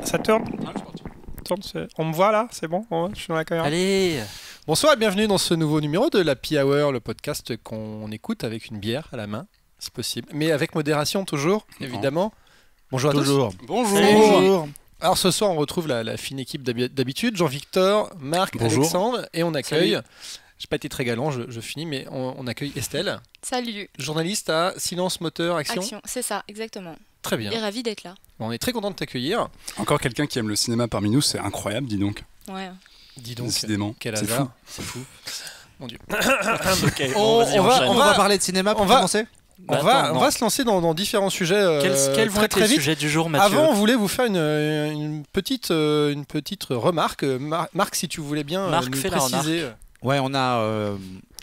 Ça tourne? Ah, c'est parti. On me voit là? C'est bon? Je suis dans la caméra. Allez! Bonsoir et bienvenue dans ce nouveau numéro de l'Happy Hour, le podcast qu'on écoute avec une bière à la main, si possible. Mais avec modération toujours, évidemment. Bonjour à Toujours. tous. Bonjour. Alors ce soir, on retrouve la fine équipe d'habitude. Jean-Victor, Marc, Bonjour. Alexandre. Et on accueille... Salut. J'ai pas été très galant, je finis, mais on accueille Estelle, Salut. journaliste à Silence Moteur Action. Action, c'est ça, exactement. Très bien. Et ravi d'être là. On est très content de t'accueillir. Encore quelqu'un qui aime le cinéma parmi nous, c'est incroyable, dis donc. Ouais. Dis donc, Décidément. quel C'est hasard. fou. C'est fou. Mon Dieu. Ok, On va parler de cinéma pour on va- commencer. On va se lancer dans différents sujets Quels vont très être très les vite. sujets du jour, Mathieu? Avant, on voulait vous faire une petite remarque. Marc, si tu voulais bien Marc, nous fais la préciser. Ouais,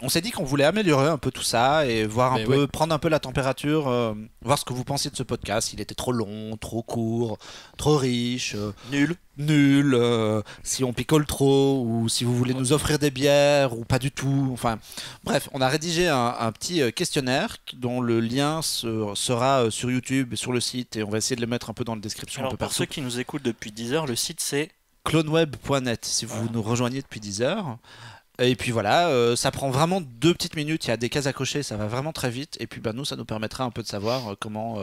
on s'est dit qu'on voulait améliorer un peu tout ça et voir un Mais peu, ouais. prendre un peu la température, voir ce que vous pensiez de ce podcast. Il était trop long, trop court, trop riche, nul, si on picole trop ou si vous voulez nous offrir des bières ou pas du tout. Enfin, bref, on a rédigé un petit questionnaire dont le lien sera sur YouTube et sur le site et on va essayer de le mettre un peu dans la description un Alors, peu pour partout. ceux qui nous écoutent depuis 10 heures, le site c'est... cloneweb.net si vous nous rejoignez depuis 10 heures. Et puis voilà, ça prend vraiment 2 petites minutes, il y a des cases à cocher, ça va vraiment très vite. Et puis nous, ça nous permettra un peu de savoir comment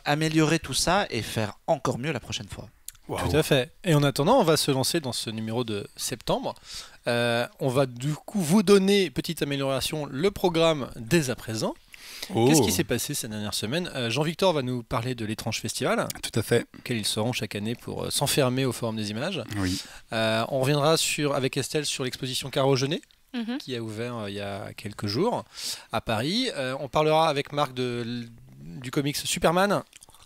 améliorer tout ça et faire encore mieux la prochaine fois. Tout à fait. Et en attendant, on va se lancer dans ce numéro de septembre. On va du coup vous donner, petite amélioration, le programme dès à présent. Oh. Qu'est-ce qui s'est passé ces dernières semaines? Jean-Victor va nous parler de l'Étrange Festival, Tout à fait. auquel ils seront chaque année pour s'enfermer au Forum des Images. Oui. On reviendra avec Estelle sur l'exposition Caro Jeunet, Mhm. qui a ouvert il y a quelques jours à Paris. On parlera avec Marc du comics Superman.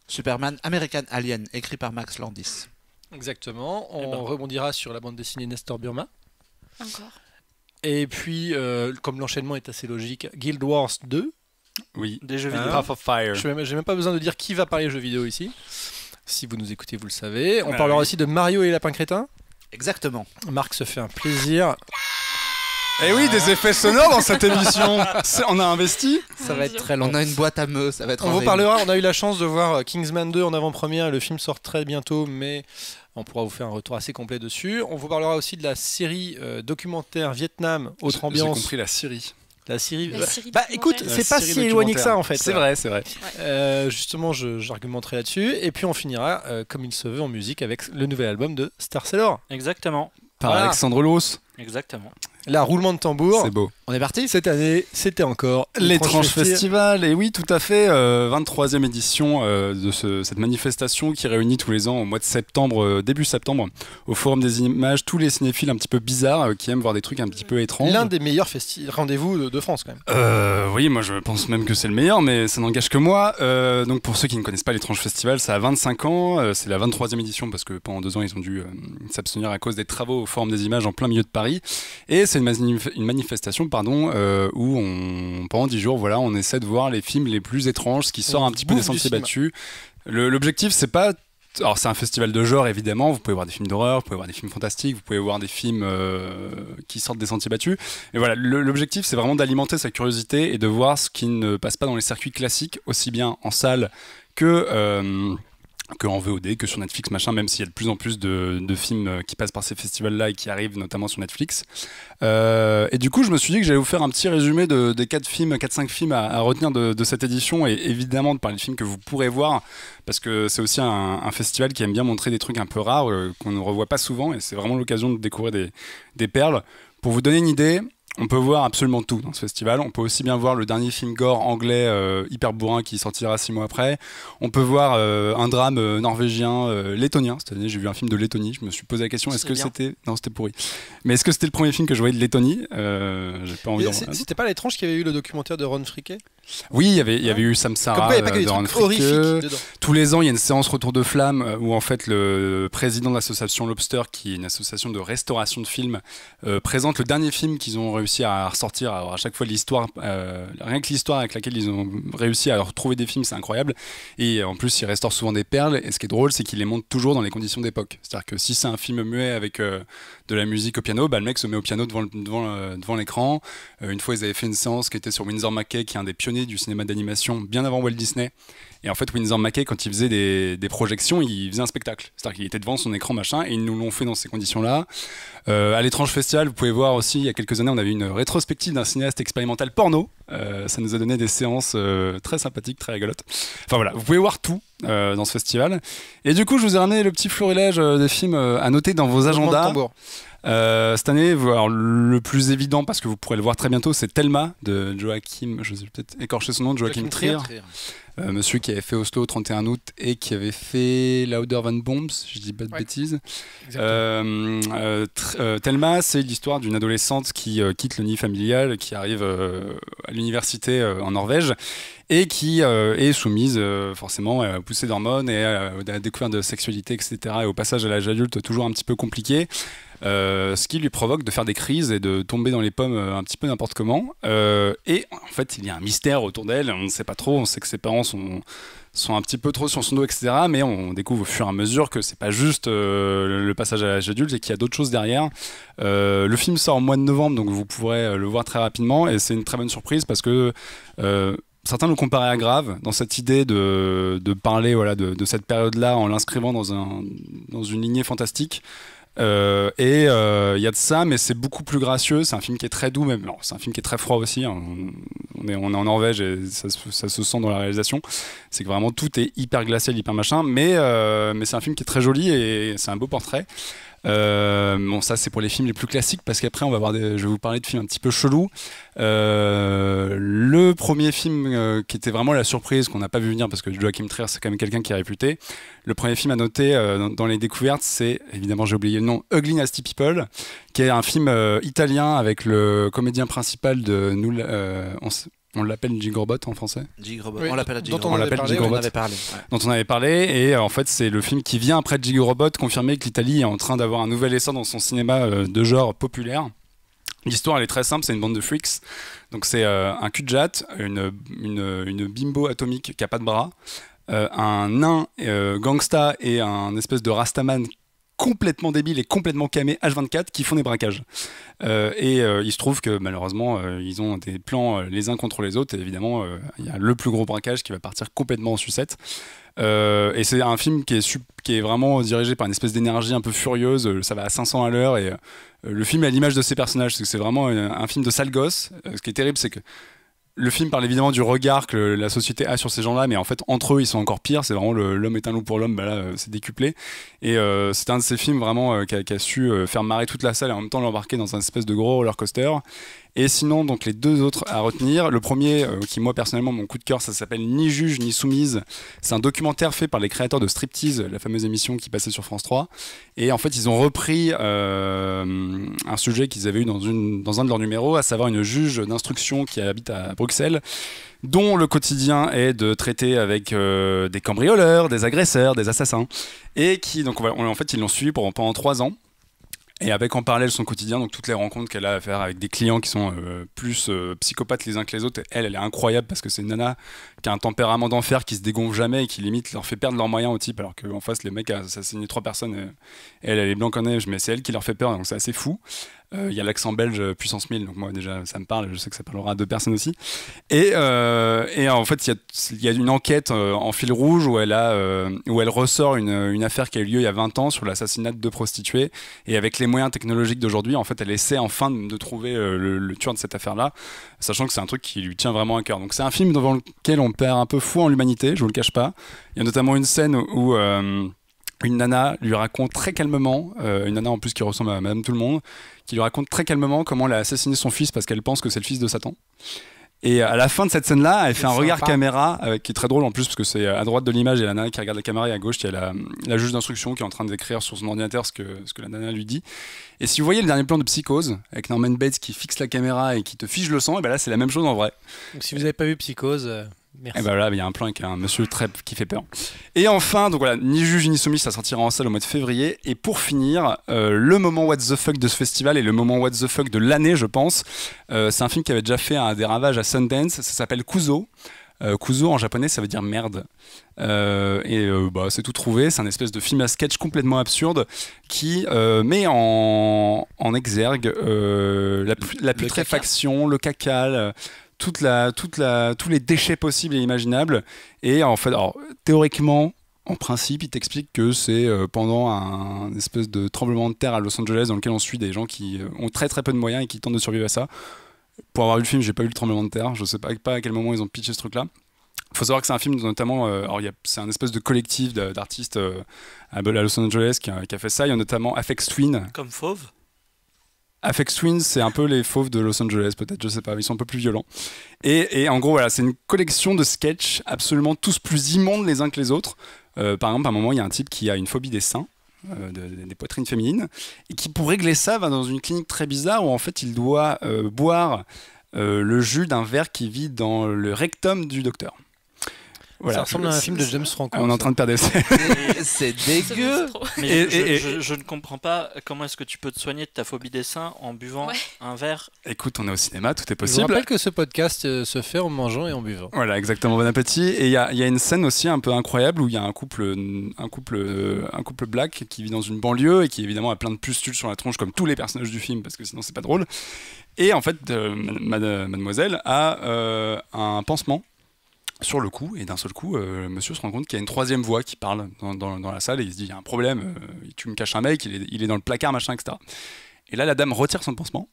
Superman American Alien, écrit par Max Landis. Exactement. On Eh ben. rebondira sur la bande dessinée Nestor Burma. Encore. Et puis, comme l'enchaînement est assez logique, Guild Wars 2. Oui. Des jeux Hein vidéo. Path of Fire. J'ai même pas besoin de dire qui va parler jeux vidéo ici. Si vous nous écoutez, vous le savez. On Ah parlera oui. aussi de Mario et les lapins crétins. Exactement. Marc se fait un plaisir. Eh oui, des effets sonores dans cette émission. On a investi. Ça Mon va être Dieu. très long. On a une boîte à meux, ça va être On un vous réel. parlera, on a eu la chance de voir Kingsman 2 en avant-première. Le film sort très bientôt, mais on pourra vous faire un retour assez complet dessus. On vous parlera aussi de la série documentaire Vietnam, autre J'ai ambiance. compris la Syrie. La série. La série Écoute, documentaire. c'est pas série si éloigné que documentaire. ça en fait. C'est vrai, c'est vrai. Justement, j'argumenterai là-dessus. Et puis on finira, comme il se veut, en musique avec le nouvel album de Star Sailor. Exactement. Par Voilà. Alexandre Loos. Exactement. Là, roulement de tambour. C'est beau. On est parti. Cette année, c'était encore L'étrange Festival. festival, et oui, tout à fait, 23e édition de cette manifestation qui réunit tous les ans au mois de septembre, début septembre, au Forum des Images, tous les cinéphiles un petit peu bizarres qui aiment voir des trucs un petit peu étranges. L'un des meilleurs rendez-vous de France, quand même. Oui, moi je pense même que c'est le meilleur, mais ça n'engage que moi. Donc pour ceux qui ne connaissent pas l'étrange festival, ça a 25 ans, c'est la 23e édition parce que pendant 2 ans ils ont dû s'abstenir à cause des travaux au Forum des Images en plein milieu de Paris. Et c'est une manifestation où pendant 10 jours, voilà, on essaie de voir les films les plus étranges, ce qui sort un petit peu des bouffe du sentiers cinéma. battus. L'objectif, c'est pas... Alors c'est un festival de genre évidemment, vous pouvez voir des films d'horreur, vous pouvez voir des films fantastiques, vous pouvez voir des films qui sortent des sentiers battus. Et voilà, l'objectif c'est vraiment d'alimenter sa curiosité et de voir ce qui ne passe pas dans les circuits classiques, aussi bien en salle que en VOD, que sur Netflix, machin, même s'il y a de plus en plus de films qui passent par ces festivals-là et qui arrivent notamment sur Netflix. Et du coup, je me suis dit que j'allais vous faire un petit résumé des 4-5 films à retenir de cette édition, et évidemment de parler de films que vous pourrez voir, parce que c'est aussi un festival qui aime bien montrer des trucs un peu rares, qu'on ne revoit pas souvent, et c'est vraiment l'occasion de découvrir des perles. Pour vous donner une idée, on peut voir absolument tout dans ce festival. On peut aussi bien voir le dernier film gore anglais hyper bourrin qui sortira 6 mois après. On peut voir un drame norvégien, lettonien. Cette année, j'ai vu un film de Lettonie. Je me suis posé la question, est-ce C'est que bien. c'était... Non, c'était pourri. Mais est-ce que c'était le premier film que je voyais de Lettonie? J'ai pas envie d'en voir. C'était pas l'étrange qu'il y avait eu le documentaire de Ron Friquet? Oui, il y avait eu Samsara, Comme quoi, il n'y a pas que des de Ron trucs Fricke. horrifiques dedans. Tous les ans, il y a une séance Retour de Flamme où en fait le président de l'association Lobster, qui est une association de restauration de films, présente le dernier film qu'ils ont réussi à ressortir. Alors à chaque fois l'histoire, rien que l'histoire avec laquelle ils ont réussi à retrouver des films, c'est incroyable. Et en plus, ils restaurent souvent des perles. Et ce qui est drôle, c'est qu'ils les montent toujours dans les conditions d'époque. C'est-à-dire que si c'est un film muet avec de la musique au piano, bah, le mec se met au piano devant l'écran. Une fois, ils avaient fait une séance qui était sur Winsor McCay, qui est un des pionniers pionniers du cinéma d'animation bien avant Walt Disney. Et en fait, Winsor McCay, quand il faisait des projections, il faisait un spectacle. C'est-à-dire qu'il était devant son écran, machin, et ils nous l'ont fait dans ces conditions-là. À l'Étrange Festival, vous pouvez voir aussi, il y a quelques années, on avait une rétrospective d'un cinéaste expérimental porno. Ça nous a donné des séances très sympathiques, très rigolotes. Enfin voilà, vous pouvez voir tout dans ce festival. Et du coup, je vous ai ramené le petit florilège des films à noter dans vos agendas. Cette année, alors, le plus évident, parce que vous pourrez le voir très bientôt, c'est Thelma de Joachim, je vais peut-être écorcher son nom, Joachim Trier. Monsieur qui avait fait Oslo au 31 août et qui avait fait Louder Than Bombs, si je dis pas de bêtises. Thelma, c'est l'histoire d'une adolescente qui quitte le nid familial, qui arrive à l'université en Norvège et qui est soumise forcément à la poussée d'hormones et à la découverte de sexualité, etc. et au passage à l'âge adulte toujours un petit peu compliqué. Ce qui lui provoque de faire des crises et de tomber dans les pommes un petit peu n'importe comment. Et en fait, il y a un mystère autour d'elle, on ne sait pas trop, on sait que ses parents sont un petit peu trop sur son dos, etc. Mais on découvre au fur et à mesure que c'est pas juste le passage à l'âge adulte et qu'il y a d'autres choses derrière. Le film sort au mois de novembre, donc vous pourrez le voir très rapidement et c'est une très bonne surprise parce que certains le comparaient à Grave dans cette idée de parler de cette période-là en l'inscrivant dans une lignée fantastique. Il y a de ça, mais c'est beaucoup plus gracieux. C'est un film qui est très doux, même. Alors, c'est un film qui est très froid aussi. Hein. On est en Norvège et ça se sent dans la réalisation. C'est que vraiment tout est hyper glacial, hyper machin. Mais c'est un film qui est très joli et c'est un beau portrait. Bon, ça c'est pour les films les plus classiques parce qu'après on va voir je vais vous parler de films un petit peu chelous. Le premier film qui était vraiment la surprise qu'on n'a pas vu venir parce que Joachim Trier c'est quand même quelqu'un qui est réputé. Le premier film à noter dans les découvertes, c'est évidemment, j'ai oublié le nom, Ugly Nasty People, qui est un film italien avec le comédien principal de on l'appelle Gigrobot en français. Gigrobot. Oui, On l'appelle dont Gigrobot. on avait parlé. Dont on avait parlé, et en fait c'est le film qui vient après Gigrobot confirmer que l'Italie est en train d'avoir un nouvel essor dans son cinéma de genre populaire. L'histoire elle est très simple, c'est une bande de freaks. Donc c'est un cul-de-jatte, une bimbo atomique qui a pas de bras, un nain gangsta et un espèce de rastaman complètement débile et complètement camé H24 qui font des braquages. Il se trouve que malheureusement ils ont des plans les uns contre les autres et évidemment il y a le plus gros braquage qui va partir complètement en sucette. Et c'est un film qui est vraiment dirigé par une espèce d'énergie un peu furieuse, ça va à 500 à l'heure et le film est à l'image de ses personnages, c'est vraiment un film de sale gosse. Ce qui est terrible c'est que le film parle évidemment du regard que la société a sur ces gens-là, mais en fait, entre eux, ils sont encore pires. C'est vraiment l'homme est un loup pour l'homme, bah là, c'est décuplé. Et c'est un de ces films vraiment qui a su faire marrer toute la salle et en même temps l'embarquer dans un espèce de gros roller coaster. Et sinon, donc les deux autres à retenir. Le premier, qui moi personnellement, mon coup de cœur, ça s'appelle Ni juge ni soumise. C'est un documentaire fait par les créateurs de Striptease, la fameuse émission qui passait sur France 3. Et en fait, ils ont repris un sujet qu'ils avaient eu dans un de leurs numéros, à savoir une juge d'instruction qui habite à Bruxelles, dont le quotidien est de traiter avec des cambrioleurs, des agresseurs, des assassins. Et qui, donc en fait, ils l'ont suivi pendant 3 ans. Et avec en parallèle son quotidien, donc toutes les rencontres qu'elle a à faire avec des clients qui sont plus psychopathes les uns que les autres. Elle est incroyable parce que c'est une nana qui a un tempérament d'enfer, qui se dégonfle jamais et qui limite leur fait perdre leurs moyens au type, alors qu'en face les mecs ont assassiné 3 personnes et elle est blanc en neige, mais c'est elle qui leur fait peur, donc c'est assez fou. Il y a l'accent belge puissance 1000, donc moi déjà ça me parle, je sais que ça parlera à 2 personnes aussi. Et en fait il y a une enquête en fil rouge où elle ressort une affaire qui a eu lieu il y a 20 ans sur l'assassinat de 2 prostituées, et avec les moyens technologiques d'aujourd'hui, en fait elle essaie enfin de trouver le tueur de cette affaire-là, sachant que c'est un truc qui lui tient vraiment à cœur. Donc c'est un film devant lequel on perd un peu fou en l'humanité, je vous le cache pas. Il y a notamment une scène où une nana lui raconte très calmement, une nana en plus qui ressemble à Madame Tout-le-Monde, qui lui raconte très calmement comment elle a assassiné son fils parce qu'elle pense que c'est le fils de Satan. Et à la fin de cette scène-là, elle fait un regard caméra qui est très drôle en plus parce que c'est à droite de l'image, il y a la nana qui regarde la caméra et à gauche, il y a la juge d'instruction qui est en train d'écrire sur son ordinateur ce que la nana lui dit. Et si vous voyez le dernier plan de Psychose, avec Norman Bates qui fixe la caméra et qui te fige le sang, et ben là c'est la même chose en vrai. Donc si vous n'avez pas vu Psychose, merci. Et ben là il y a un plan avec un monsieur très qui fait peur. Et enfin, donc voilà, Ni juge ni soumis, ça sortira en salle au mois de février. Et pour finir, le moment what the fuck de ce festival et le moment what the fuck de l'année, je pense. C'est un film qui avait déjà fait des ravages à Sundance. Ça s'appelle Kuzo. Kuzo en japonais ça veut dire merde. C'est tout trouvé. C'est un espèce de film à sketch complètement absurde qui met en exergue la putréfaction, le caca, tous les déchets possibles et imaginables. Et en fait, alors, théoriquement, en principe, il t'explique que c'est pendant un espèce de tremblement de terre à Los Angeles dans lequel on suit des gens qui ont très très peu de moyens et qui tentent de survivre à ça. Pour avoir vu le film, j'ai pas vu le tremblement de terre. Je sais pas à quel moment ils ont pitché ce truc-là. Il faut savoir que c'est un film notamment, c'est un espèce de collectif d'artistes à Los Angeles qui a fait ça. Il y a notamment Aphex Twin. Comme Fauve. Aphex Twin, c'est un peu les fauves de Los Angeles, peut-être, je sais pas, ils sont un peu plus violents. Et en gros, voilà, c'est une collection de sketchs absolument tous plus immondes les uns que les autres. Par exemple, à un moment, il y a un type qui a une phobie des seins. Des poitrines féminines, et qui pour régler ça va dans une clinique très bizarre où en fait il doit boire le jus d'un verre qui vit dans le rectum du docteur. Voilà. Ça ressemble à un film de James Franco. On est en train de perdre C'est dégueu. Mais je ne comprends pas comment est-ce que tu peux te soigner de ta phobie des seins en buvant un verre. Écoute, on est au cinéma, tout est Je vous possible. rappelle que ce podcast se fait en mangeant et en buvant. Voilà, exactement, bon appétit. Et il y a une scène aussi un peu incroyable où il y a un couple black qui vit dans une banlieue et qui évidemment a plein de pustules sur la tronche comme tous les personnages du film parce que sinon c'est pas drôle. Et en fait, mademoiselle a un pansement sur le cou, et d'un seul coup, monsieur se rend compte qu'il y a une troisième voix qui parle dans la salle, et il se dit, il y a un problème, tu me caches un mec, il est dans le placard, machin, etc. Et là, la dame retire son pansement,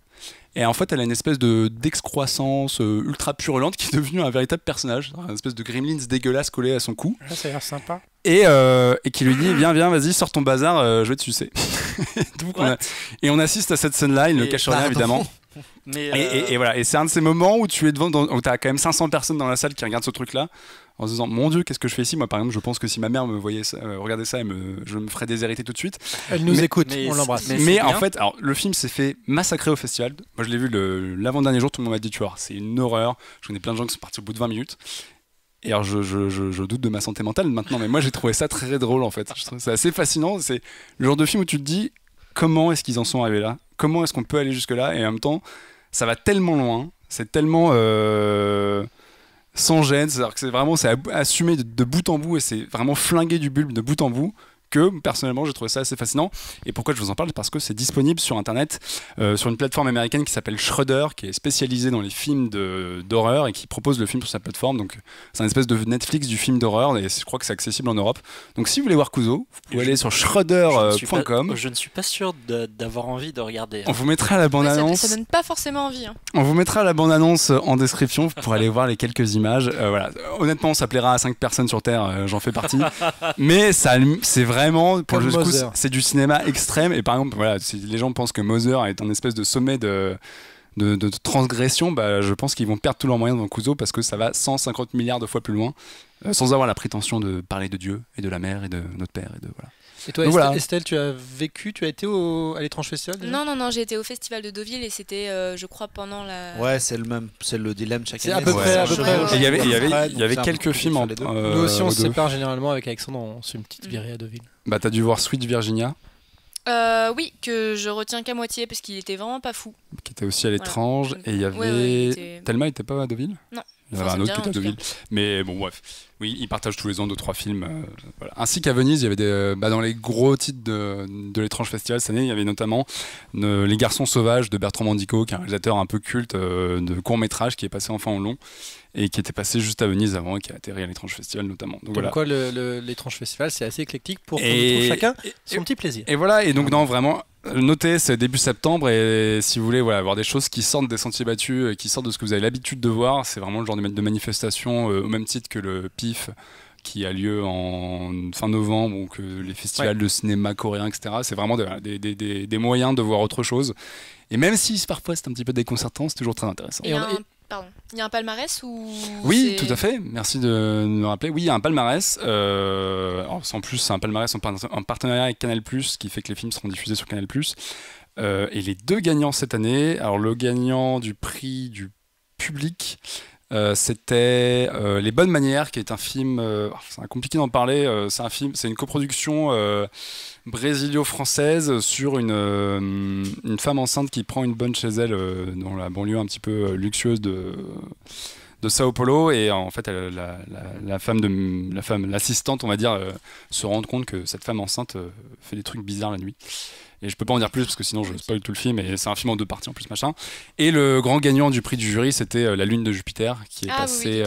et en fait, elle a une espèce d'excroissance ultra purulente qui est devenue un véritable personnage, une espèce de gremlins dégueulasse collé à son cou. Là, ça a l'air sympa. Et qui lui dit, viens, vas-y, sors ton bazar, je vais te sucer. Donc, et on assiste à cette scène-là, il ne cache rien, évidemment. Mais Et voilà, et c'est un de ces moments où tu es devant, où tu as quand même 500 personnes dans la salle qui regardent ce truc-là, en se disant, mon Dieu, qu'est-ce que je fais ici? Moi, par exemple, je pense que si ma mère me voyait regardait ça, je me ferais déshériter tout de suite. Elle nous écoute, mais on l'embrasse. Mais en fait, alors, le film s'est fait massacrer au festival. Moi, je l'ai vu l'avant-dernier jour, tout le monde m'a dit, tu vois, c'est une horreur. Je connais plein de gens qui sont partis au bout de 20 minutes. Et alors, je doute de ma santé mentale maintenant, mais moi, j'ai trouvé ça très drôle, en fait. Je trouve ça assez fascinant. C'est le genre de film où tu te dis, comment est-ce qu'ils en sont arrivés là? Comment est-ce qu'on peut aller jusque-là? Et en même temps, ça va tellement loin, c'est tellement sans gêne, c'est-à-dire que c'est assumé de bout en bout et c'est vraiment flingué du bulbe de bout en bout, que personnellement j'ai trouvé ça assez fascinant. Et pourquoi je vous en parle? Parce que c'est disponible sur internet, sur une plateforme américaine qui s'appelle Shudder, qui est spécialisée dans les films d'horreur et qui propose le film sur sa plateforme. Donc c'est un espèce de Netflix du film d'horreur et je crois que c'est accessible en Europe. Donc si vous voulez voir Kuzo, vous pouvez aller sur shudder.com. Je ne suis pas sûr d'avoir envie de regarder. On vous mettra la bande-annonce. Ça donne pas forcément envie. Hein. On vous mettra la bande-annonce en description pour aller voir les quelques images. Voilà. Honnêtement, ça plaira à 5 personnes sur Terre, j'en fais partie. Mais c'est vraiment, pour le coup, c'est du cinéma extrême. Et par exemple, voilà, si les gens pensent que Mother est un espèce de sommet de transgression, bah, je pense qu'ils vont perdre tous leurs moyens dans Kuzo parce que ça va 150 milliards de fois plus loin, sans avoir la prétention de parler de Dieu et de la mer et de notre père. Et de, voilà. Et toi, Donc, Estelle, voilà. Estelle, tu as vécu, tu as été à l'étrange festival déjà? Non, j'ai été au festival de Deauville et c'était, je crois, pendant la. Ouais, c'est le dilemme chaque année. C'est à peu près. Et il y avait Donc, quelques films en. Nous aussi, on se sépare généralement avec Alexandre, on se fait une petite virée à Deauville. Bah, t'as dû voir Sweet Virginia, Oui, que je retiens qu'à moitié parce qu'il était vraiment pas fou. qui était aussi à l'étrange. Voilà. Et il y avait. Ouais, il était- Thelma était pas à Deauville? Non. Il y en avait Enfin, un ça autre qui me était à dit rien, en Deauville. Mais bon, bref. Oui, ils partagent tous les ans 2-3 films. Voilà. Ainsi qu'à Venise, il y avait dans les gros titres de l'étrange festival cette année, il y avait notamment Les Garçons Sauvages de Bertrand Mandico, qui est un réalisateur un peu culte de court-métrage qui est passé enfin en long et qui était passé juste à Venise avant et qui a atterri à l'étrange festival notamment. Donc, Comme voilà. quoi, l'étrange festival, c'est assez éclectique pour qu'on Et- trouve chacun et- son petit plaisir. Et voilà, et donc non, vraiment, notez, c'est début septembre, et si vous voulez voir des choses qui sortent des sentiers battus, et qui sortent de ce que vous avez l'habitude de voir, c'est vraiment le genre de manifestation, au même titre que le PIF, qui a lieu en fin novembre, ou que les festivals de cinéma coréen, etc. C'est vraiment des moyens de voir autre chose. Et même si parfois c'est un petit peu déconcertant, c'est toujours très intéressant. Et il y a un palmarès ou. Oui, c'est- tout à fait. Merci de me rappeler. Oui, il y a un palmarès. En plus, c'est un palmarès en partenariat avec Canal+, qui fait que les films seront diffusés sur Canal+. Et les deux gagnants cette année, alors le gagnant du prix du public, c'était Les Bonnes Manières, qui est un film. C'est compliqué d'en parler. C'est une coproduction brésilo-française sur une femme enceinte qui prend une bonne chez elle dans la banlieue un petit peu luxueuse de Sao Paulo, et en fait l'assistante, on va dire, se rend compte que cette femme enceinte fait des trucs bizarres la nuit. Et je peux pas en dire plus parce que sinon je spoil tout le film. Et c'est un film en 2 parties en plus, machin. Et le grand gagnant du prix du jury, c'était La Lune de Jupiter, qui est passé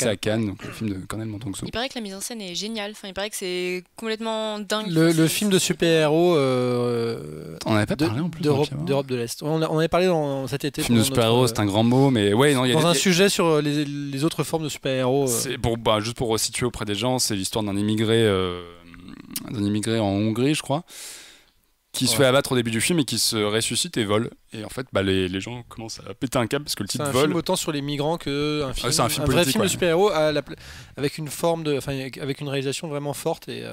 à Cannes, donc le film de Cornel Montonxo. Il paraît que la mise en scène est géniale. Enfin, il paraît que c'est complètement dingue. Le film de super-héros on n'avait pas parlé en plus d'Europe de l'Est. On avait parlé cet été. Film de super-héros, c'est un grand mot, mais ouais, non, il y a un sujet sur les autres formes de super-héros. C'est juste pour resituer auprès des gens, c'est l'histoire d'un immigré en Hongrie, je crois, qui se fait abattre au début du film et qui se ressuscite et vole. Et en fait, les gens commencent à péter un câble parce que le type vole. C'est un film autant sur les migrants qu'un film, c'est un film vrai film de super-héros avec une avec une réalisation vraiment forte. Et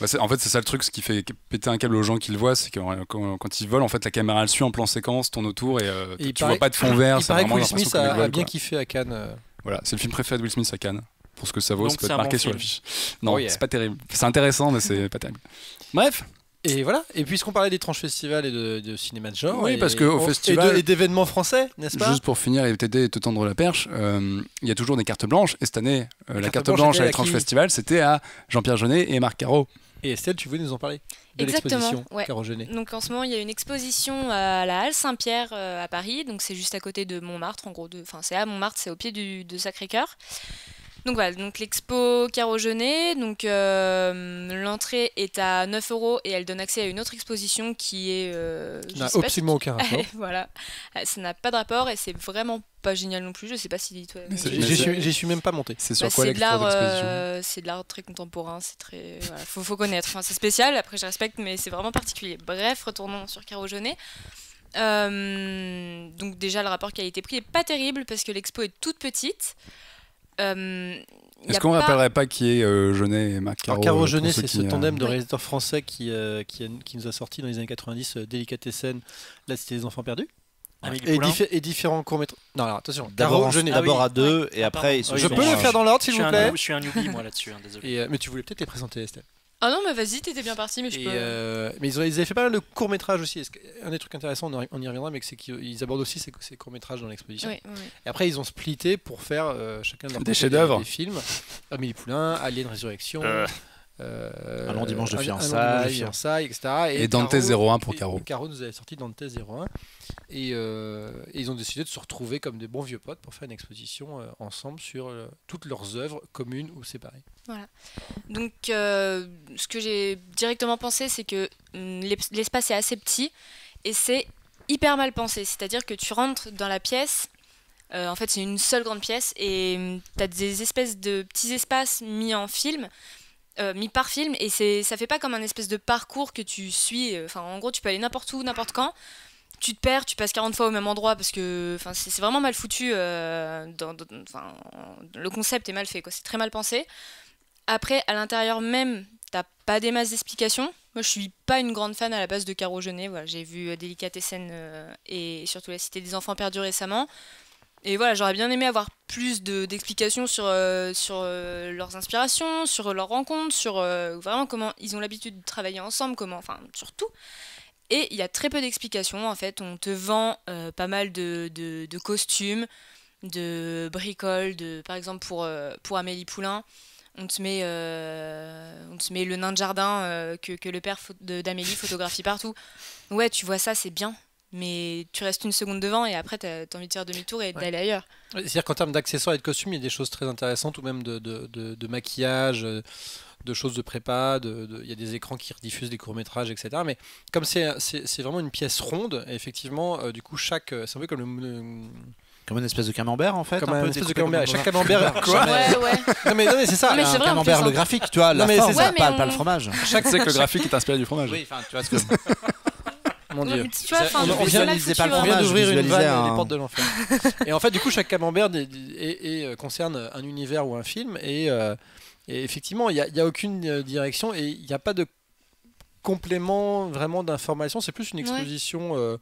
en fait, c'est ça le truc, ce qui fait péter un câble aux gens qui le voient, c'est que quand ils volent, en fait, la caméra elle suit en plan séquence, tourne autour et tu vois pas de fond vert. Il paraît que Will Smith a bien kiffé à Cannes. Voilà, c'est le film préféré de Will Smith à Cannes. Pour ce que ça vaut, donc ça peut être marqué sur l'affiche. Non, c'est pas terrible. C'est intéressant, mais c'est pas terrible. Bref. Et voilà. Et puisqu'on parlait d'étranges festivals et de cinéma de genre, oui, parce qu'au festival et d'événements français, n'est-ce pas? Juste pour finir et t'aider et te tendre la perche, il y a toujours des cartes blanches. Et cette année, la carte blanche à l'étrange festival, c'était à Jean-Pierre Jeunet et Marc Caro. Et Estelle, tu voulais nous en parler de l'exposition Caro Jeunet. Donc en ce moment, il y a une exposition à la Halle Saint-Pierre à Paris. Donc c'est juste à côté de Montmartre, en gros. C'est à Montmartre, c'est au pied de Sacré-Cœur. Donc voilà, donc l'expo Caro Jeunet, donc l'entrée est à 9 € et elle donne accès à une autre exposition qui est... n'a absolument aucun rapport. Voilà, ça n'a pas de rapport et c'est vraiment pas génial non plus, je sais pas si toi... J'y suis même pas monté. C'est sur quoi l'exposition ? C'est de l'art très contemporain, c'est très... Voilà, faut connaître, c'est spécial, après je respecte, mais c'est vraiment particulier. Bref, retournons sur Caro Jeunet. Donc déjà, le rapport qualité-prix est pas terrible parce que l'expo est toute petite. Est-ce qu'on rappellerait pas qui est Jeunet et Marc Caro? Caro Jeunet, c'est ce tandem de réalisateurs français qui nous a sorti dans les années 90 Délicatessen, La Cité des Enfants Perdus. Et différents courts-métrages. Non, alors attention, Caro Jeunet. D'abord à deux et après ils se Je peux le faire dans l'ordre, s'il vous plaît. Je suis un newbie, moi, là-dessus, désolé. Mais tu voulais peut-être les présenter, Estelle. Ah non, mais vas-y, t'étais bien parti, mais je peux... Mais ils avaient fait pas mal de courts-métrages aussi. Un des trucs intéressants, on y reviendra, mais c'est qu'ils abordent aussi ces courts-métrages dans l'exposition. Oui. Et après, ils ont splitté pour faire chacun de leurs des chefs-d'œuvre. Des films. Amélie Poulain, Alien Résurrection... Un long dimanche de fiançailles, etc. Et Dante 01 pour Caro. Caro nous avait sorti Dante 01. Et ils ont décidé de se retrouver comme des bons vieux potes pour faire une exposition ensemble sur toutes leurs œuvres communes ou séparées. Voilà. Donc, ce que j'ai directement pensé, c'est que l'espace est assez petit et c'est hyper mal pensé. C'est-à-dire que tu rentres dans la pièce. En fait, c'est une seule grande pièce et tu as des espèces de petits espaces mis en film. Mis par film et ça fait pas comme un espèce de parcours que tu suis, en gros tu peux aller n'importe où, n'importe quand, tu te perds, tu passes 40 fois au même endroit parce que c'est vraiment mal foutu, le concept est mal fait, quoi. C'est très mal pensé. Après à l'intérieur même t'as pas des masses d'explications. Moi je suis pas une grande fan à la base de Caro Jeunet, voilà, j'ai vu Délicatessen et surtout La Cité des Enfants Perdus récemment. Et voilà, j'aurais bien aimé avoir plus d'explications sur leurs inspirations, sur leurs rencontres, sur vraiment comment ils ont l'habitude de travailler ensemble, sur tout. Et il y a très peu d'explications, en fait. On te vend pas mal de costumes, de bricoles, par exemple pour Amélie Poulain. On te met le nain de jardin que le père d'Amélie photographie partout. Ouais, tu vois ça, c'est bien. Mais tu restes une seconde devant et après t'as envie de faire demi-tour et d'aller ailleurs. C'est-à-dire qu'en termes d'accessoires et de costumes, il y a des choses très intéressantes ou même de maquillage, de choses de prépa, il y a des écrans qui rediffusent des courts-métrages, etc. Mais comme c'est vraiment une pièce ronde, effectivement, du coup, c'est un peu comme comme une espèce de camembert en fait. Comme une espèce de camembert. Chaque camembert. Quoi ouais. Non mais c'est ça. Mais c'est vrai, camembert, le graphique, tu vois, la forme, pas le fromage. Chaque c'est que le graphique est inspiré du fromage. Oui, tu vois ce que. Mon Dieu. On vient d'ouvrir une vanne des portes de l'enfer. Et en fait, du coup, chaque camembert concerne un univers ou un film. Et effectivement, il n'y a aucune direction et il n'y a pas de complément vraiment d'information. C'est plus une exposition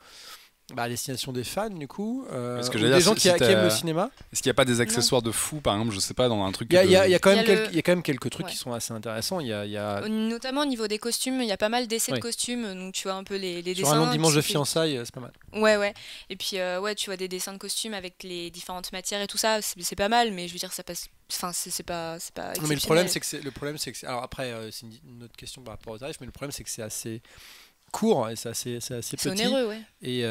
à destination des fans, du coup. Des gens qui aiment le cinéma. Est-ce qu'il n'y a pas des accessoires de fou, par exemple, je sais pas, dans un truc. Il y a quand même quelques trucs qui sont assez intéressants. Notamment au niveau des costumes, il y a pas mal d'essais de costumes, donc tu vois un peu les dessins. Sur un long dimanche de fiançailles, c'est pas mal. Ouais. Et puis tu vois des dessins de costumes avec les différentes matières et tout ça, c'est pas mal, mais je veux dire ça passe. Enfin, c'est pas non, mais le problème c'est que alors après c'est une autre question par rapport aux tarifs, mais le problème c'est que c'est assez court et c'est assez petit. Onéreux, ouais. Et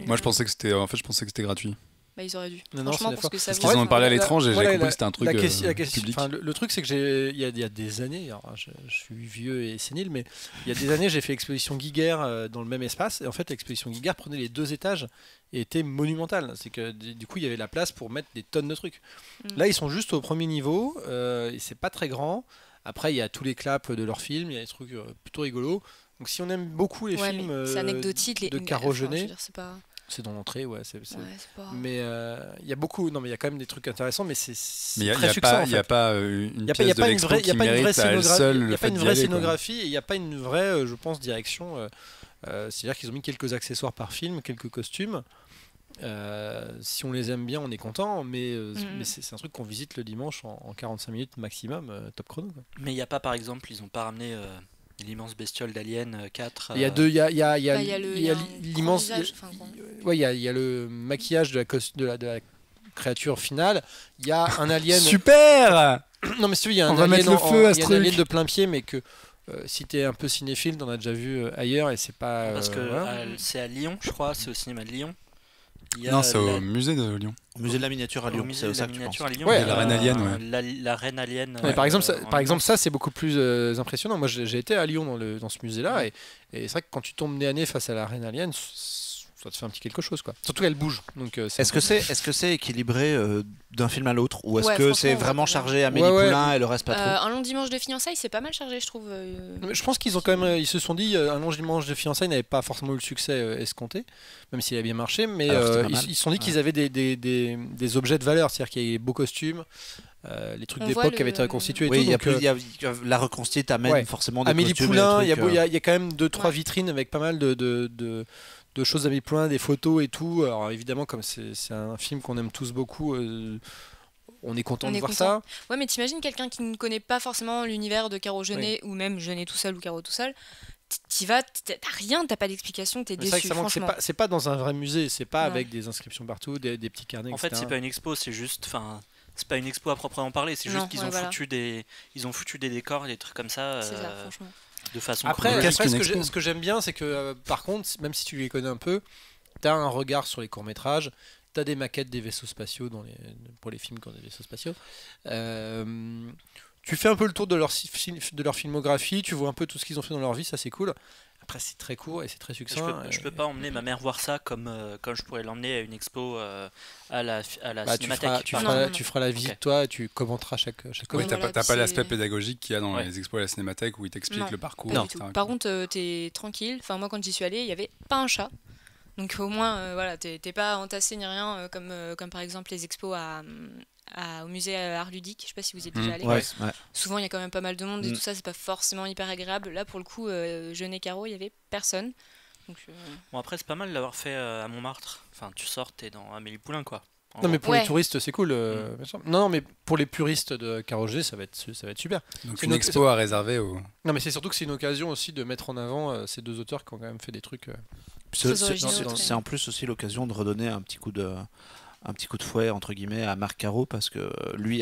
moi je pensais que c'était gratuit. Bah, ils auraient dû. Non, Franchement, parce qu'ils en ont parlé à l'étranger, j'avais compris que c'était un truc public. Le truc, c'est que il y a des années, alors, je suis vieux et sénile, mais il y a des années, j'ai fait l'exposition Guiguerre dans le même espace. Et en fait, l'exposition Guiguerre prenait les 2 étages et était monumentale. C'est que du coup, il y avait la place pour mettre des tonnes de trucs. Là, ils sont juste au premier niveau et c'est pas très grand. Après, il y a tous les claps de leurs films, il y a des trucs plutôt rigolos. Donc, si on aime beaucoup les films de Caro Jeunet, c'est dans l'entrée, ouais. Pas... Mais il y a beaucoup, non mais il y a quand même des trucs intéressants, mais c'est très succinct. Il n'y a pas une pièce de l'expo qui mérite à elle seule. Il n'y a pas une vraie scénographie et il n'y a pas une vraie, je pense, direction. C'est-à-dire qu'ils ont mis quelques accessoires par film, quelques costumes. Si on les aime bien, on est content, mais c'est un truc qu'on visite le dimanche en 45 minutes maximum, top chrono. Quoi. Mais il n'y a pas, par exemple, ils n'ont pas ramené l'immense bestiole d'Alien 4. Il y a l'immense. Ouais, il y a le maquillage de la créature finale. Il y a un alien. Super. Non mais il y a un alien de plein pied, mais que si t'es un peu cinéphile, t'en as déjà vu ailleurs et c'est pas. Parce que c'est à Lyon, je crois, c'est au cinéma de Lyon. Non, c'est au musée de Lyon. Au musée de la miniature à Lyon, c'est ça que tu penses. Ouais, la reine alien, la reine alien. Par exemple, ça c'est beaucoup plus impressionnant. Moi, j'ai été à Lyon dans ce musée-là, et c'est vrai que quand tu tombes nez à nez face à la reine alien, ça te fait un petit quelque chose, quoi. Surtout qu'elle bouge. Donc, est-ce que c'est équilibré d'un film à l'autre, ou est-ce que c'est vraiment chargé à Amélie Poulain et le reste pas trop? Un long dimanche de fiançailles, c'est pas mal chargé, je trouve. Je pense qu'ils ont quand même, ils se sont dit, un long dimanche de fiançailles n'avait pas forcément eu le succès escompté, même s'il a bien marché, mais ils se sont dit qu'ils avaient des objets de valeur, c'est-à-dire qu'il y avait des beaux costumes. Les trucs d'époque qui avaient été reconstitués. Oui, la reconstituée t'amène forcément des Amélie costumes. Poulain, il y a quand même 2-3 vitrines avec pas mal de choses d'Amélie Poulain, des photos et tout. Alors évidemment, comme c'est un film qu'on aime tous beaucoup, on est content de voir ça. Ouais, mais t'imagines quelqu'un qui ne connaît pas forcément l'univers de Caro Jeunet, ou même Jeunet tout seul ou Caro tout seul. T'y vas, t'as rien, t'as pas d'explication, t'es déçu. Franchement. C'est pas dans un vrai musée, c'est pas avec des inscriptions partout, des petits carnets. En fait, c'est pas une expo, c'est juste. C'est pas une expo à proprement parler, c'est juste qu'ils ont foutu des décors et des trucs comme ça. C'est ça, franchement. De façon après ce que j'aime bien, c'est que par contre, même si tu les connais un peu, t'as un regard sur les courts-métrages, t'as des maquettes des vaisseaux spatiaux pour les films qui ont des vaisseaux spatiaux. Tu fais un peu le tour de leur filmographie, tu vois un peu tout ce qu'ils ont fait dans leur vie, ça c'est cool. Après, c'est très court et c'est très succinct. Je peux pas emmener ma mère voir ça comme je pourrais l'emmener à une expo à la cinémathèque. Tu feras la visite, toi, et tu commenteras chaque Oui, t'as pas l'aspect pédagogique qu'il y a dans les expos à la cinémathèque où ils t'expliquent le parcours. Par contre, t'es tranquille. Enfin, moi, quand j'y suis allée, il n'y avait pas un chat. Donc, au moins, t'es pas entassé ni rien, comme par exemple les expos au musée Art Ludique. Je sais pas si vous y êtes déjà allé. Souvent il y a quand même pas mal de monde et tout ça, c'est pas forcément hyper agréable. Là pour le coup, Jeunet Caro, il y avait personne. Donc, Bon, après c'est pas mal de l'avoir fait à Montmartre. Enfin, tu sors, t'es dans Amélie Poulain, quoi. Non mais pour les touristes c'est cool. Non mais pour les puristes de Caro Jeunet ça va être super. Donc une expo à réserver aux... Non mais c'est surtout que c'est une occasion aussi de mettre en avant ces 2 auteurs qui ont quand même fait des trucs. C'est en plus aussi l'occasion de redonner un petit coup de fouet entre guillemets à Marc Caro, parce que lui,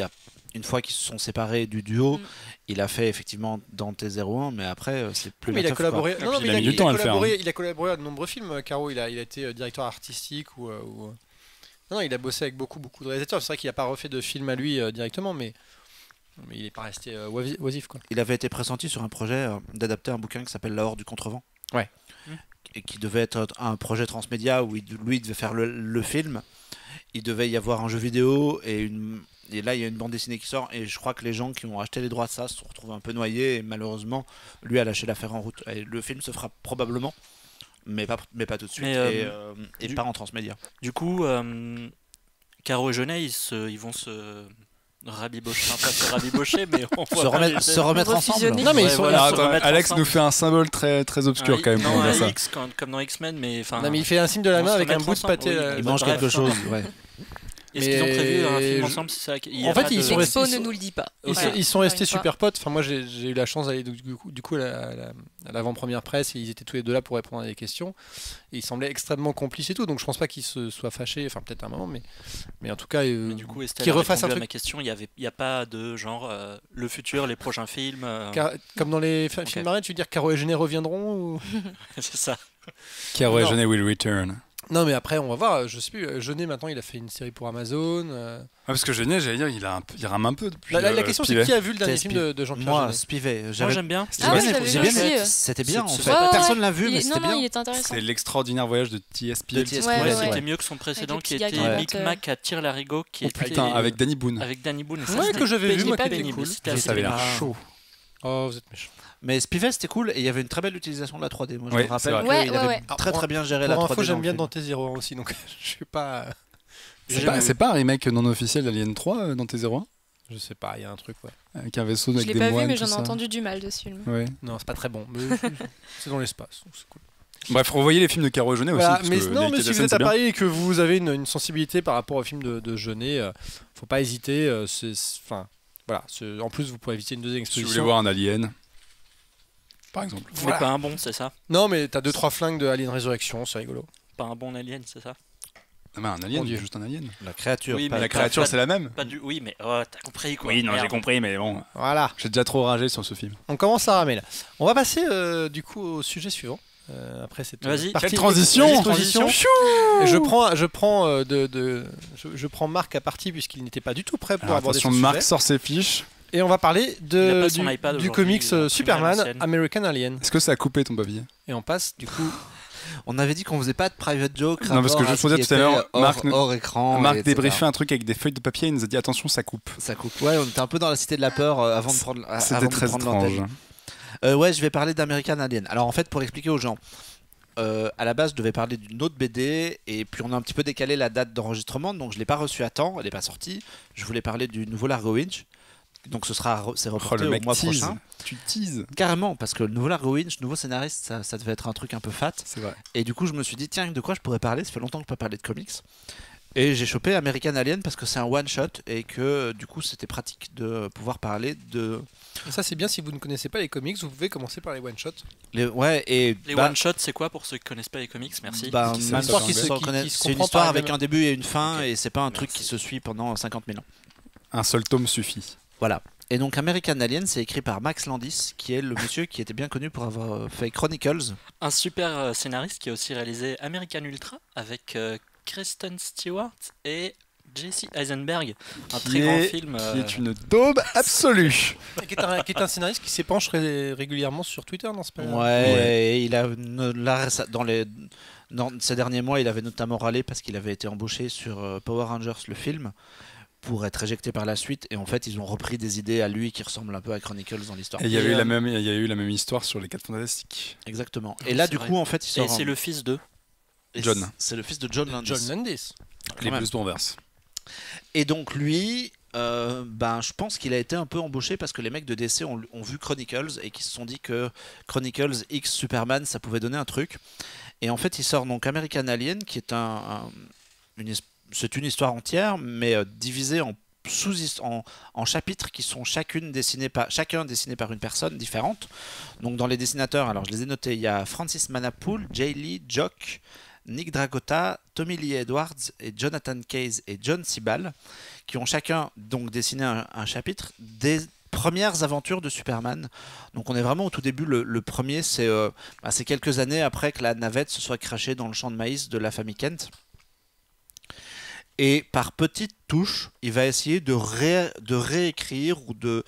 une fois qu'ils se sont séparés du duo, il a fait effectivement Dante 01, mais après c'est plus il a collaboré. Il a collaboré à de nombreux films. Caro, il a été directeur artistique ou... Non, il a bossé avec beaucoup de réalisateurs. C'est vrai qu'il n'a pas refait de film à lui directement, mais il n'est pas resté oisif, quoi. Il avait été pressenti sur un projet d'adapter un bouquin qui s'appelle La Horde du Contrevent. Ouais. Et qui devait être un projet transmédia où lui devait faire le film. Il devait y avoir un jeu vidéo et là il y a une bande dessinée qui sort, et je crois que les gens qui ont acheté les droits de ça se sont retrouvés un peu noyés, et malheureusement lui a lâché l'affaire en route. Et le film se fera probablement, mais pas tout de suite, et pas en transmédia. Du coup, Caro et Jeunet ils vont se rabibocher, enfin pas se rabibocher, mais on se remettre ensemble. Non mais Alex nous fait un symbole très très obscur quand même. Non, comme dans X-Men, mais enfin. Non mais il fait un signe de la main avec un bout de pâté. Il mange quelque chose, ouais. Est-ce qu'ils ont prévu un film ensemble, c'est ça? En fait, ils sont restés. ne nous le dit pas. Ils sont restés super potes. Enfin, moi, j'ai eu la chance d'aller du coup à l'avant-première presse et ils étaient tous les deux là pour répondre à des questions. Et ils semblaient extrêmement complices et tout. Donc, je pense pas qu'ils se soient fâchés. Enfin, peut-être un moment, mais en tout cas, du coup, qu'ils refassent un truc. À ma question, il y a pas de genre le futur, les prochains films. Comme dans les films Marvel, tu veux dire Caro et Jeunet reviendront ou... C'est ça. Caro et Jeunet will return. Non, mais après, on va voir. Je sais plus. Jeunet, maintenant, il a fait une série pour Amazon. Parce que Jeunet, j'allais dire, il rame un peu depuis. La question, c'est qui a vu le dernier film de Jean-Pierre Jeunet? Moi, Spivet. Moi, j'aime bien. C'était bien, en fait. Personne l'a vu, mais c'était bien. Non, il est intéressant. C'est l'extraordinaire voyage de T.S. Pitt. C'était mieux que son précédent qui était Micmac à Tire-Larigot. Putain, avec Danny Boone. Ouais, que j'avais vu, moi, qui était cool. Ça avait l'air chaud. Oh, vous êtes méchants. Mais Spivet c'était cool et il y avait une très belle utilisation de la 3D. Moi je me rappelle qu'il avait très bien géré la 3D. Pour info, j'aime bien Dante Zero 1 aussi, donc je suis pas. C'est pas un remake non officiel d'Alien 3 Dante Zero 1? Je sais pas, il y a un truc, avec un vaisseau avec des moines. Je l'ai pas vu, mais j'en ai entendu du mal de ce film. Ouais. Non, c'est pas très bon. C'est dans l'espace, donc c'est cool. Bref, revoyez les films de Caro et Jeunet aussi. Mais si vous êtes à Paris et que vous avez une sensibilité par rapport aux films de Jeunet, faut pas hésiter. En plus, vous pouvez éviter une deuxième exposition. Si vous voulez voir un Alien, par exemple. Mais pas un bon, c'est ça? Non, mais t'as 2-3 flingues de Alien Résurrection, c'est rigolo. Pas un bon alien, c'est ça? Non, mais un alien, juste un alien. La créature. Oui, mais la créature, c'est la même. Oui, mais t'as compris quoi. Oui, non, j'ai compris, mais bon. Voilà. J'ai déjà trop ragé sur ce film. On commence à ramer là. On va passer du coup au sujet suivant. Après cette quelle transition. Et je prends Marc à partie puisqu'il n'était pas du tout prêt pour aborder ce sujet. Marc sort ses fiches. Et on va parler du comics Superman American Alien. Est-ce que ça a coupé ton papier? Et on passe du coup. On avait dit qu'on faisait pas de private joke. Non, parce que je vous disais tout à l'heure, hors écran. Marc débriefait un truc avec des feuilles de papier. Il nous a dit attention, ça coupe. Ça coupe. Ouais, on était un peu dans la cité de la peur avant de prendre. C'était très étrange. Ouais, je vais parler d'American Alien. Alors en fait, pour expliquer aux gens. À la base, je devais parler d'une autre BD et puis on a un petit peu décalé la date d'enregistrement, donc je l'ai pas reçue à temps, elle n'est pas sortie. Je voulais parler du nouveau Largo Winch, donc c'est reporté au mois prochain. Tu teases carrément, parce que le nouveau Largo Winch, nouveau scénariste, ça devait être un truc un peu fat. C'est vrai. Et du coup, je me suis dit tiens, de quoi je pourrais parler? Ça fait longtemps que je peux pas parler de comics. Et j'ai chopé American Alien parce que c'est un one shot et que du coup c'était pratique de pouvoir parler de. Et ça c'est bien, si vous ne connaissez pas les comics, vous pouvez commencer par les one shots. Les one shots, c'est quoi pour ceux qui connaissent pas les comics? Merci. C'est une histoire avec un début et une fin, et c'est pas un truc qui se suit pendant 50 000 ans. Un seul tome suffit. Voilà. Et donc American Alien, c'est écrit par Max Landis, qui est le monsieur qui était bien connu pour avoir fait Chronicles. Un super scénariste qui a aussi réalisé American Ultra avec Kristen Stewart et Jesse Eisenberg, un très grand film qui est une daube absolue. Qui est un scénariste qui s'épanche régulièrement sur Twitter, non? Ouais, il a dans ces derniers mois, il avait notamment râlé parce qu'il avait été embauché sur Power Rangers, le film, pour être éjecté par la suite, et en fait ils ont repris des idées à lui qui ressemblent un peu à Chronicles dans l'histoire. Et il y a eu la même histoire sur les 4 Fantastiques. Exactement. Et là du coup en fait il sort. Et c'est le fils de John. C'est le fils de John Landis. Les Blues Bombers. Et donc lui, je pense qu'il a été un peu embauché parce que les mecs de DC ont vu Chronicles et qui se sont dit que Chronicles X Superman ça pouvait donner un truc. Et en fait il sort donc American Alien qui est c'est une histoire entière mais divisée en chapitres qui sont chacun dessiné par une personne différente. Donc dans les dessinateurs, alors je les ai notés, il y a Francis Manapool, Jay Lee, Jock, Nick Dragotta, Tommy Lee Edwards et Jonathan Case et John Sibal, qui ont chacun donc dessiné un chapitre des premières aventures de Superman. Donc on est vraiment au tout début. Le premier, c'est quelques années après que la navette se soit crashée dans le champ de maïs de la famille Kent. Et par petites touches, il va essayer de réécrire ou de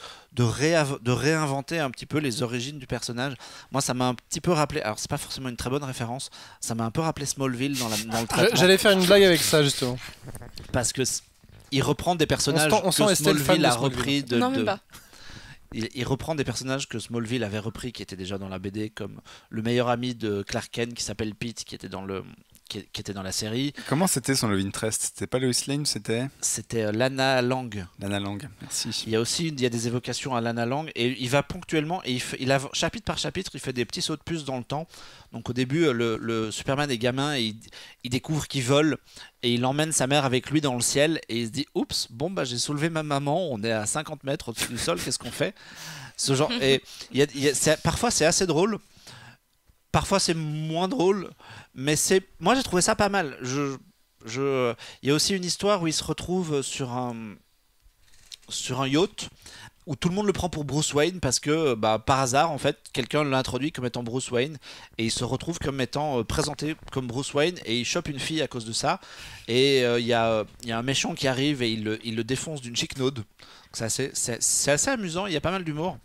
réinventer un petit peu les origines du personnage. Moi, ça m'a un petit peu rappelé, alors c'est pas forcément une très bonne référence, ça m'a un peu rappelé Smallville dans le traitement. J'allais faire une blague avec ça, justement. Parce que il reprend des personnages que Smallville a repris de... Non, même pas. Il reprend des personnages que Smallville avait repris, qui étaient déjà dans la BD, comme le meilleur ami de Clark Kent qui s'appelle Pete, qui était dans le qui était dans la série. Comment c'était son love interest? C'était pas Lois Lane, C'était Lana Lang. Lana Lang, merci. Il y a des évocations à Lana Lang et il va ponctuellement et chapitre par chapitre, il fait des petits sauts de puce dans le temps. Donc au début, le Superman est gamin et il découvre qu'il vole et il emmène sa mère avec lui dans le ciel et il se dit oups, bon bah j'ai soulevé ma maman, on est à 50 mètres au-dessus du sol, qu'est-ce qu'on fait? Ce genre et parfois c'est assez drôle. Parfois c'est moins drôle, mais moi j'ai trouvé ça pas mal. Il y a aussi une histoire où il se retrouve sur un yacht où tout le monde le prend pour Bruce Wayne parce que par hasard en fait quelqu'un l'a introduit comme étant Bruce Wayne et il se retrouve comme étant présenté comme Bruce Wayne et il chope une fille à cause de ça et il y a un méchant qui arrive et il le défonce d'une chiquenaude. C'est assez amusant, il y a pas mal d'humour.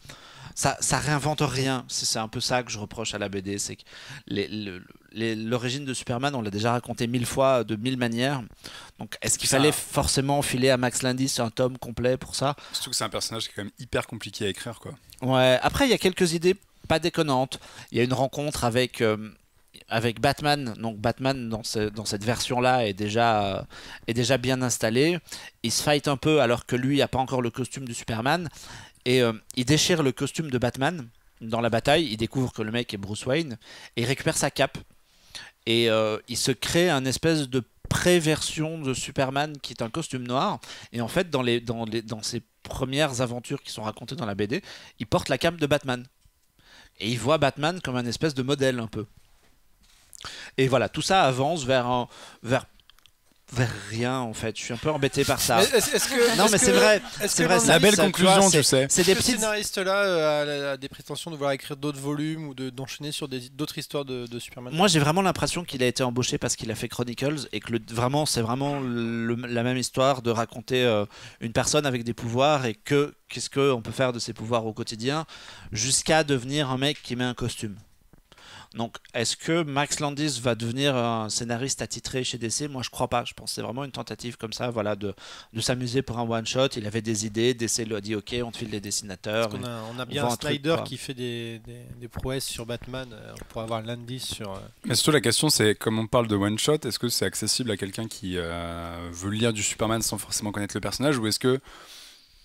Ça réinvente rien, c'est un peu ça que je reproche à la BD, c'est que l'origine de Superman, on l'a déjà raconté 1000 fois, de 1000 manières. Donc est-ce qu'il fallait forcément filer à Max Landis un tome complet pour ça? Surtout que c'est un personnage qui est quand même hyper compliqué à écrire, quoi. Ouais, après il y a quelques idées pas déconnantes. Il y a une rencontre avec Batman, donc Batman dans cette version-là est déjà bien installé. Il se fight un peu alors que lui n'a pas encore le costume du Superman. Et il déchire le costume de Batman dans la bataille, il découvre que le mec est Bruce Wayne, et il récupère sa cape. Et il se crée un espèce de pré-version de Superman qui est un costume noir. Et en fait, dans ses premières aventures qui sont racontées dans la BD, il porte la cape de Batman. Et il voit Batman comme un espèce de modèle un peu. Et voilà, tout ça avance vers rien en fait. Je suis un peu embêté par ça. Mais c'est vrai. C'est la belle conclusion, tu sais. C'est des petits scénaristes là a des prétentions de vouloir écrire d'autres volumes ou d'enchaîner sur d'autres histoires de Superman. Moi, j'ai vraiment l'impression qu'il a été embauché parce qu'il a fait Chronicles et que c'est vraiment la même histoire de raconter une personne avec des pouvoirs et qu'est-ce qu'on peut faire de ses pouvoirs au quotidien jusqu'à devenir un mec qui met un costume. Donc, est-ce que Max Landis va devenir un scénariste attitré chez DC? Moi, je crois pas. Je pense que c'est vraiment une tentative comme ça, voilà, de s'amuser pour un one-shot. Il avait des idées, DC lui a dit OK, on te file les dessinateurs. On a bien un Snyder qui fait des prouesses sur Batman pour avoir Landis sur... Mais surtout, la question, c'est comme on parle de one-shot, est-ce que c'est accessible à quelqu'un qui veut lire du Superman sans forcément connaître le personnage, ou est-ce que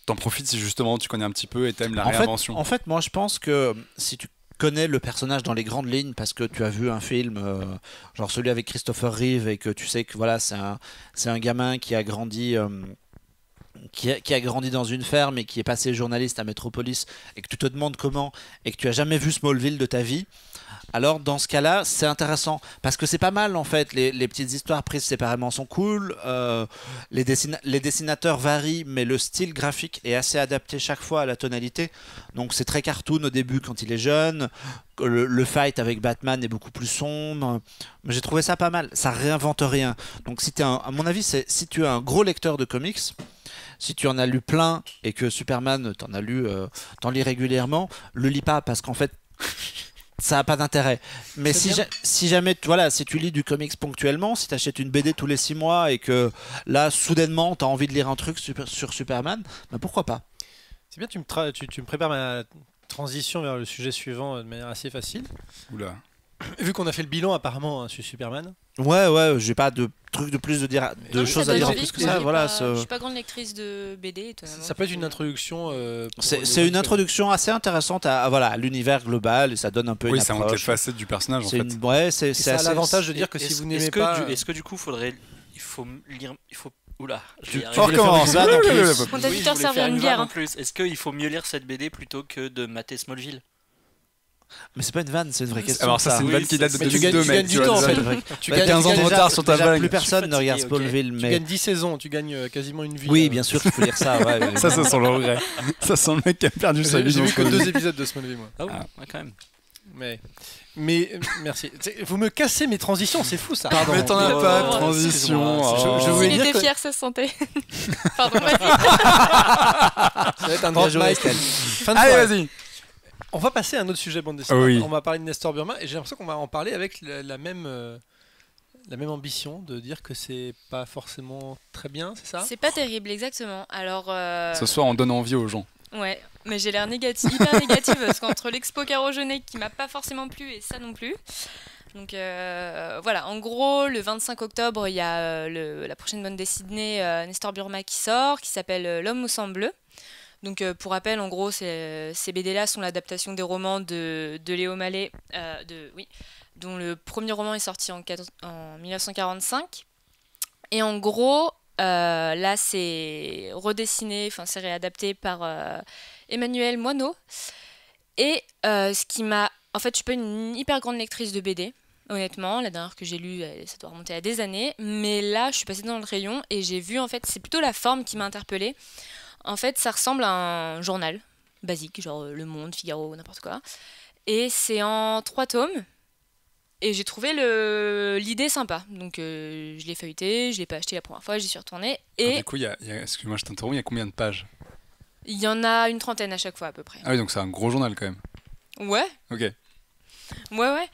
t'en profites si justement tu connais un petit peu et t'aimes la réinvention? En fait, moi, je pense que si tu connais le personnage dans les grandes lignes parce que tu as vu un film genre celui avec Christopher Reeve et que tu sais que voilà c'est un gamin qui a grandi qui a grandi dans une ferme et qui est passé journaliste à Metropolis et que tu te demandes comment et que tu as jamais vu Smallville de ta vie, alors dans ce cas-là c'est intéressant parce que c'est pas mal en fait, les petites histoires prises séparément sont cool, les dessinateurs varient mais le style graphique est assez adapté chaque fois à la tonalité, donc c'est très cartoon au début quand il est jeune, le fight avec Batman est beaucoup plus sombre, mais j'ai trouvé ça pas mal, ça réinvente rien. Donc si à mon avis si tu es un gros lecteur de comics, si tu en as lu plein et que Superman t'en lis régulièrement, le lis pas parce qu'en fait ça n'a pas d'intérêt. Mais si jamais si tu lis du comics ponctuellement, si tu achètes une BD tous les 6 mois et que là soudainement tu as envie de lire un truc sur Superman, ben pourquoi pas. C'est bien, tu me prépares ma transition vers le sujet suivant de manière assez facile. Oula. Vu qu'on a fait le bilan apparemment sur Superman. Ouais, j'ai pas de truc de plus de choses à dire en plus que ça. Voilà, je suis pas grande lectrice de BD. Ça peut être une introduction. C'est une introduction assez intéressante à l'univers global et ça donne un peu une approche. Oui, ça montre les facettes du personnage en fait. Ouais, c'est ça a l'avantage de dire que si vous n'aimez pas. Est-ce que du coup il faut lire. Oula, on recommence là non plus. On t'a dit de servir une bière. Est-ce qu'il faut mieux lire cette BD plutôt que de mater Smallville? Mais c'est pas une vanne, c'est une vraie question. Alors ça, c'est une vanne qui date de 2002, tu gagnes du temps en fait. Tu gagnes 15 ans de retard sur ta vanne. Plus personne ne regarde Smallville. Tu gagnes 10 saisons, tu gagnes quasiment une vie. Oui, bien sûr, il faut lire ça. Ça sent le regret. Ça sent le mec qui a perdu sa vie. J'ai vu que 2 épisodes de Smallville, moi. Ah ouais, quand même. Mais merci. Vous me cassez mes transitions, c'est fou ça. Pardon. Mais t'en as pas de transition. Il était fier, ça se sentait. Pardon, vas-y. Ça va être un drop mic. Allez, vas-y. On va passer à un autre sujet bande dessinée. Oui. On va parler de Nestor Burma et j'ai l'impression qu'on va en parler avec la même ambition de dire que c'est pas forcément très bien, c'est ça? C'est pas terrible, exactement. Alors. Ce soir, on donne envie aux gens. Ouais, mais j'ai l'air hyper négative parce qu'entre l'expo Caro Jeunet qui m'a pas forcément plu et ça non plus. Donc voilà, en gros, le 25 octobre, il y a la prochaine bande dessinée Nestor Burma qui sort, qui s'appelle L'homme au sang bleu. Donc pour rappel, en gros, ces BD-là sont l'adaptation des romans de Léo Mallet, dont le premier roman est sorti en 1945. Et en gros, là, c'est redessiné, enfin c'est réadapté par Emmanuel Moineau. Et ce qui m'a... En fait, je suis pas une hyper grande lectrice de BD, honnêtement. La dernière que j'ai lue, ça doit remonter à des années. Mais là, je suis passée dans le rayon et j'ai vu, en fait, c'est plutôt la forme qui m'a interpellée. En fait, ça ressemble à un journal basique, genre Le Monde, Figaro, n'importe quoi. Et c'est en 3 tomes. Et j'ai trouvé l'idée sympa. Donc je l'ai feuilleté, je l'ai pas acheté la première fois, j'y suis retournée. Et du coup, excuse-moi, je t'interromps, il y a combien de pages? Il y en a une trentaine à chaque fois à peu près. Ah oui, donc c'est un gros journal quand même. Ouais. Ok. Ouais.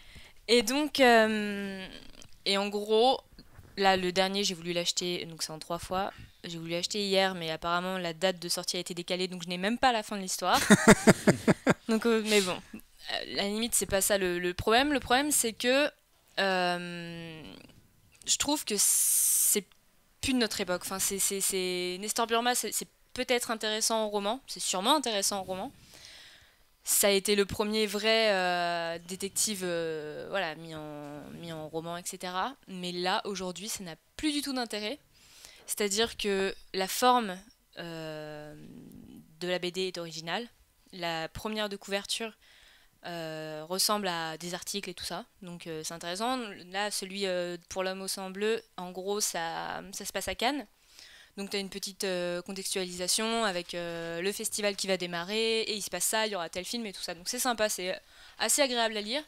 Et donc, et en gros, là, le dernier, j'ai voulu l'acheter, donc c'est en 3 fois. J'ai voulu l'acheter hier, mais apparemment, la date de sortie a été décalée, donc je n'ai même pas la fin de l'histoire. Donc, mais bon, à la limite, c'est pas ça le problème. Le problème, c'est que je trouve que c'est plus de notre époque. Enfin, c'est Nestor Burma, c'est peut-être intéressant en roman, c'est sûrement intéressant en roman. Ça a été le premier vrai détective mis en roman, etc. Mais là, aujourd'hui, ça n'a plus du tout d'intérêt. C'est-à-dire que la forme de la BD est originale. La première de couverture ressemble à des articles et tout ça. Donc c'est intéressant. Là, celui pour l'homme au sang bleu, en gros, ça se passe à Cannes. Donc tu as une petite contextualisation avec le festival qui va démarrer, et il se passe ça, il y aura tel film et tout ça. Donc c'est sympa, c'est assez agréable à lire.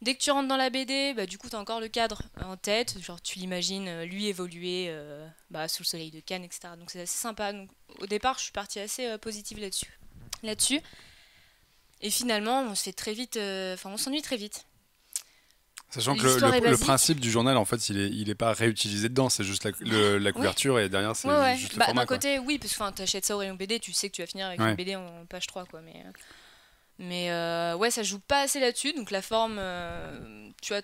Dès que tu rentres dans la BD, du coup tu as encore le cadre en tête, genre tu l'imagines lui évoluer sous le soleil de Cannes, etc. Donc c'est assez sympa. Donc, au départ je suis partie assez positive là-dessus. Et finalement on se fait très vite, on s'ennuie très vite. Sachant que le principe du journal, en fait, il est pas réutilisé dedans, c'est juste la couverture et derrière, c'est juste le format. D'un côté, oui, parce que tu achètes ça au rayon BD, tu sais que tu vas finir avec une BD en page 3, quoi. Mais ça joue pas assez là-dessus, donc la forme, tu vois,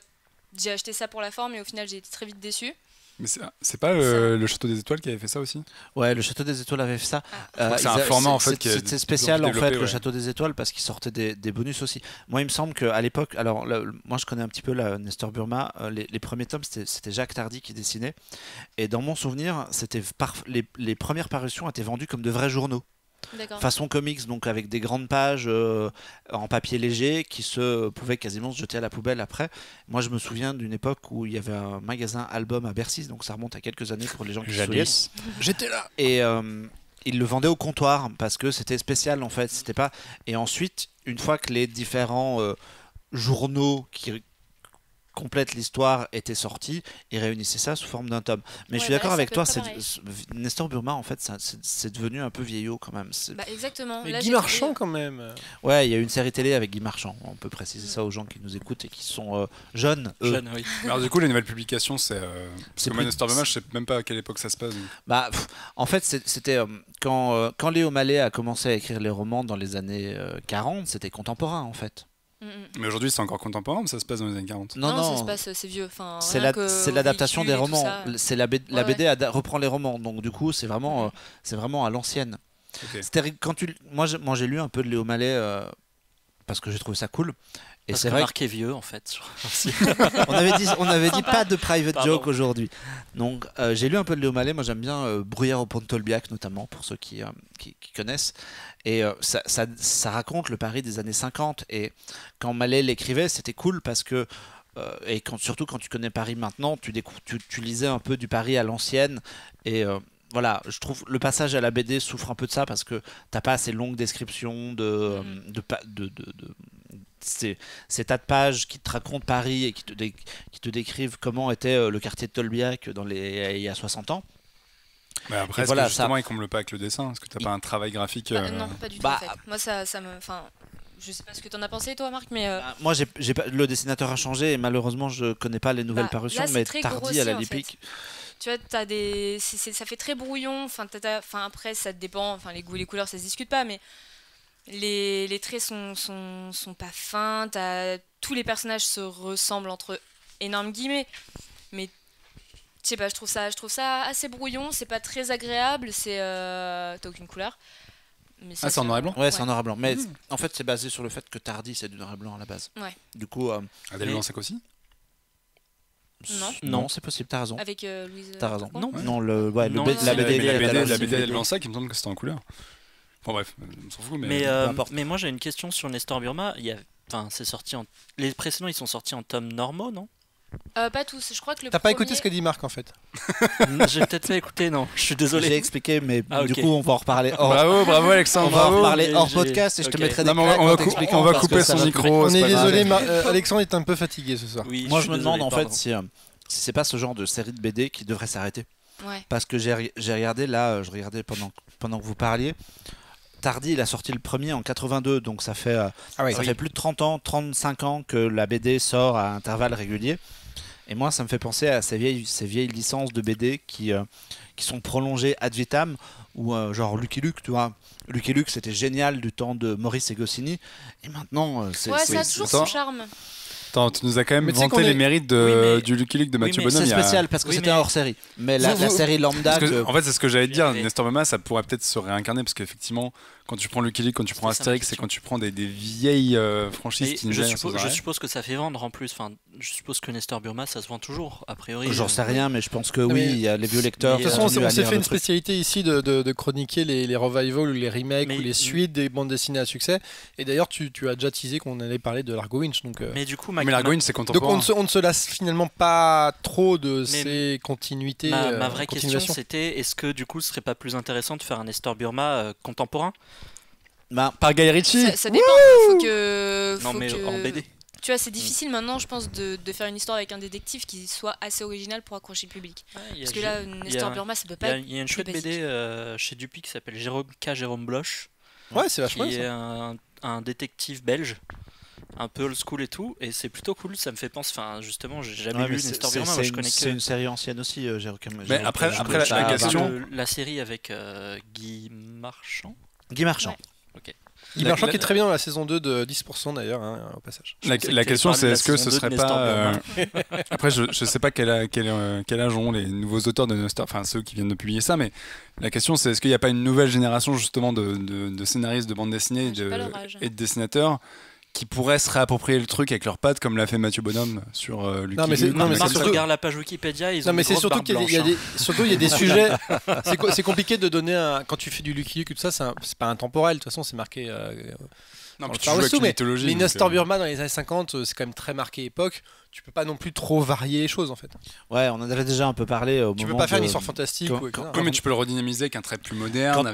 j'ai acheté ça pour la forme et au final, j'ai été très vite déçue. Mais c'est pas le Château des Étoiles qui avait fait ça aussi? Ouais, le Château des Étoiles avait fait ça. C'est un format en fait c'était spécial en fait, le Château des Étoiles, parce qu'il sortait des bonus aussi. Moi, il me semble qu'à l'époque, alors moi je connais un petit peu Nestor Burma, les premiers tomes c'était Jacques Tardy qui dessinait, et dans mon souvenir, les premières parutions étaient vendues comme de vrais journaux. Façon comics, donc avec des grandes pages en papier léger qui pouvaient quasiment se jeter à la poubelle après. Moi je me souviens d'une époque où il y avait un magasin album à Bercy, donc ça remonte à quelques années pour les gens qui se souviennent. J'étais là. Et ils le vendaient au comptoir parce que c'était spécial en fait, c'était pas... Et ensuite, une fois que les différents journaux qui complète l'histoire était sortie, et réunissait ça sous forme d'un tome. Mais je suis d'accord avec toi, Nestor Burma en fait c'est devenu un peu vieillot quand même. Exactement. Mais là, Guy Marchand quand même. Ouais, il y a eu une série télé avec Guy Marchand, on peut préciser ça aux gens qui nous écoutent et qui sont jeunes. Jeunes, oui. Alors du coup les nouvelles publications c'est Nestor Burma, je sais même pas à quelle époque ça se passe. En fait c'était quand Léo Mallet a commencé à écrire les romans dans les années 40, c'était contemporain en fait. Mais aujourd'hui c'est encore contemporain ou ça se passe dans les années 40? Non, ça se passe, c'est vieux. C'est l'adaptation des romans. C'est la BD reprend les romans, donc du coup c'est vraiment à l'ancienne. Okay. Moi j'ai lu un peu de Léo Mallet parce que j'ai trouvé ça cool. Et parce c'est vrai Marc est vieux en fait. on avait dit pas de private joke aujourd'hui. Donc j'ai lu un peu de Léo Mallet. Moi j'aime bien Bruyère au pont de Tolbiac notamment, pour ceux qui connaissent. Et ça raconte le Paris des années 50. Et quand Mallet l'écrivait, c'était cool parce que surtout quand tu connais Paris maintenant, tu lisais un peu du Paris à l'ancienne. Et voilà, je trouve le passage à la BD souffre un peu de ça parce que t'as pas assez longue description de ces tas de pages qui te racontent Paris et qui te décrivent comment était le quartier de Tolbiac il y a 60 ans. Mais après, est-ce que justement, il comble pas avec le dessin? Est-ce que t'as pas un travail graphique Non, pas du tout en fait. Moi, ça me... je sais pas ce que t'en as pensé toi, Marc, mais... moi, le dessinateur a changé et malheureusement, je connais pas les nouvelles parutions, là, mais Tardy à la Lipic... Tu vois, ça fait très brouillon. Après, ça dépend. Les goûts et les couleurs, ça se discute pas, mais les traits sont pas fins. Tous les personnages se ressemblent entre eux énormes guillemets. Mais je sais pas, je trouve ça assez brouillon, c'est pas très agréable, t'as aucune couleur. Mais c'est en noir et blanc. Ouais, c'est en noir et blanc. Mais en fait, c'est basé sur le fait que Tardy, c'est du noir et blanc à la base. Ouais. Du coup. Adèle Blanc-Sec aussi. Non, c'est possible, t'as raison. Avec Louise. T'as raison. Non, la BD Adèle Blanc-Sec, il me semble que c'était en couleur. Enfin bref, on s'en fout. Mais moi j'ai une question sur Nestor Burma. C'est sorti les précédents, ils sont sortis en tomes normaux, non? Pas tous, je crois que le T'as pas écouté ce que dit Marc en fait. J'ai peut-être pas écouté, non, je suis désolé. J'ai expliqué, mais du coup on va en reparler Bravo Alexandre, on va en reparler hors podcast et je te mettrai des claques on va couper son micro. On est désolé, Alexandre est un peu fatigué ce soir. Moi je me demande en fait si c'est pas ce genre de série de BD qui devrait s'arrêter. Parce que j'ai regardé là, je regardais pendant que vous parliez. Tardy, il a sorti le premier en 82, donc ça fait plus de 30 ans, 35 ans que la BD sort à intervalles réguliers. Et moi, ça me fait penser à ces vieilles licences de BD qui sont prolongées ad vitam, ou genre Lucky Luke, tu vois. Lucky Luke, c'était génial du temps de Maurice et Goscinny. Et maintenant, ça a toujours son charme. Attends, tu nous as quand même vanté les mérites du Lucky Luke de Mathieu Bonhomme. C'est spécial parce que c'était un hors-série. Mais la série lambda... En fait, c'est ce que j'allais te dire. Nestor Burma, ça pourrait peut-être se réincarner parce qu'effectivement, quand tu prends Lucky Luke, quand tu prends Astérix, c'est quand tu prends des vieilles franchises qui nous je suppose que ça fait vendre en plus. Enfin, je suppose que Nestor Burma, ça se vend toujours, a priori. J'en sais rien, mais je pense que oui, il y a les vieux lecteurs. De toute façon, on s'est fait une spécialité ici de chroniquer les revivals ou les remakes ou les suites des bandes dessinées à succès. Et d'ailleurs, tu as déjà teasé qu'on allait parler de Largo Winch. Mais du coup, Largo Winch, c'est contemporain. Donc on ne se lasse finalement pas trop de ces continuités. Ma vraie question, c'était est-ce que du coup, ce serait pas plus intéressant de faire un Nestor Burma contemporain? Par Guy Ritchie. Ça dépend. En BD. Tu vois, c'est difficile maintenant, je pense, de faire une histoire avec un détective qui soit assez original pour accrocher le public. Parce que là, Nestor Burma, ça peut pas être. Il y a une chouette BD chez Dupuis qui s'appelle Jérôme Bloch. Ouais, c'est vachement qui est un détective belge. Un peu old school et tout, et c'est plutôt cool. Ça me fait penser, justement, j'ai jamais lu Nestor Burma, je connais que. C'est une série ancienne aussi, Mais après la question. La série avec Guy Marchand. Guy Marchand. Ouais. Ok. Guy Marchand qui est très bien dans la saison 2 de 10% d'ailleurs, au passage. La question c'est est-ce que ce serait pas. Après, je sais pas quel âge ont les nouveaux auteurs de Nestor, enfin ceux qui viennent de publier ça, mais la question c'est est-ce qu'il n'y a pas une nouvelle génération justement de scénaristes de bande dessinée et de dessinateurs qui pourraient se réapproprier le truc avec leurs pattes comme l'a fait Mathieu Bonhomme sur Lucky Luke. Non mais surtout... regarde la page Wikipédia, ils ont mais c'est surtout qu'il y a des sujets. C'est compliqué de donner quand tu fais du Lucky Luke et tout ça, c'est pas intemporel. De toute façon, c'est marqué. Non, puis tu joues avec une mythologie. Mais Nestor Burma dans les années 50, c'est quand même très marqué époque. Tu peux pas non plus trop varier les choses en fait. Ouais, on en avait déjà un peu parlé. Tu peux pas faire une histoire fantastique. Mais tu peux le redynamiser avec un trait plus moderne.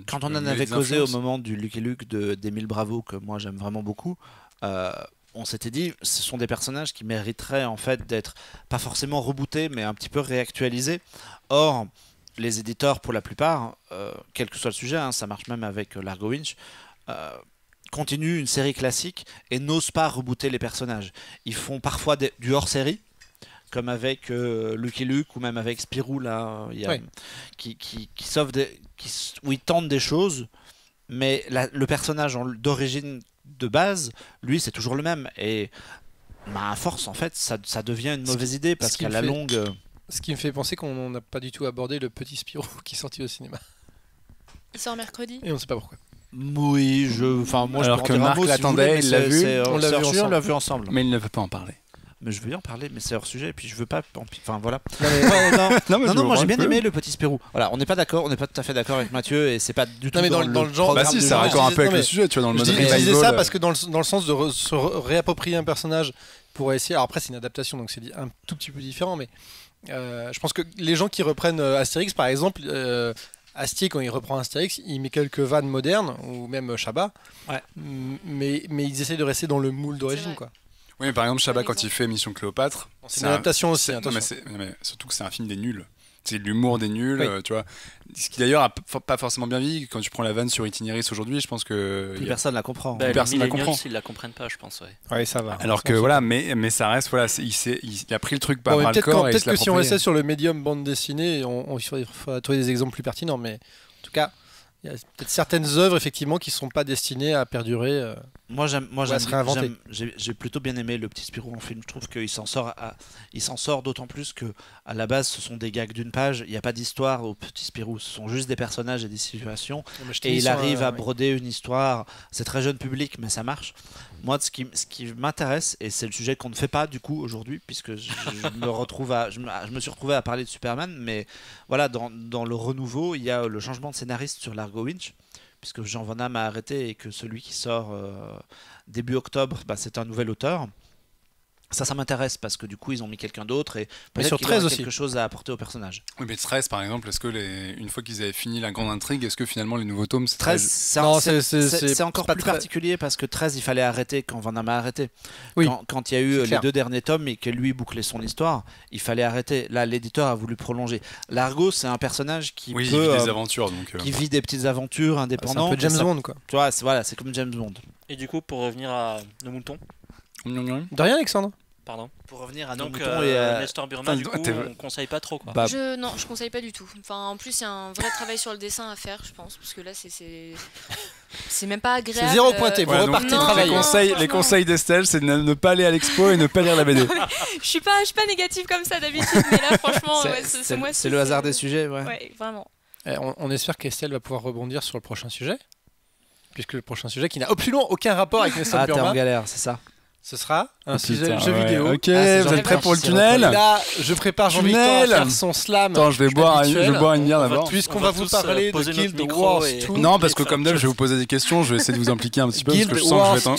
Quand on en avait causé au moment du Lucky Luke d'Émile Bravo, que moi j'aime vraiment beaucoup, on s'était dit ce sont des personnages qui mériteraient en fait d'être pas forcément rebootés, mais un petit peu réactualisés. Or, les éditeurs, pour la plupart, quel que soit le sujet, ça marche même avec Largo Winch, continuent une série classique et n'osent pas rebooter les personnages. Ils font parfois du hors-série, comme avec Lucky Luke ou même avec Spirou là, où ils tentent des choses, mais le personnage d'origine de base, lui, c'est toujours le même. Et à force, en fait, ça devient une mauvaise idée parce qu'à la longue. Ce qui me fait penser qu'on n'a pas du tout abordé le petit Spirou qui est sorti au cinéma. Il sort mercredi. Et on ne sait pas pourquoi. Oui, moi alors que Marc l'attendait, il l'a vu, on l'a vu ensemble. Mais il ne veut pas en parler. Mais je veux y en parler, mais c'est hors sujet, et puis je veux pas. Enfin voilà. Non, moi j'ai bien aimé le petit Spirou. Voilà, on n'est pas d'accord, on n'est pas tout à fait d'accord avec Mathieu, et c'est pas du tout. Mais dans le genre. Bah si, ça raccord un peu avec le sujet, tu vois, dans le mode revival. Je disais ça parce que dans le sens de se réapproprier un personnage pour essayer. Alors après, c'est une adaptation, donc c'est un tout petit peu différent, mais je pense que les gens qui reprennent Astérix, par exemple. Astier, quand il reprend Astérix, il met quelques vannes modernes, ou même Chabat, mais ils essayent de rester dans le moule d'origine, quoi. Oui, mais par exemple, Chabat, quand il fait Mission Cléopâtre... C'est une adaptation aussi, mais surtout que c'est un film des nuls. C'est de l'humour des nuls, tu vois. Ce qui d'ailleurs a pas forcément bien vieilli. Quand tu prends la vanne sur Itinéris aujourd'hui, je pense que... Plus personne la comprend. Personne la comprend. Ils la comprennent pas, je pense, Ouais, ça va. Alors que voilà, mais ça reste, il a pris le truc par bras le corps. Peut-être que si on restait sur le médium bande dessinée, il faudrait trouver des exemples plus pertinents, mais en tout cas, il y a peut-être certaines œuvres, effectivement, qui ne sont pas destinées à perdurer Moi, j'ai plutôt bien aimé le petit Spirou en film. Je trouve qu'il s'en sort d'autant plus que à la base, ce sont des gags d'une page. Il n'y a pas d'histoire au petit Spirou. Ce sont juste des personnages et des situations. Et il arrive à broder une histoire. C'est très jeune public, mais ça marche. Moi, ce qui m'intéresse, et c'est le sujet qu'on ne fait pas du coup aujourd'hui, puisque je me suis retrouvé à parler de Superman, mais voilà, dans le renouveau, il y a le changement de scénariste sur Largo Winch, puisque Jean Van Damme a arrêté et que celui qui sort début octobre, c'est un nouvel auteur. Ça m'intéresse parce que du coup ils ont mis quelqu'un d'autre et peut-être qu'il aura quelque chose à apporter au personnage. Oui, mais 13 par exemple, est-ce que une fois qu'ils avaient fini la grande intrigue, est-ce que finalement les nouveaux tomes c'est 13 c'est encore plus particulier parce que 13 il fallait arrêter quand Van Damme a arrêté. Oui, quand il y a eu les 2 derniers tomes et que lui bouclait son histoire, il fallait arrêter. Là l'éditeur a voulu prolonger. Largo c'est un personnage qui vit des aventures qui vit des petites aventures indépendantes. C'est un peu James Bond quoi. Tu vois, c'est comme James Bond. Et du coup pour revenir à nos moutons. De rien Alexandre. Pardon. Pour revenir à donc, nos moutons et Nestor Burma, du coup, on conseille pas trop quoi. Non, je conseille pas du tout. Enfin, en plus, il y a un vrai travail sur le dessin à faire, je pense, parce que là, c'est même pas agréable. C'est 0 pointé. Vous repartez travailler. Les conseils d'Estelle, c'est de ne pas aller à l'expo et ne pas lire la BD. Je suis pas négative comme ça d'habitude, mais là, franchement, ce mois-ci. C'est le hasard des sujets, ouais, vraiment. On espère qu'Estelle va pouvoir rebondir sur le prochain sujet, puisque le prochain sujet qui n'a absolument aucun rapport avec Nestor Burma. Ah, t'es en galère, c'est ça. Ce sera un sujet jeu vidéo. Ok, vous êtes prêts pour le tunnel? Là, je prépare Jean-Victor à faire son slam. Attends, je vais boire une bière d'abord. Puisqu'on va vous parler de Guild Wars 2. Non, parce que comme d'hab, je vais vous poser des questions. Je vais essayer de vous impliquer un petit peu. Guild Wars 2,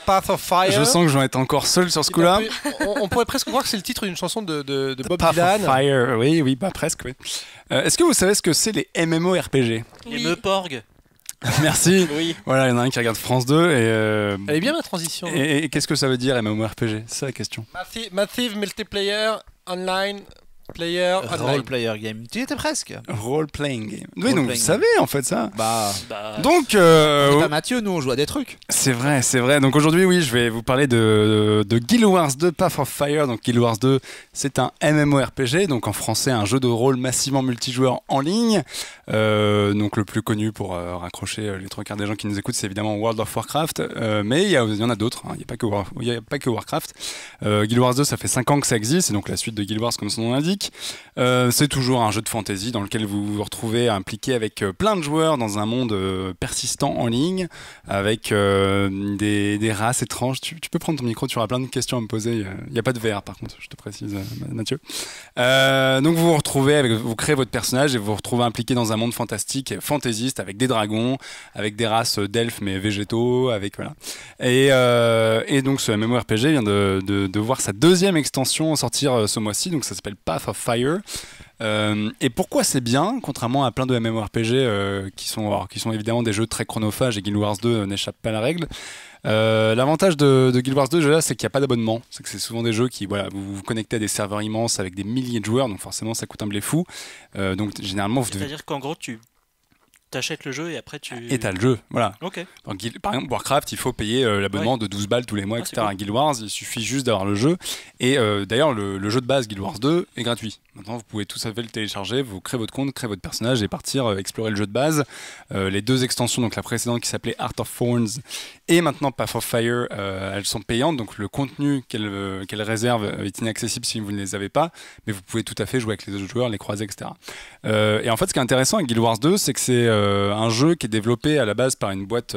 Path of Fire. Je sens que je vais être encore seul sur ce coup-là. On pourrait presque croire que c'est le titre d'une chanson de Bob Path Dylan. Path of Fire, oui, presque. Oui. Est-ce que vous savez ce que c'est les MMORPG? Les Meporg. Merci. Oui. Voilà, il y en a un qui regarde France 2 et. Elle est bien ma transition. Et qu'est-ce que ça veut dire MMORPG? C'est ça la question. Massive Multiplayer Online Player Role player game. Tu y étais presque. Role playing game. Oui, donc vous savez en fait ça. Donc. C'est pas Mathieu, nous on joue à des trucs. C'est vrai. Donc aujourd'hui, oui, je vais vous parler de Guild Wars 2 Path of Fire. Donc Guild Wars 2, c'est un MMORPG, donc en français un jeu de rôle massivement multijoueur en ligne. Donc le plus connu pour raccrocher les trois quarts des gens qui nous écoutent, c'est évidemment World of Warcraft. Mais il y en a d'autres. Il n'y a pas que Warcraft. Guild Wars 2, ça fait 5 ans que ça existe. C'est donc la suite de Guild Wars comme son nom l'indique. C'est toujours un jeu de fantasy dans lequel vous vous retrouvez impliqué avec plein de joueurs dans un monde persistant en ligne, avec des races étranges. Tu peux prendre ton micro, tu auras plein de questions à me poser. Il n'y a pas de VR par contre, je te précise, Mathieu. Donc vous vous retrouvez, vous créez votre personnage et vous vous retrouvez impliqué dans un monde fantastique, fantaisiste, avec des dragons, avec des races d'elfes mais végétaux, avec voilà. Et donc ce MMORPG vient de voir sa deuxième extension sortir ce mois-ci, donc ça s'appelle Path of Fire. Et pourquoi c'est bien, contrairement à plein de MMORPG qui sont évidemment des jeux très chronophages, et Guild Wars 2 n'échappe pas à la règle. L'avantage de Guild Wars 2 déjà, c'est qu'il n'y a pas d'abonnement. C'est que c'est souvent des jeux qui, vous vous connectez à des serveurs immenses avec des milliers de joueurs, donc forcément ça coûte un blé fou. Donc généralement vous devez... C'est-à-dire qu'en gros t'achètes le jeu et après Et t'as le jeu, voilà. Ok. Par exemple, Warcraft, il faut payer l'abonnement de 12 balles tous les mois, etc. Cool. Guild Wars, il suffit juste d'avoir le jeu. Et d'ailleurs, le jeu de base Guild Wars 2 est gratuit. Maintenant, vous pouvez tout à fait le télécharger, vous créez votre compte, créez votre personnage et partir explorer le jeu de base. Les deux extensions, donc la précédente qui s'appelait Heart of Thorns et maintenant Path of Fire, elles sont payantes. Donc le contenu qu'elles réservent est inaccessible si vous ne les avez pas. Mais vous pouvez tout à fait jouer avec les autres joueurs, les croiser, etc. Et en fait, ce qui est intéressant avec Guild Wars 2, c'est que c'est un jeu qui est développé à la base par une boîte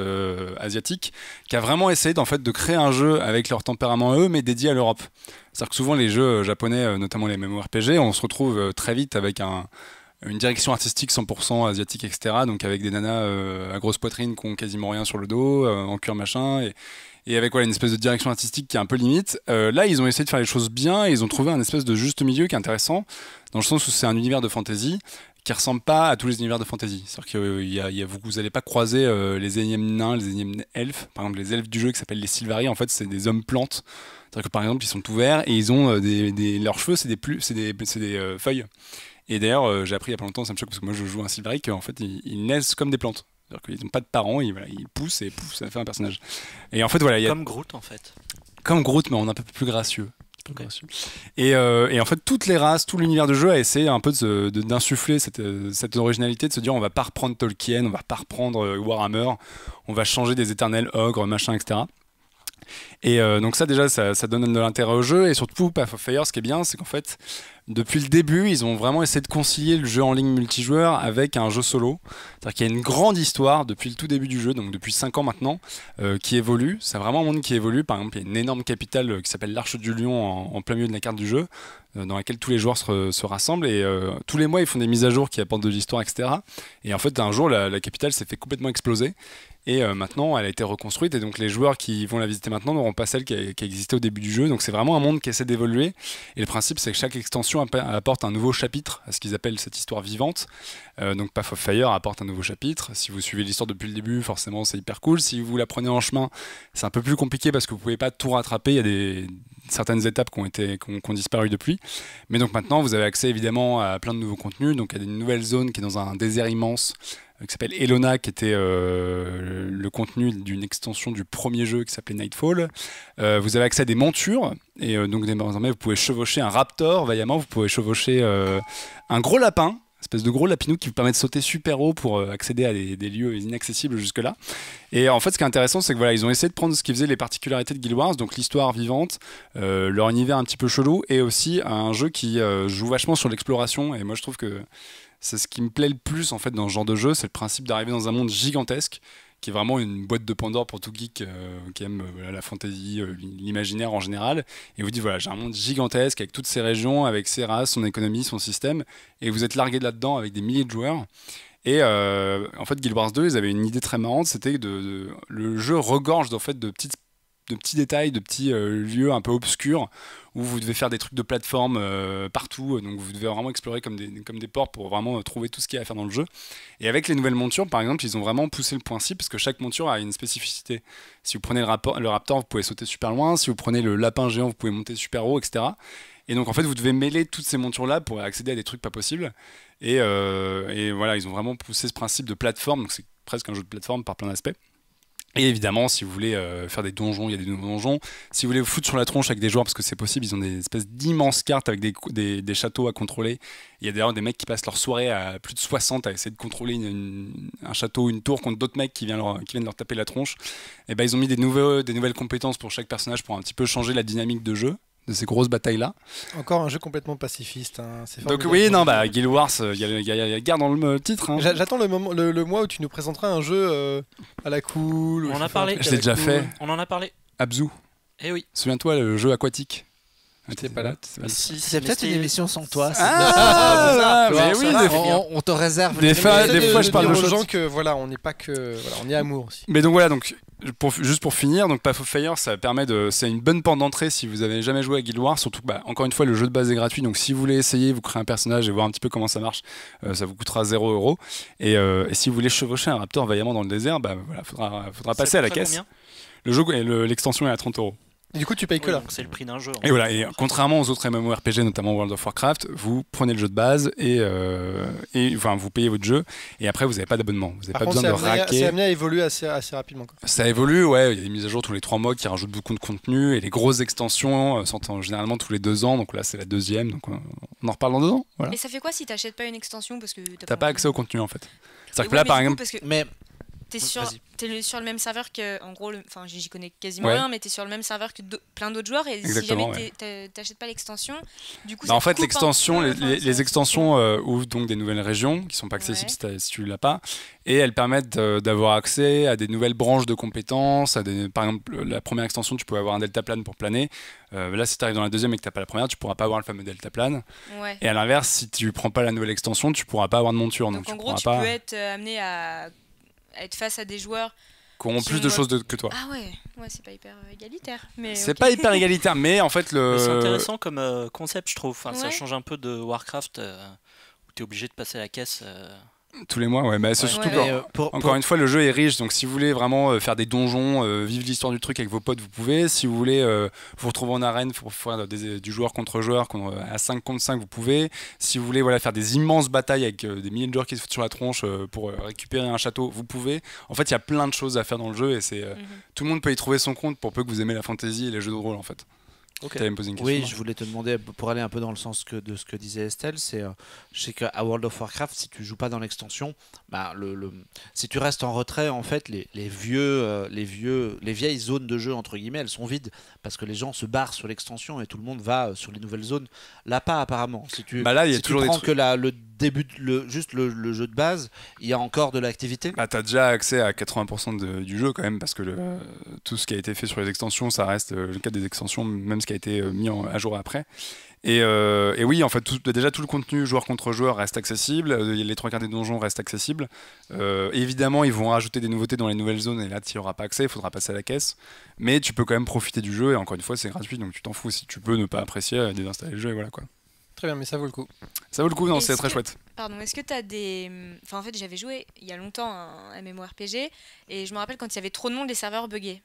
asiatique qui a vraiment essayé de créer un jeu avec leur tempérament à eux mais dédié à l'Europe. C'est-à-dire que souvent les jeux japonais, notamment les MMORPG, on se retrouve très vite avec une direction artistique 100% asiatique, etc. Donc avec des nanas à grosse poitrine qui ont quasiment rien sur le dos, en cuir machin, et avec une espèce de direction artistique qui est un peu limite. Là, ils ont essayé de faire les choses bien et ils ont trouvé un espèce de juste milieu qui est intéressant, dans le sens où c'est un univers de fantasy qui ressemble pas à tous les univers de fantasy. C'est-à-dire que vous n'allez pas croiser les énièmes nains, les énièmes elfes. Par exemple, les elfes du jeu qui s'appellent les Sylvari, en fait, c'est des hommes plantes. C'est-à-dire que par exemple, ils sont tout verts et ils ont leurs cheveux, c'est des feuilles. Et d'ailleurs, j'ai appris il y a pas longtemps, ça me choque parce que moi je joue un Sylvari, qu'en fait, ils naissent comme des plantes. C'est-à-dire qu'ils n'ont pas de parents, ils poussent et pouf, ça fait un personnage. Et en fait, voilà. Comme Groot, en fait. Comme Groot, mais en un peu plus gracieux. Okay. Et en fait, toutes les races, tout l'univers de jeu a essayé un peu d'insuffler cette originalité, de se dire on va pas reprendre Tolkien, on va pas reprendre Warhammer, on va changer des éternels ogres, machin, etc. Et donc ça déjà ça donne de l'intérêt au jeu, et surtout Path of Fire, ce qui est bien, c'est qu'en fait depuis le début ils ont vraiment essayé de concilier le jeu en ligne multijoueur avec un jeu solo. C'est-à-dire qu'il y a une grande histoire depuis le tout début du jeu, donc depuis 5 ans maintenant, qui évolue. C'est vraiment un monde qui évolue. Par exemple, il y a une énorme capitale qui s'appelle l'Arche du Lion en plein milieu de la carte du jeu, dans laquelle tous les joueurs se rassemblent, et tous les mois ils font des mises à jour qui apportent de l'histoire, etc. Et en fait un jour la capitale s'est fait complètement exploser. Et maintenant, elle a été reconstruite, et donc les joueurs qui vont la visiter maintenant n'auront pas celle qui existait au début du jeu. Donc c'est vraiment un monde qui essaie d'évoluer. Et le principe, c'est que chaque extension apporte un nouveau chapitre à ce qu'ils appellent cette histoire vivante. Donc Path of Fire apporte un nouveau chapitre. Si vous suivez l'histoire depuis le début, forcément, c'est hyper cool. Si vous la prenez en chemin, c'est un peu plus compliqué parce que vous pouvez pas tout rattraper. Il y a certaines étapes qui ont disparu depuis. Mais donc maintenant, vous avez accès évidemment à plein de nouveaux contenus. Donc il y a une nouvelle zone qui est dans un désert immense, qui s'appelle Elona, qui était le contenu d'une extension du premier jeu qui s'appelait Nightfall. Vous avez accès à des montures, et donc désormais vous pouvez chevaucher un raptor vaillamment, vous pouvez chevaucher un gros lapin, espèce de gros lapinou qui vous permet de sauter super haut pour accéder à des lieux inaccessibles jusque-là. Et en fait, ce qui est intéressant, c'est que voilà, ils ont essayé de prendre ce qui faisait les particularités de Guild Wars, donc l'histoire vivante, leur univers un petit peu chelou, et aussi un jeu qui joue vachement sur l'exploration. Et moi, je trouve que c'est ce qui me plaît le plus en fait dans ce genre de jeu, c'est le principe d'arriver dans un monde gigantesque, qui est vraiment une boîte de Pandore pour tout geek qui aime la fantasy, l'imaginaire en général. Et vous dites voilà, j'ai un monde gigantesque avec toutes ces régions, avec ses races, son économie, son système, et vous êtes largué là-dedans avec des milliers de joueurs. Et en fait, Guild Wars 2, ils avaient une idée très marrante, c'était que le jeu regorge en fait de petits détails, de petits lieux un peu obscurs où vous devez faire des trucs de plateforme partout, donc vous devez vraiment explorer comme des portes pour vraiment trouver tout ce qu'il y a à faire dans le jeu. Et avec les nouvelles montures, par exemple, ils ont vraiment poussé le principe parce que chaque monture a une spécificité. Si vous prenez le raptor, vous pouvez sauter super loin, si vous prenez le lapin géant, vous pouvez monter super haut, etc. Et donc en fait, vous devez mêler toutes ces montures-là pour accéder à des trucs pas possibles. Et voilà, ils ont vraiment poussé ce principe de plateforme, donc c'est presque un jeu de plateforme par plein d'aspects. Et évidemment, si vous voulez faire des donjons, il y a des nouveaux donjons. Si vous voulez vous foutre sur la tronche avec des joueurs, parce que c'est possible, ils ont des espèces d'immenses cartes avec des châteaux à contrôler. Il y a d'ailleurs des mecs qui passent leur soirée à plus de 60 à essayer de contrôler un château, une tour contre d'autres mecs qui viennent leur taper la tronche. Et ben, ils ont mis des nouvelles compétences pour chaque personnage pour un petit peu changer la dynamique de jeu de ces grosses batailles-là. Encore un jeu complètement pacifiste. Hein. Donc oui, non, bah Guild Wars, il y a la guerre dans le titre. Hein. J'attends le mois où tu nous présenteras un jeu à la cool. On en a parlé. Je l'ai déjà fait. On en a parlé. Abzu. Eh oui. Souviens-toi, le jeu aquatique. T'es pas là. C'est peut-être une émission sans toi. Mais oui, on te réserve. Des fois, je parle aux gens que voilà, on n'est pas que, voilà, on est amour aussi. Mais donc voilà, donc juste pour finir, donc Path of Fire, c'est une bonne porte d'entrée si vous avez jamais joué à Guild Wars. Surtout que encore une fois, le jeu de base est gratuit, donc si vous voulez essayer, vous créez un personnage et voir un petit peu comment ça marche, ça vous coûtera 0€. Et si vous voulez chevaucher un raptor vaillamment dans le désert, voilà, faudra passer à la caisse. Le jeu, l'extension est à 30€. Et du coup, tu payes que là. Donc c'est le prix d'un jeu. Et voilà, et contrairement aux autres MMORPG, notamment World of Warcraft, vous prenez le jeu de base et enfin, vous payez votre jeu, et après vous n'avez pas d'abonnement. Vous n'avez pas besoin de raquer. C'est amené à évoluer assez rapidement. Quoi. Ça évolue, ouais. Il y a des mises à jour tous les 3 mois qui rajoutent beaucoup de contenu, et les grosses extensions sont généralement tous les 2 ans. Donc là, c'est la 2e. Donc on en reparle dans 2 ans. Voilà. Et ça fait quoi si t'achètes pas une extension parce que t'as pas accès au contenu en fait. C'est-à-dire que là, par exemple, t'es sur le même serveur que, en gros, enfin j'y connais quasiment rien, mais t'es sur le même serveur que plein d'autres joueurs, et exactement, si jamais t'achètes pas l'extension, du coup. En fait, l'extension, les extensions ouvrent donc des nouvelles régions qui sont pas accessibles si tu l'as pas, et elles permettent d'avoir accès à des nouvelles branches de compétences. Par exemple, la première extension, tu peux avoir un deltaplane pour planer. Là, si tu arrives dans la deuxième et que tu n'as pas la première, tu pourras pas avoir le fameux deltaplane. Ouais. Et à l'inverse, si tu prends pas la nouvelle extension, tu pourras pas avoir de monture. Donc en gros, tu peux être amené à être face à des joueurs qui ont plus de choses que toi. Ah ouais, c'est pas hyper égalitaire. C'est pas hyper égalitaire, mais en fait c'est intéressant comme concept, je trouve. Enfin, ça change un peu de Warcraft où tu es obligé de passer à la caisse. Tous les mois, ouais. Mais c'est surtout encore une fois, le jeu est riche, donc si vous voulez vraiment faire des donjons, vivre l'histoire du truc avec vos potes, vous pouvez. Si vous voulez vous retrouver en arène pour faire du joueur contre joueur à 5 contre 5, vous pouvez. Si vous voulez faire des immenses batailles avec des milliers de joueurs qui se foutent sur la tronche pour récupérer un château, vous pouvez. En fait, il y a plein de choses à faire dans le jeu, et tout le monde peut y trouver son compte pour peu que vous aimez la fantasy et les jeux de rôle en fait. Okay. Tu allais me poser une question. Oui, je voulais te demander, pour aller un peu dans le sens de ce que disait Estelle, je sais qu'à World of Warcraft, si tu joues pas dans l'extension, bah, si tu restes en retrait, en fait, les vieilles zones de jeu, entre guillemets, elles sont vides, parce que les gens se barrent sur l'extension et tout le monde va sur les nouvelles zones. Là, pas apparemment. Si tu, là, y a si toujours tu prends que le début, juste le jeu de base, il y a encore de l'activité. Bah, tu as déjà accès à 80% du jeu quand même, parce que tout ce qui a été fait sur les extensions, ça reste le cas des extensions, même ce qui a été mis à jour après. Et oui, en fait, déjà tout le contenu joueur contre joueur reste accessible, les 3/4 des donjons restent accessibles. Évidemment, ils vont rajouter des nouveautés dans les nouvelles zones, et là, tu n'y auras pas accès, il faudra passer à la caisse. Mais tu peux quand même profiter du jeu, et encore une fois, c'est gratuit, donc tu t'en fous. Si tu peux ne pas apprécier, désinstaller le jeu, et voilà quoi. Très bien, mais ça vaut le coup. Ça vaut le coup, non, c'est très chouette. Pardon, est-ce que tu as des... Enfin, en fait, j'avais joué il y a longtemps un MMORPG, et je me rappelle quand il y avait trop de monde, les serveurs buggaient.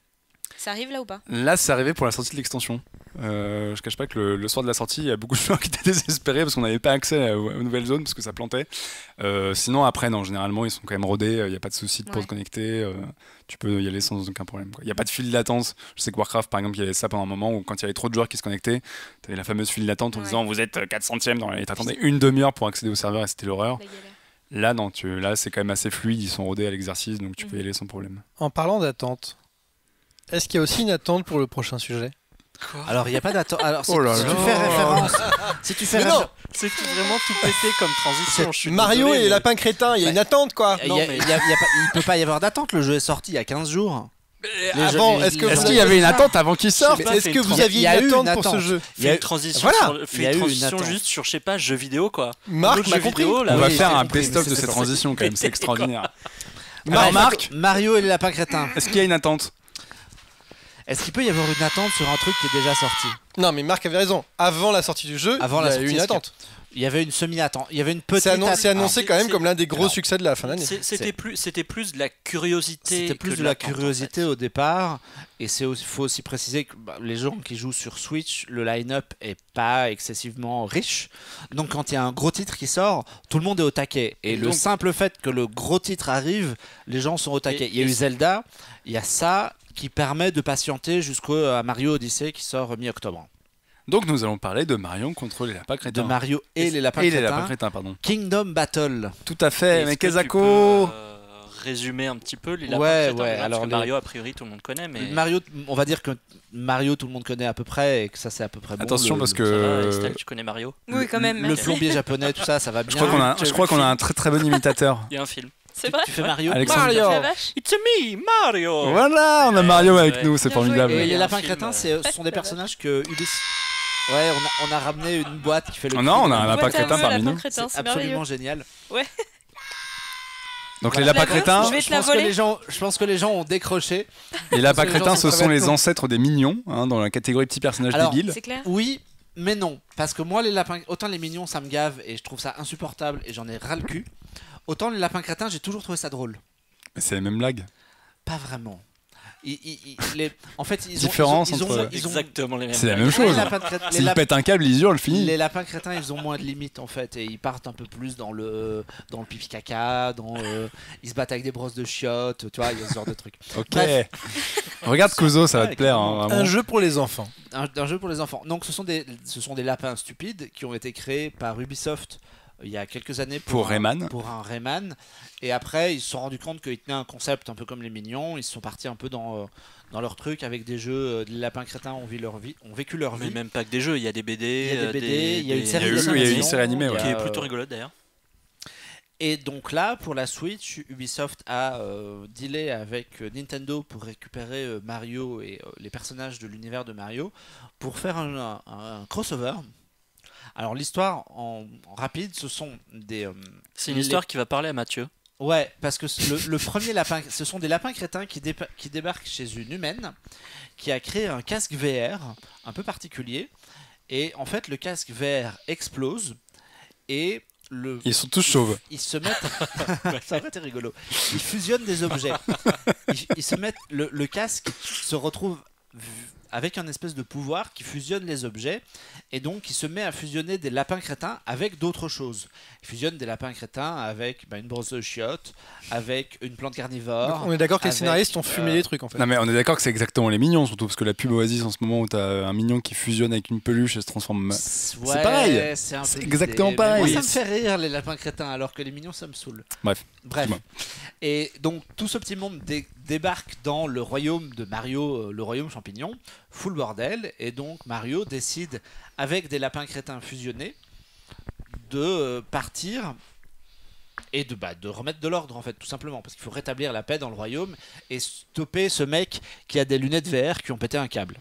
Ça arrive là ou pas? Là, c'est arrivé pour la sortie de l'extension. Je cache pas que le soir de la sortie, il y a beaucoup de gens qui étaient désespérés parce qu'on n'avait pas accès aux nouvelles zones parce que ça plantait. Sinon, après, non, généralement, ils sont quand même rodés. Il n'y a pas de souci pour se connecter. Tu peux y aller sans aucun problème. Il n'y a pas de file d'attente. Je sais que Warcraft, par exemple, il y avait ça pendant un moment où quand il y avait trop de joueurs qui se connectaient, tu avais la fameuse file d'attente en disant vous êtes 400e et t'attendais une demi-heure pour accéder au serveur et c'était l'horreur. Là, non, là, c'est quand même assez fluide. Ils sont rodés à l'exercice, donc tu peux y aller sans problème. En parlant d'attente, est-ce qu'il y a aussi une attente pour le prochain sujet? Alors il n'y a pas d'attente. Alors si tu fais référence, c'est vraiment tout pété comme transition. Mario et les lapins crétins, il y a une attente quoi. Il peut pas y avoir d'attente. Le jeu est sorti il y a 15 jours. Est-ce qu'il y avait une attente avant qu'il sorte? Est-ce que vous aviez une attente pour ce jeu? Il y a une transition, juste sur, je sais pas, jeux vidéo quoi. Marc m'a compris. On va faire un best-of de cette transition quand même, c'est extraordinaire. Alors Marc, Mario et les lapins crétins. Est-ce qu'il y a une attente? Est-ce qu'il peut y avoir une attente sur un truc qui est déjà sorti? Non, mais Marc avait raison. Avant la sortie du jeu, il y a eu une attente. Il y avait une semi-attente. Il y avait une petite attente. C'est annoncé quand même comme l'un des gros succès de la fin d'année. C'était plus de la curiosité. C'était plus de la curiosité au départ. Et faut aussi préciser que les gens qui jouent sur Switch, le line-up est pas excessivement riche. Donc quand il y a un gros titre qui sort, tout le monde est au taquet. Et le simple fait que le gros titre arrive, les gens sont au taquet. Il y a eu Zelda, il y a ça qui permet de patienter jusqu'à Mario Odyssey qui sort mi-octobre. Donc nous allons parler de Mario contre les lapins crétins. De Mario et les lapins crétins. Pardon. Kingdom Battle. Tout à fait, mais Kezako. Résumer un petit peu les lapins crétins. Alors Mario, a priori, tout le monde connaît. Mais... Mario, on va dire que Mario, tout le monde connaît à peu près et que ça c'est à peu près bon. Attention parce que... Ça va, Estelle, tu connais Mario? Oui, quand même. Le plombier japonais, tout ça, ça va bien. Je crois qu'on a un très très bon imitateur. Il y a un film. C'est vrai? Tu fais Mario? Mario. It's me, Mario. Voilà, on a Mario avec nous, c'est formidable. Et les lapins crétins, ce sont des personnages que Ubisoft... Ouais, on a ramené une boîte qui fait le... Oh non, on a un lapin crétin parmi nous. C'est absolument génial. Ouais. Donc les lapins crétins, je pense que les gens ont décroché. Les lapins crétins, ce sont les ancêtres des mignons, dans la catégorie petits personnages débiles. C'est clair. Oui, mais non. Parce que moi, les lapins, autant les mignons, ça me gave et je trouve ça insupportable et j'en ai ras le cul. Autant les lapins crétins, j'ai toujours trouvé ça drôle. Mais c'est la même blague. Pas vraiment. En fait, ils ont exactement les mêmes. C'est la même chose. S'ils pètent un câble, ils hurlent, fini. Les lapins crétins, ils ont moins de limites en fait, et ils partent un peu plus dans le pipi caca, ils se battent avec des brosses de chiottes, tu vois, il y a ce genre de trucs. Ok. Bref. Regarde Kuzo, ça va te plaire. Un jeu pour les enfants. Un jeu pour les enfants. Donc, ce sont des lapins stupides qui ont été créés par Ubisoft il y a quelques années pour un Rayman. Et après, ils se sont rendus compte qu'ils tenaient un concept un peu comme les mignons. Ils sont partis un peu dans leur truc avec des jeux. Les lapins crétins ont vécu leur vie. Mais même pas que des jeux, il y a des BD. Il y a une série animée qui est plutôt rigolote d'ailleurs. Et donc là, pour la Switch, Ubisoft a dealé avec Nintendo pour récupérer Mario et les personnages de l'univers de Mario pour faire un crossover. Alors l'histoire en rapide, ce sont des... c'est une histoire qui va parler à Mathieu. Ouais, parce que le premier lapin, ce sont des lapins crétins qui débarquent chez une humaine qui a créé un casque VR un peu particulier. Et en fait, le casque VR explose et... Ils sont tous chauves. Ils se mettent... Ça aurait été rigolo. Ils fusionnent des objets. Ils se mettent... Le casque se retrouve avec un espèce de pouvoir qui fusionne les objets et donc il se met à fusionner des lapins crétins avec d'autres choses. Il fusionne des lapins crétins avec une brosse de chiottes, avec une plante carnivore. Donc, on est d'accord que les scénaristes ont fumé les trucs en fait. Non mais on est d'accord que c'est exactement les mignons, surtout parce que la pub Oasis en ce moment où t'as un mignon qui fusionne avec une peluche et se transforme. C'est pareil. C'est exactement pareil. Moi ça me fait rire les lapins crétins alors que les mignons ça me saoule. Bref. Et donc tout ce petit monde débarque dans le royaume de Mario, le royaume champignon, full bordel, et donc Mario décide avec des lapins crétins fusionnés de partir et de remettre de l'ordre en fait, tout simplement, parce qu'il faut rétablir la paix dans le royaume et stopper ce mec qui a des lunettes VR qui ont pété un câble.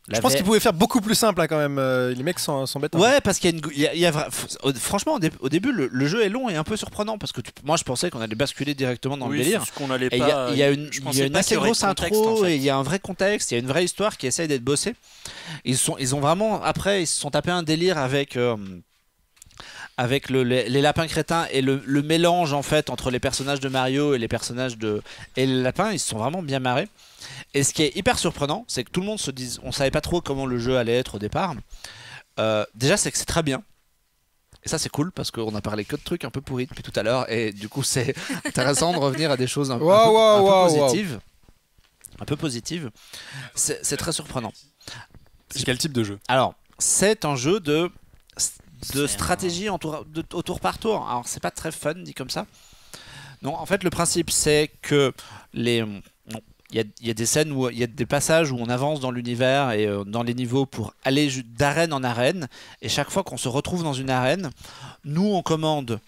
Je pense qu'ils pouvaient faire beaucoup plus simple quand même. Les mecs s'embêtent. Ouais, parce qu'il y a franchement au début le jeu est long et un peu surprenant parce que moi je pensais qu'on allait basculer directement dans le délire. Ce qu'on allait pas. Il y a une assez grosse intro et il y a un vrai contexte, il y a une vraie histoire qui essaye d'être bossée. Ils ont vraiment après ils se sont tapés un délire avec les lapins crétins et le mélange en fait entre les personnages de Mario et les personnages et les lapins, ils se sont vraiment bien marrés. Et ce qui est hyper surprenant, c'est que tout le monde se dit, on savait pas trop comment le jeu allait être au départ. Déjà, c'est que c'est très bien. Et ça, c'est cool parce qu'on a parlé que de trucs un peu pourris depuis tout à l'heure. Et du coup, c'est intéressant de revenir à des choses un peu positives. Un peu positives. C'est très surprenant. C'est quel type de jeu? Alors, c'est un jeu de stratégie au tour par tour. Alors, c'est pas très fun dit comme ça. Non, en fait, le principe, c'est que il y a des scènes où il y a des passages où on avance dans l'univers et dans les niveaux pour aller d'arène en arène. Et chaque fois qu'on se retrouve dans une arène, nous on commande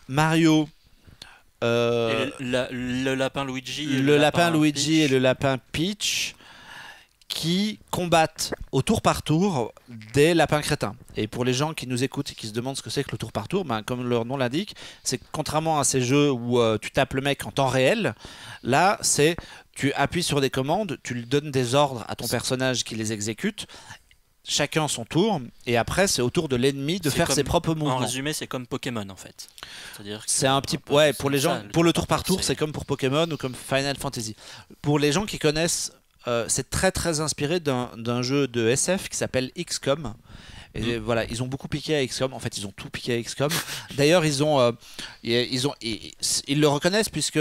Mario, le lapin Luigi, et le lapin Peach qui combattent au tour par tour des lapins crétins. Et pour les gens qui nous écoutent et qui se demandent ce que c'est que le tour par tour, comme leur nom l'indique, c'est que contrairement à ces jeux où tu tapes le mec en temps réel, là c'est tu appuies sur des commandes, tu lui donnes des ordres à ton personnage qui les exécute, chacun son tour, et après c'est au tour de l'ennemi de faire ses propres mouvements. En résumé, c'est comme Pokémon en fait. C'est un petit pour les gens, pour le tour par tour, c'est comme pour Pokémon ou comme Final Fantasy. Pour les gens qui connaissent, c'est très très inspiré d'un jeu de SF qui s'appelle XCOM. Et voilà, ils ont beaucoup piqué à XCOM. En fait, ils ont tout piqué à XCOM. D'ailleurs, ils le reconnaissent puisque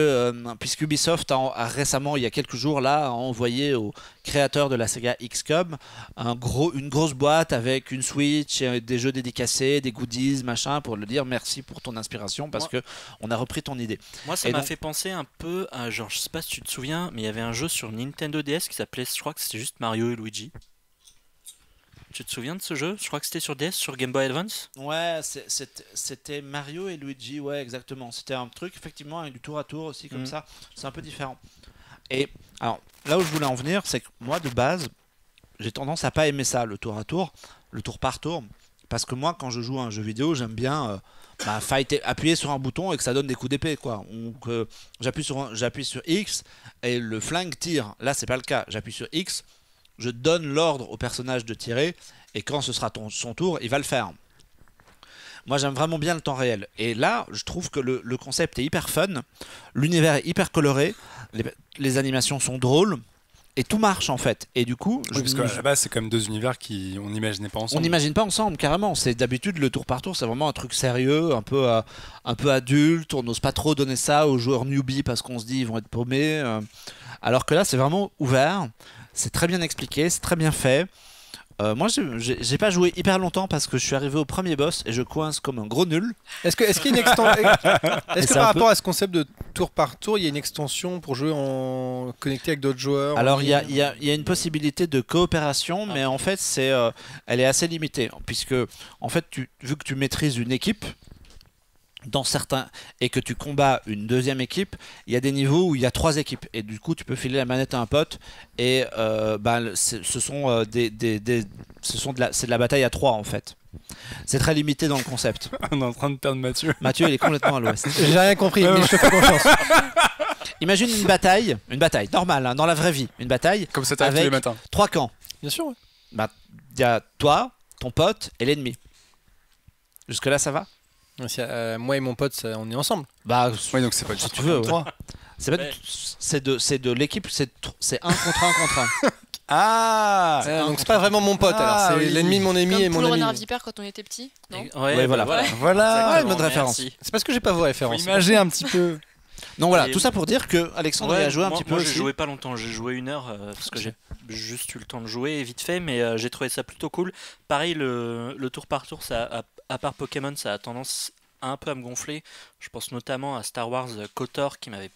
Ubisoft a récemment, il y a quelques jours là, a envoyé aux créateurs de la saga XCOM une grosse boîte avec une Switch, des jeux dédicacés, des goodies, machin, pour le dire merci pour ton inspiration parce que on a repris ton idée. Moi, ça m'a fait penser un peu à genre, je sais pas si tu te souviens, mais il y avait un jeu sur Nintendo DS qui s'appelait, je crois que c'était juste Mario et Luigi. Tu te souviens de ce jeu? Je crois que c'était sur DS, sur Game Boy Advance. Ouais, c'était Mario et Luigi, ouais, exactement. C'était un truc, effectivement, avec du tour à tour aussi, comme ça. C'est un peu différent. Et alors, là où je voulais en venir, c'est que moi, de base, j'ai tendance à pas aimer ça, le tour à tour, le tour par tour. Parce que moi, quand je joue à un jeu vidéo, j'aime bien appuyer sur un bouton et que ça donne des coups d'épée, quoi. J'appuie sur X et le flingue tire. Là, c'est pas le cas. J'appuie sur X. Je donne l'ordre au personnage de tirer et quand ce sera son tour, il va le faire. Moi, j'aime vraiment bien le temps réel. Et là, je trouve que le concept est hyper fun, l'univers est hyper coloré, les animations sont drôles et tout marche en fait. Et du coup, parce qu'à la base, c'est quand même deux univers qu'on n'imaginait pas ensemble. On n'imagine pas ensemble, carrément. C'est d'habitude le tour par tour, c'est vraiment un truc sérieux, un peu adulte. On n'ose pas trop donner ça aux joueurs newbies parce qu'on se dit ils vont être paumés. Alors que là, c'est vraiment ouvert. C'est très bien expliqué, c'est très bien fait. Moi, j'ai pas joué hyper longtemps parce que je suis arrivé au premier boss et je coince comme un gros nul. Est-ce qu'il y a une extension Est-ce que par rapport à ce concept de tour par tour, il y a une extension pour jouer connecté avec d'autres joueurs? Alors, il y a une possibilité de coopération, mais en fait, elle est assez limitée. Puisque, en fait, vu que tu maîtrises une équipe, et que tu combats une deuxième équipe, il y a des niveaux où il y a 3 équipes et du coup tu peux filer la manette à un pote et c'est de la bataille à 3 en fait. C'est très limité dans le concept. On est en train de perdre Mathieu. Mathieu il est complètement à l'ouest. J'ai rien compris, mais je te fais confiance. Imagine une bataille normale, hein, dans la vraie vie, une bataille comme ça t'arrive tous les matins. 3 camps. Bien sûr. Ouais. Il y a toi, ton pote et l'ennemi. Jusque là ça va? Moi et mon pote, on est ensemble. Oui, donc c'est pas si tu veux. Ouais. C'est de l'équipe, c'est 1 contre 1 contre 1. Donc c'est pas vraiment mon pote, alors c'est l'ennemi de mon ami et mon Comme ami. Renard Vipère quand on était petit. Non Ouais, voilà. Une bonne référence. C'est parce que j'ai pas vos références. Imager un petit peu. Donc voilà, tout ça pour dire que Alexandre y a joué un petit peu. Moi j'ai joué pas longtemps, j'ai joué 1 heure parce que j'ai juste eu le temps de jouer vite fait, mais j'ai trouvé ça plutôt cool. Pareil, le tour par tour, ça, à part Pokémon, ça a tendance un peu à me gonfler. Je pense notamment à Star Wars KOTOR qui m'avait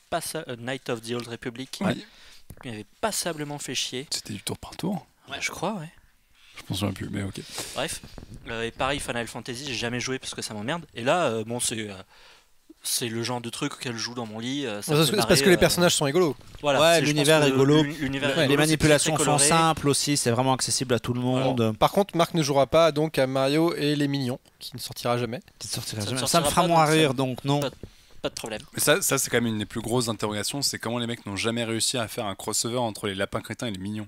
Knight of the Old Republic, qui m'avait passablement fait chier. C'était du tour par tour. Ouais, je crois, ouais. Je pense même plus, mais ok. Bref, et pareil, Final Fantasy, j'ai jamais joué parce que ça m'emmerde. Et là, bon, c'est le genre de truc auquel je joue dans mon lit. C'est parce que les personnages sont rigolos. Voilà, ouais, l'univers est rigolo. Les manipulations sont simples aussi, c'est vraiment accessible à tout le monde. Alors, par contre, Marc ne jouera pas donc à Mario et les Mignons, qui ne sortira jamais. Ça me fera moins rire, donc non. Pas de problème. Mais ça c'est quand même une des plus grosses interrogations, c'est comment les mecs n'ont jamais réussi à faire un crossover entre les lapins crétins et les mignons.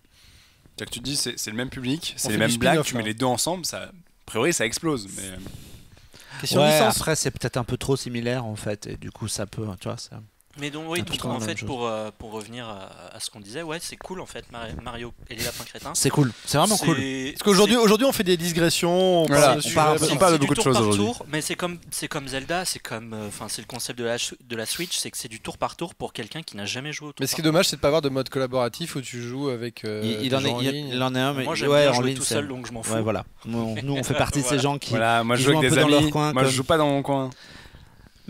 C'est-à-dire que tu te dis, c'est le même public, c'est les mêmes blagues, tu mets les deux ensemble, ça, a priori ça explose. Mais... Question licence. Après c'est peut-être un peu trop similaire en fait, et du coup ça peut, tu vois, ça... Mais donc oui, donc, en fait pour revenir à ce qu'on disait, ouais, c'est cool en fait Mario et les lapins crétins. C'est cool, c'est vraiment cool. Parce qu'aujourd'hui on fait des digressions, on parle de beaucoup de choses aujourd'hui. Mais c'est comme Zelda, c'est le concept de la Switch, c'est que c'est du tour par tour pour quelqu'un qui n'a jamais joué au tour. Mais ce qui est dommage, c'est de pas avoir de mode collaboratif où tu joues avec il en est un, mais moi j'aime bien jouer tout seul, donc je m'en fous. Ouais, voilà. Nous on fait partie de ces gens qui moi je joue avec des amis, moi je joue pas dans mon coin.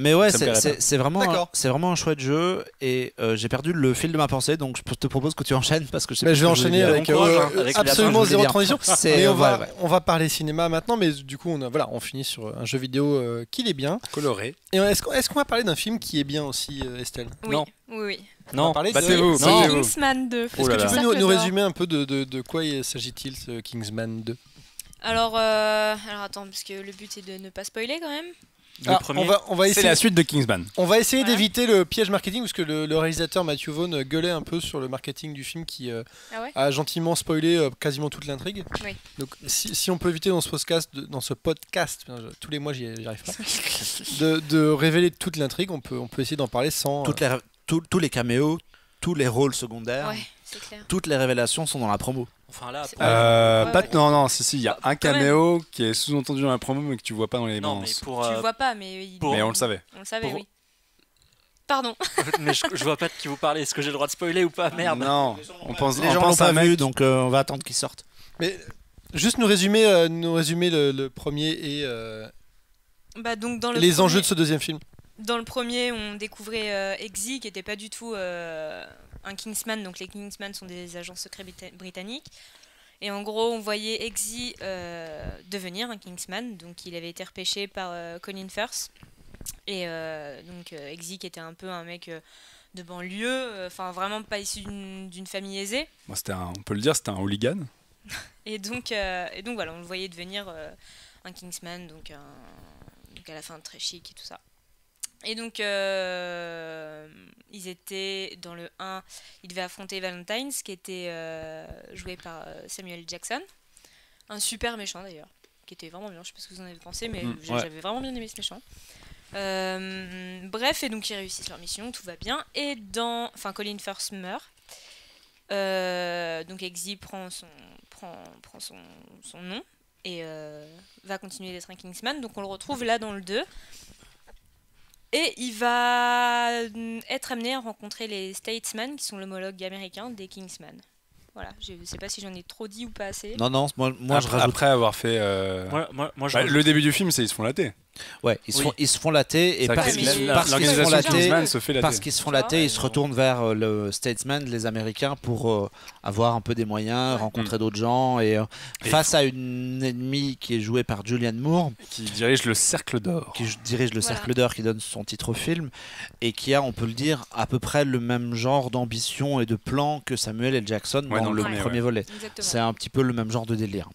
Mais ouais, c'est vraiment un chouette jeu, et j'ai perdu le fil de ma pensée, donc je te propose que tu enchaînes parce que je vais enchaîner avec absolument zéro transition. Mais on va parler cinéma maintenant, mais du coup on finit sur un jeu vidéo qui est bien, coloré. Et est-ce qu'on va parler d'un film qui est bien aussi, Estelle? Non. Oui. Non, battez-vous. Kingsman 2. Est-ce que tu peux nous résumer un peu de quoi s'agit-il, ce Kingsman 2? Alors attends, parce que le but est de ne pas spoiler quand même. On va essayer. C'est la suite de Kingsman. On va essayer d'éviter le piège marketing, parce que le réalisateur Matthew Vaughn gueulait un peu sur le marketing du film qui a gentiment spoilé quasiment toute l'intrigue. Oui. Donc si on peut éviter dans ce podcast, tous les mois j'y arrive pas, de révéler toute l'intrigue, on peut essayer d'en parler sans... Tous les caméos, tous les rôles secondaires, c'est clair. Toutes les révélations sont dans la promo. Enfin là, non, il y a un caméo qui est sous-entendu dans la promo mais que tu vois pas dans les bandes. Tu le vois pas, mais mais on le savait. Oui. Pardon. Mais je vois pas de qui vous parlez. Est-ce que j'ai le droit de spoiler ou pas? Merde. Non, les gens l'ont pas vu, donc on va attendre qu'ils sortent. Mais juste nous résumer le premier et donc dans les enjeux de ce deuxième film. Dans le premier, on découvrait Eggsy, qui n'était pas du tout un Kingsman. Donc les Kingsman sont des agents secrets britanniques. Et en gros, on voyait Eggsy devenir un Kingsman. Donc il avait été repêché par Colin Firth. Et donc Eggsy, qui était un peu un mec de banlieue, enfin vraiment pas issu d'une famille aisée. Moi, on peut le dire, c'était un hooligan. Et donc voilà, on le voyait devenir un Kingsman, donc à la fin très chic et tout ça. Et donc ils étaient dans le 1, ils devaient affronter Valentine, qui était joué par Samuel Jackson, un super méchant d'ailleurs, qui était vraiment bien. Je sais pas ce que vous en avez pensé, mais j'avais vraiment bien aimé ce méchant. Bref, et donc ils réussissent leur mission, tout va bien. Et Colin Firth meurt. Donc Eggsy prend son nom et va continuer d'être un Kingsman. Donc on le retrouve là dans le 2. Et il va être amené à rencontrer les Statesmen, qui sont l'homologue américain des Kingsman. Voilà, je ne sais pas si j'en ai trop dit ou pas assez. Non, moi je rajoute. Après avoir fait. Le début du film, c'est ils se font latter. Ouais, ils se font latter, et parce qu'ils se font latter, ils se retournent vers le Statesman, les Américains, pour avoir un peu des moyens, rencontrer d'autres gens, et face à une ennemie qui est jouée par Julianne Moore, qui dirige le Cercle d'Or, Cercle d'Or, qui donne son titre au film, et qui a, on peut le dire, à peu près le même genre d'ambition et de plan que Samuel L. Jackson dans le premier volet. Exactement. C'est un petit peu le même genre de délire.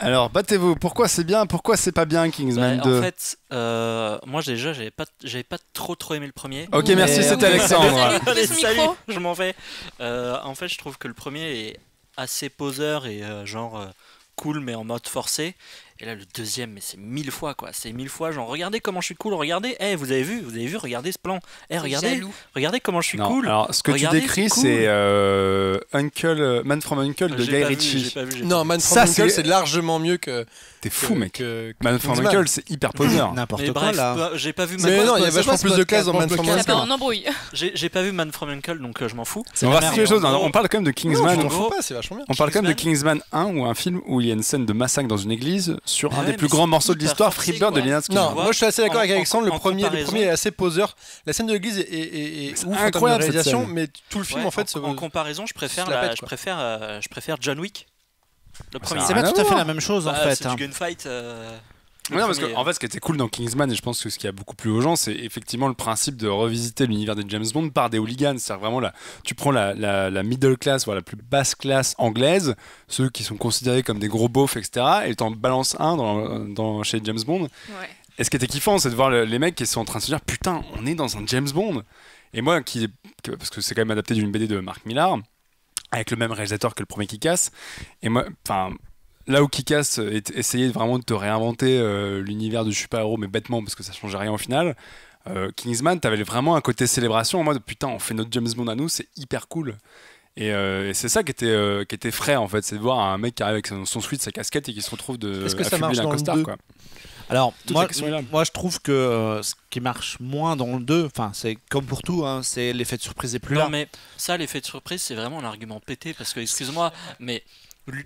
Alors, battez-vous. Pourquoi c'est bien, pourquoi c'est pas bien Kingsman 2? En fait, moi déjà, j'avais pas trop aimé le premier. Ok, merci, c'était Alexandre. Allez, salut, je m'en vais. En fait, je trouve que le premier est assez poseur et cool, mais en mode forcé. Et là, le deuxième, mais c'est 1000 fois, quoi. C'est 1000 fois, genre, regardez comment je suis cool, regardez, vous avez vu, regardez ce plan. Regardez comment je suis cool. Alors, ce que tu décris, c'est Man from Uncle de Guy Ritchie. Non, Man from Uncle, c'est largement mieux que... T'es fou, mec. Man from Uncle, c'est hyper poseur. N'importe quoi, là. J'ai pas vu Mais non, il y a vachement plus de classe dans Man from Uncle. Ça part en embrouille. J'ai pas vu Man from Uncle, donc je m'en fous. On va les choses. On parle quand même de Kingsman. Non, faut pas, c'est vachement bien. On parle quand même de Kingsman 1, ou un film où il y a une scène de massacre dans une église sur un des plus grands morceaux de l'histoire, Freebird de Lynyrd Skynyrd. Non, moi je suis assez d'accord avec Alexandre. Le premier est assez poseur. La scène de l'église est incroyable, cette réalisation, mais tout le film en fait. En comparaison, je préfère John Wick. Le premier. C'est pas tout à fait la même chose en fait. C'est du gunfight. Non, parce qu'en fait, ce qui était cool dans Kingsman, et je pense que ce qui a beaucoup plu aux gens, c'est effectivement le principe de revisiter l'univers des James Bond par des hooligans. C'est-à-dire vraiment, tu prends la middle class, la plus basse classe anglaise, ceux qui sont considérés comme des gros beaufs, etc., et t'en balances un chez James Bond. Ouais. Et ce qui était kiffant, c'est de voir les mecs qui sont en train de se dire putain, on est dans un James Bond. Et moi, parce que c'est quand même adapté d'une BD de Mark Millar, avec le même réalisateur que le premier Kick-Ass, et moi, enfin. Là où Kick-Ass essayait vraiment de te réinventer l'univers du super-héros, mais bêtement, parce que ça changeait rien au final, Kingsman, t'avais vraiment un côté célébration en mode putain, on fait notre James Bond à nous, c'est hyper cool. Et c'est ça qui était frais en fait, c'est de voir un mec qui arrive avec son suite, sa casquette et qui se retrouve Est-ce que ça marche dans costard, le 2 quoi. Alors, moi je trouve que ce qui marche moins dans le 2, c'est comme pour tout, c'est l'effet de surprise est plus là. Non, mais ça, l'effet de surprise, c'est vraiment l'argument pété, parce que, excuse-moi, mais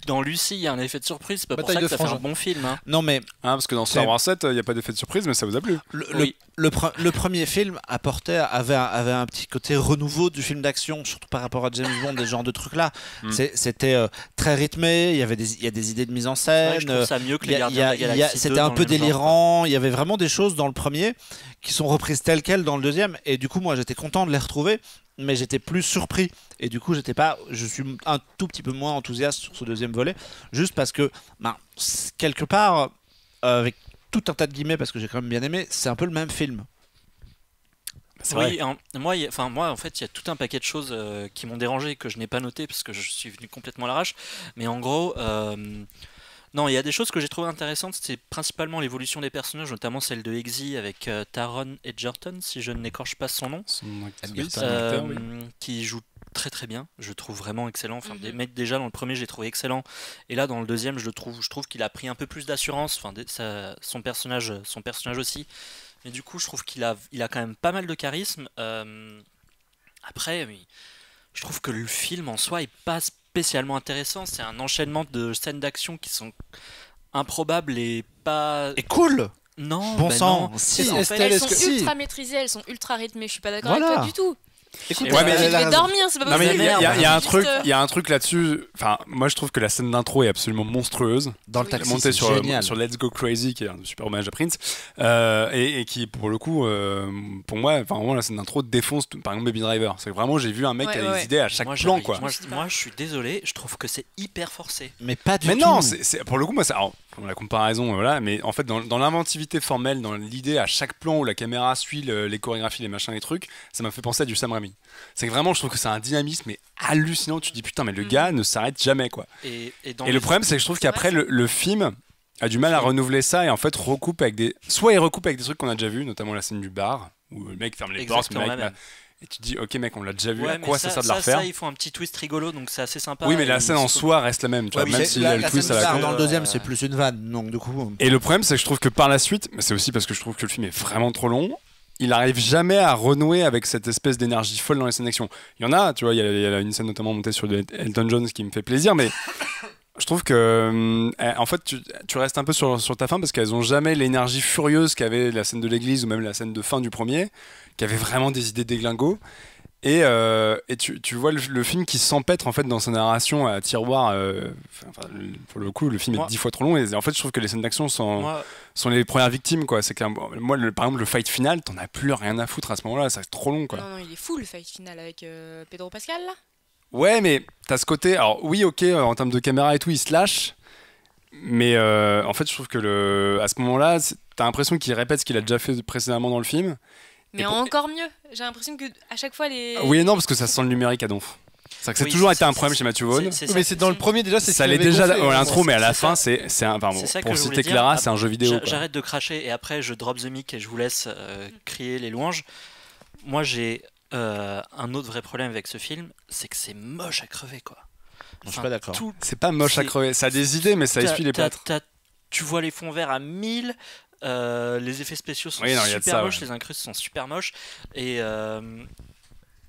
dans Lucie, il y a un effet de surprise, c'est pas pour ça que ça fait un bon film. Non, mais. Parce que dans Star Wars 7, il n'y a pas d'effet de surprise, mais ça vous a plu. Le premier film avait un petit côté renouveau du film d'action, surtout par rapport à James Bond, des genres de trucs-là. C'était très rythmé, il y a des idées de mise en scène. Je trouve ça mieux que les Gardiens de la Galaxie. C'était un peu délirant, il y avait vraiment des choses dans le premier qui sont reprises telles quelles dans le deuxième, et du coup, moi j'étais content de les retrouver. Mais j'étais plus surpris et du coup je suis un tout petit peu moins enthousiaste sur ce deuxième volet, juste parce que quelque part avec tout un tas de guillemets, parce que j'ai quand même bien aimé, c'est un peu le même film. Oui, moi en fait il y a tout un paquet de choses qui m'ont dérangé, que je n'ai pas noté parce que je suis venu complètement à l'arrache, mais en gros non, il y a des choses que j'ai trouvées intéressantes, c'est principalement l'évolution des personnages, notamment celle de Eggsy avec Taron Egerton, si je n'écorche pas son nom, qui joue très très bien, je trouve vraiment excellent. Enfin, des mecs déjà dans le premier j'ai trouvé excellent, et là dans le deuxième je trouve qu'il a pris un peu plus d'assurance, son personnage aussi, mais du coup je trouve qu'il a quand même pas mal de charisme. Après, je trouve que le film en soi est pas spécialement intéressant, c'est un enchaînement de scènes d'action qui sont improbables et pas... Et cool. Non, bon sang, non. Si. Elles sont ultra maîtrisées, elles sont ultra rythmées, je suis pas d'accord avec toi du tout. Écoute, je vais dormir, c'est pas possible. Il y a un truc là-dessus. Enfin, moi je trouve que la scène d'intro est absolument monstrueuse. Dans le taxi, montée c'est génial. sur Let's Go Crazy, qui est un super hommage à Prince, et qui pour le coup, pour moi, vraiment la scène d'intro défonce par exemple Baby Driver. C'est vraiment, j'ai vu un mec qui a des idées à chaque plan, quoi. Moi je suis désolé, je trouve que c'est hyper forcé. Mais pas du tout. Mais non, c'est pour le coup, moi ça. La comparaison, voilà, mais en fait, dans l'inventivité formelle, dans l'idée à chaque plan où la caméra suit les chorégraphies, les machins, les trucs, ça m'a fait penser à du Sam Raimi. C'est que vraiment, je trouve que c'est un dynamisme mais hallucinant. Tu te dis putain, mais le gars ne s'arrête jamais, quoi. Et le problème, c'est que je trouve qu'après, le film a du mal à renouveler ça et en fait recoupe avec des. Soit il recoupe avec des trucs qu'on a déjà vus, notamment la scène du bar où le mec ferme les portes, et tu te dis ok mec, on l'a déjà vu, à quoi ça sert de la refaire? Ça, ils font un petit twist rigolo, donc c'est assez sympa. Oui, mais la scène en soi reste la même, tu vois, même si le twist à la con. Dans le deuxième, c'est plus une vanne, donc du coup. Et le problème, c'est que je trouve que par la suite, mais c'est aussi parce que je trouve que le film est vraiment trop long, il arrive jamais à renouer avec cette espèce d'énergie folle dans les scènes d'action. Il y en a, tu vois, il y a une scène notamment montée sur Elton John qui me fait plaisir, mais je trouve que en fait tu restes un peu sur ta fin parce qu'elles ont jamais l'énergie furieuse qu'avait la scène de l'église ou même la scène de fin du premier, qui avait vraiment des idées déglingos. Et tu vois le film qui s'empêtre en fait dans sa narration à tiroir. Pour le coup, le film est 10 fois trop long. Et en fait, je trouve que les scènes d'action sont les premières victimes, quoi. C'est que moi, par exemple, le fight final, t'en as plus rien à foutre à ce moment-là. C'est trop long, quoi. Non, il est fou le fight final avec Pedro Pascal là. Ouais, mais t'as ce côté. Alors oui, ok, en termes de caméra et tout, il se lâche. Mais en fait, je trouve que à ce moment-là, t'as l'impression qu'il répète ce qu'il a déjà fait précédemment dans le film. Mais encore mieux. J'ai l'impression que à chaque fois les. Oui et non, parce que ça sent le numérique à donf. C'est que c'est toujours été un problème chez Matthew Vaughn. Mais c'est dans le premier déjà, ça l'est déjà l'intro, mais à la fin, c'est un. Pour citer Clara, c'est un jeu vidéo. J'arrête de cracher et après je drop the mic et je vous laisse crier les louanges. Moi, j'ai un autre vrai problème avec ce film, c'est que c'est moche à crever, quoi. Je suis pas d'accord. C'est pas moche à crever. Ça a des idées, mais ça essuie les plâtres. Tu vois les fonds verts à 1000. Les effets spéciaux sont super moches, les incrustes sont super moches et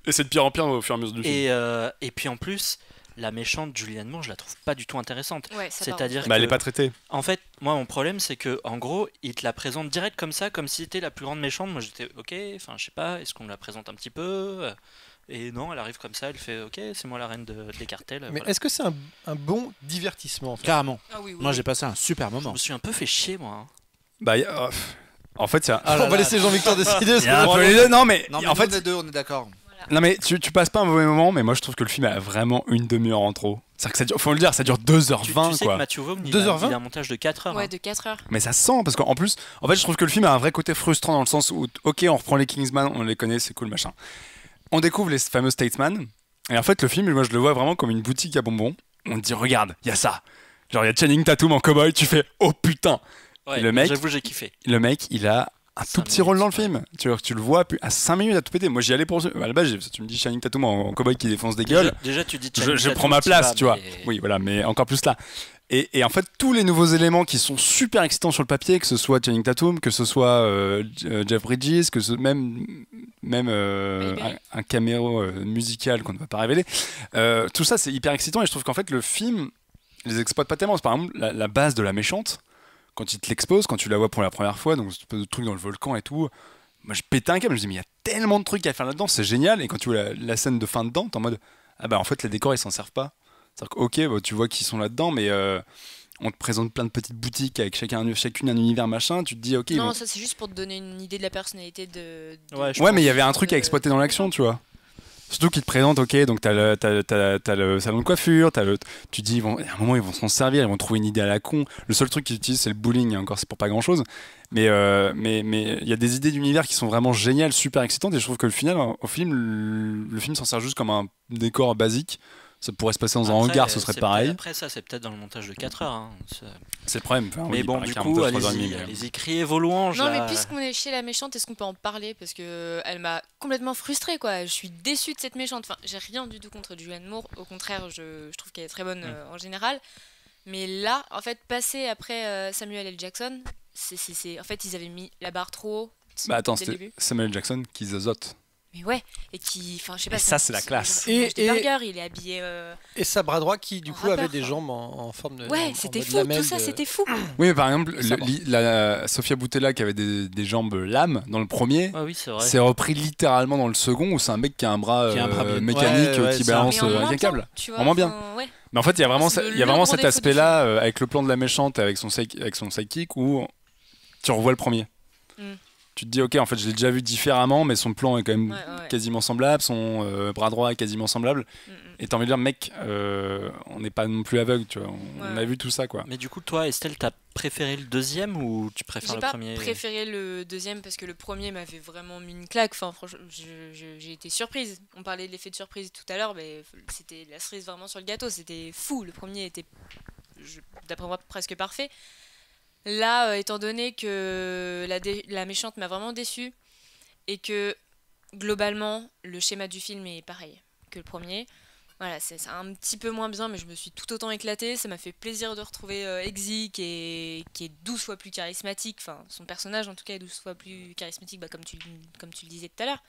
c'est de pire en pire au fur et à mesure du film. Et puis en plus, la méchante Julianne Moore, je la trouve pas du tout intéressante. C'est-à-dire elle est pas traitée. En fait, moi mon problème c'est que en gros, il te la présente direct comme ça, comme si c'était la plus grande méchante. Moi j'étais ok, enfin je sais pas, est-ce qu'on me la présente un petit peu? Et non, elle arrive comme ça, elle fait ok, c'est moi la reine des cartels. Mais voilà. Est-ce que c'est un bon divertissement en fait? Carrément. Oui. Moi j'ai passé un super moment. Je me suis un peu fait chier moi. En fait, on va laisser Jean-Victor décider. Non, mais en fait, les deux, on est d'accord. Non, mais tu passes pas un mauvais moment, mais moi je trouve que le film a vraiment une demi-heure en trop. C'est-à-dire que ça dure, faut le dire, ça dure 2h20. Tu sais quoi. que Matthew Vaughn, il a un montage de 4 heures. Ouais, de 4 heures. Mais ça sent, parce qu'en plus, en fait, je trouve que le film a un vrai côté frustrant dans le sens où, ok, on reprend les Kingsman, on les connaît, c'est cool, machin. On découvre les fameux Statesman, et en fait, le film, moi je le vois vraiment comme une boutique à bonbons. On te dit, regarde, il y a ça. Genre, il y a Channing Tatum en cowboy, tu fais, oh putain. Ouais, le mec, j'avoue, j'ai kiffé. Le mec, il a un tout petit rôle dans le film. Tu le vois à 5 minutes à tout péter. Moi j'y allais pour. À la base, tu me dis Channing Tatum en cowboy qui défonce des gueules. Déjà tu dis je prends ma place, tu vois. Oui, voilà, mais encore plus là. Et en fait, tous les nouveaux éléments qui sont super excitants sur le papier, que ce soit Channing Tatum, que ce soit Jeff Bridges, que ce même un caméo musical qu'on ne va pas révéler. Tout ça, c'est hyper excitant et je trouve qu'en fait, le film les exploite pas tellement. Par exemple, la base de la méchante. Quand il te l'expose, quand tu la vois pour la première fois, donc ce truc dans le volcan et tout, moi je pétais un câble, je me dis mais il y a tellement de trucs à faire là-dedans, c'est génial. Et quand tu vois la scène de fin dedans, t'es en mode ah bah en fait les décors ils s'en servent pas. C'est-à-dire que ok, bah, tu vois qu'ils sont là-dedans, mais on te présente plein de petites boutiques avec chacune un univers machin, tu te dis ok. Non, ça c'est juste pour te donner une idée de la personnalité de... Ouais, mais il y avait un truc à exploiter dans l'action, tu vois. Surtout qu'ils te présentent, ok, donc t'as le salon de coiffure, tu dis, à un moment ils vont s'en servir, ils vont trouver une idée à la con. Le seul truc qu'ils utilisent c'est le bowling, et encore c'est pour pas grand chose. Mais il y a des idées d'univers qui sont vraiment géniales, super excitantes, et je trouve que au film, le film s'en sert juste comme un décor basique. Ça pourrait se passer dans un hangar, ce serait pareil. Après ça, c'est peut-être dans le montage de 4 heures. Hein. C'est le problème. Enfin, mais bon, du coup, allez-y, criez vos louanges. Non, mais puisqu'on est chez la méchante, est-ce qu'on peut en parler? Parce qu'elle m'a complètement frustrée, quoi. Je suis déçue de cette méchante. Enfin, j'ai rien du tout contre Julianne Moore. Au contraire, je trouve qu'elle est très bonne en général. Mais là, en fait, passer après Samuel L. Jackson, en fait, ils avaient mis la barre trop haut. Bah attends, c'était Samuel L. Jackson qui zozote. Mais ouais, et qui, enfin, je sais pas. Et ça, c'est la classe. Et burger, il est habillé. Et sa bras droit qui, du coup, avait des jambes en forme de. Ouais, c'était fou. Tout ça, c'était fou. Oui, mais par exemple, Sofia Boutella qui avait des jambes lames dans le premier, c'est repris littéralement dans le second où c'est un mec qui a un bras mécanique qui balance avec un câble. En moins bien. Mais en fait, il y a vraiment cet aspect-là avec le plan de la méchante et avec son sidekick où tu revois le premier. Tu te dis ok, en fait je l'ai déjà vu différemment, mais son plan est quand même quasiment semblable, son bras droit est quasiment semblable, et t'as envie de dire mec, on n'est pas non plus aveugle, tu vois, on a vu tout ça quoi. Mais du coup toi Estelle, t'as préféré le deuxième ou tu préfères le premier? J'ai pas préféré le deuxième parce que le premier m'avait vraiment mis une claque, enfin franchement j'ai été surprise. On parlait de l'effet de surprise tout à l'heure, mais c'était la cerise vraiment sur le gâteau, c'était fou. Le premier était d'après moi presque parfait. Là, étant donné que la méchante m'a vraiment déçue et que globalement le schéma du film est pareil que le premier, voilà, c'est un petit peu moins bien, mais je me suis tout autant éclatée. Ça m'a fait plaisir de retrouver Eggsy qui est 12 fois plus charismatique, enfin son personnage en tout cas est 12 fois plus charismatique, comme tu le disais tout à l'heure.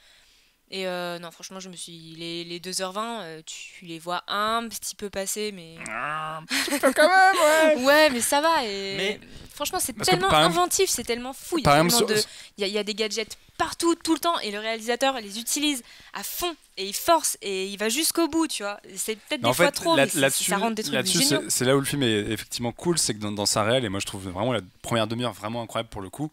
Et non, franchement, je me suis les 2h20, tu les vois un petit peu passer, mais tu peux quand même, ouais, mais ça va. Et franchement, c'est tellement inventif, c'est tellement fou. Il y a des gadgets partout, tout le temps, et le réalisateur les utilise à fond et il force et il va jusqu'au bout, tu vois. C'est peut-être des fois trop, mais ça rend des trucs géniaux. C'est là où le film est effectivement cool, c'est que dans sa réelle, et moi je trouve vraiment la première demi-heure vraiment incroyable pour le coup.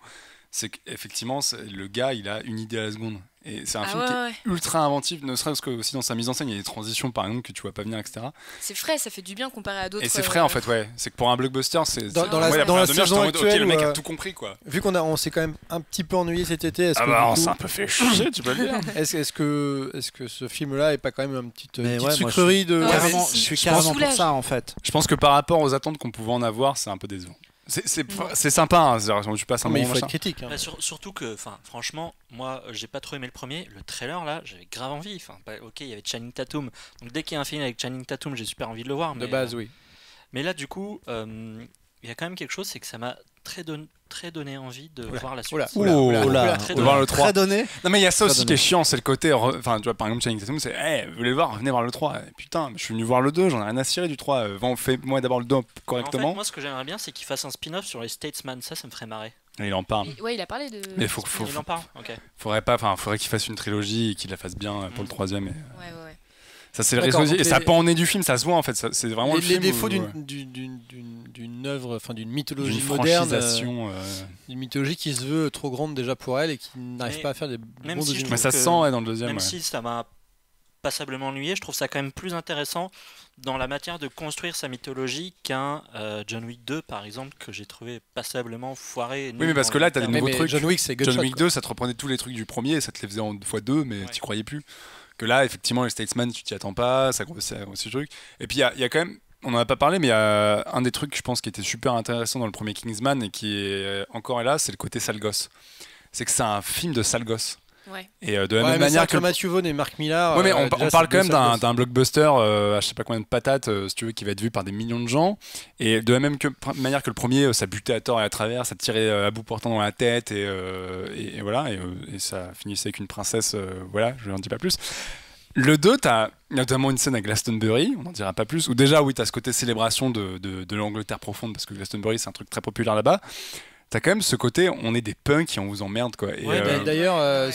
c'est qu'effectivement, le gars, il a une idée à la seconde. Et c'est un film qui ouais. est ultra inventif, ne serait-ce que aussi dans sa mise en scène, il y a des transitions par exemple que tu vois pas venir, etc. C'est frais, ça fait du bien comparé à d'autres. Et c'est frais en fait, ouais. C'est que pour un blockbuster, c'est. Dans la saison actuelle, le mec a tout compris quoi. Vu on s'est quand même un petit peu ennuyé cet été, est-ce que on s'est un peu fait chier, tu peux le dire. Est-ce que ce film-là est pas quand même une petite ouais, sucrerie de. Je suis carrément pour ça en fait. Je pense que par rapport aux attentes qu'on pouvait en avoir, c'est un peu décevant. C'est sympa, hein, je passe un mais il moment faut être critique. Hein. Bah, surtout que, franchement, moi, j'ai pas trop aimé le premier. Le trailer, là, j'avais grave envie. Ok, il y avait Channing Tatum. Donc dès qu'il y a un film avec Channing Tatum, j'ai super envie de le voir. De base, oui. Mais là, du coup, il y a quand même quelque chose, c'est que ça m'a très donné envie de voir la suite. De voir le 3. Très donné. Non mais il y a ça aussi qui est chiant, c'est le côté, enfin tu vois par exemple Channing Tatum, c'est vous voulez le voir, venez voir le 3. Putain, je suis venu voir le 2, j'en ai rien à cirer du 3. Fais-moi d'abord le 2 correctement. En fait, moi ce que j'aimerais bien, c'est qu'il fasse un spin-off sur les Statesman, ça me ferait marrer. Et il en parle. Ouais, il a parlé de. Mais il en parle. OK. Faudrait qu'il fasse une trilogie et qu'il la fasse bien pour le 3e. Ouais. Ça c'est le réseau et ça peut en est du film, ça se voit en fait, c'est vraiment les défauts d'une œuvre, enfin d'une mythologie moderne, une mythologie qui se veut trop grande déjà pour elle et qui n'arrive pas à faire des bons deuxièmes. Mais ça se sent dans le deuxième. Même si ça m'a passablement ennuyé, je trouve ça quand même plus intéressant dans la matière de construire sa mythologie qu'un John Wick 2 par exemple que j'ai trouvé passablement foiré. Oui mais parce que là t'as des nouveaux trucs. John Wick c'est John Wick 2 ça te reprenait tous les trucs du premier et ça te les faisait en x2 mais t'y croyais plus. Que là, effectivement, les Statesman, tu t'y attends pas, ça grossit aussi le truc. Et puis, il y a quand même, on n'en a pas parlé, mais il y a un des trucs, je pense, qui était super intéressant dans le premier Kingsman et qui est encore là, c'est le côté sale gosse. C'est que c'est un film de sale gosse. Ouais. Et de la même manière que Matthew Vaughn et Mark Millar. Ouais, mais on parle quand même d'un blockbuster à je sais pas combien de patates, si tu veux, qui va être vu par des millions de gens. Et de la même manière que le premier, ça butait à tort et à travers, ça tirait à bout portant dans la tête et voilà. Et ça finissait avec une princesse. Voilà, je n'en dis pas plus. Le 2, t'as notamment une scène à Glastonbury, on n'en dira pas plus, où déjà, oui, t'as ce côté célébration de l'Angleterre profonde, parce que Glastonbury, c'est un truc très populaire là-bas. T'as quand même ce côté, on est des punks et on vous emmerde, quoi. Et d'ailleurs,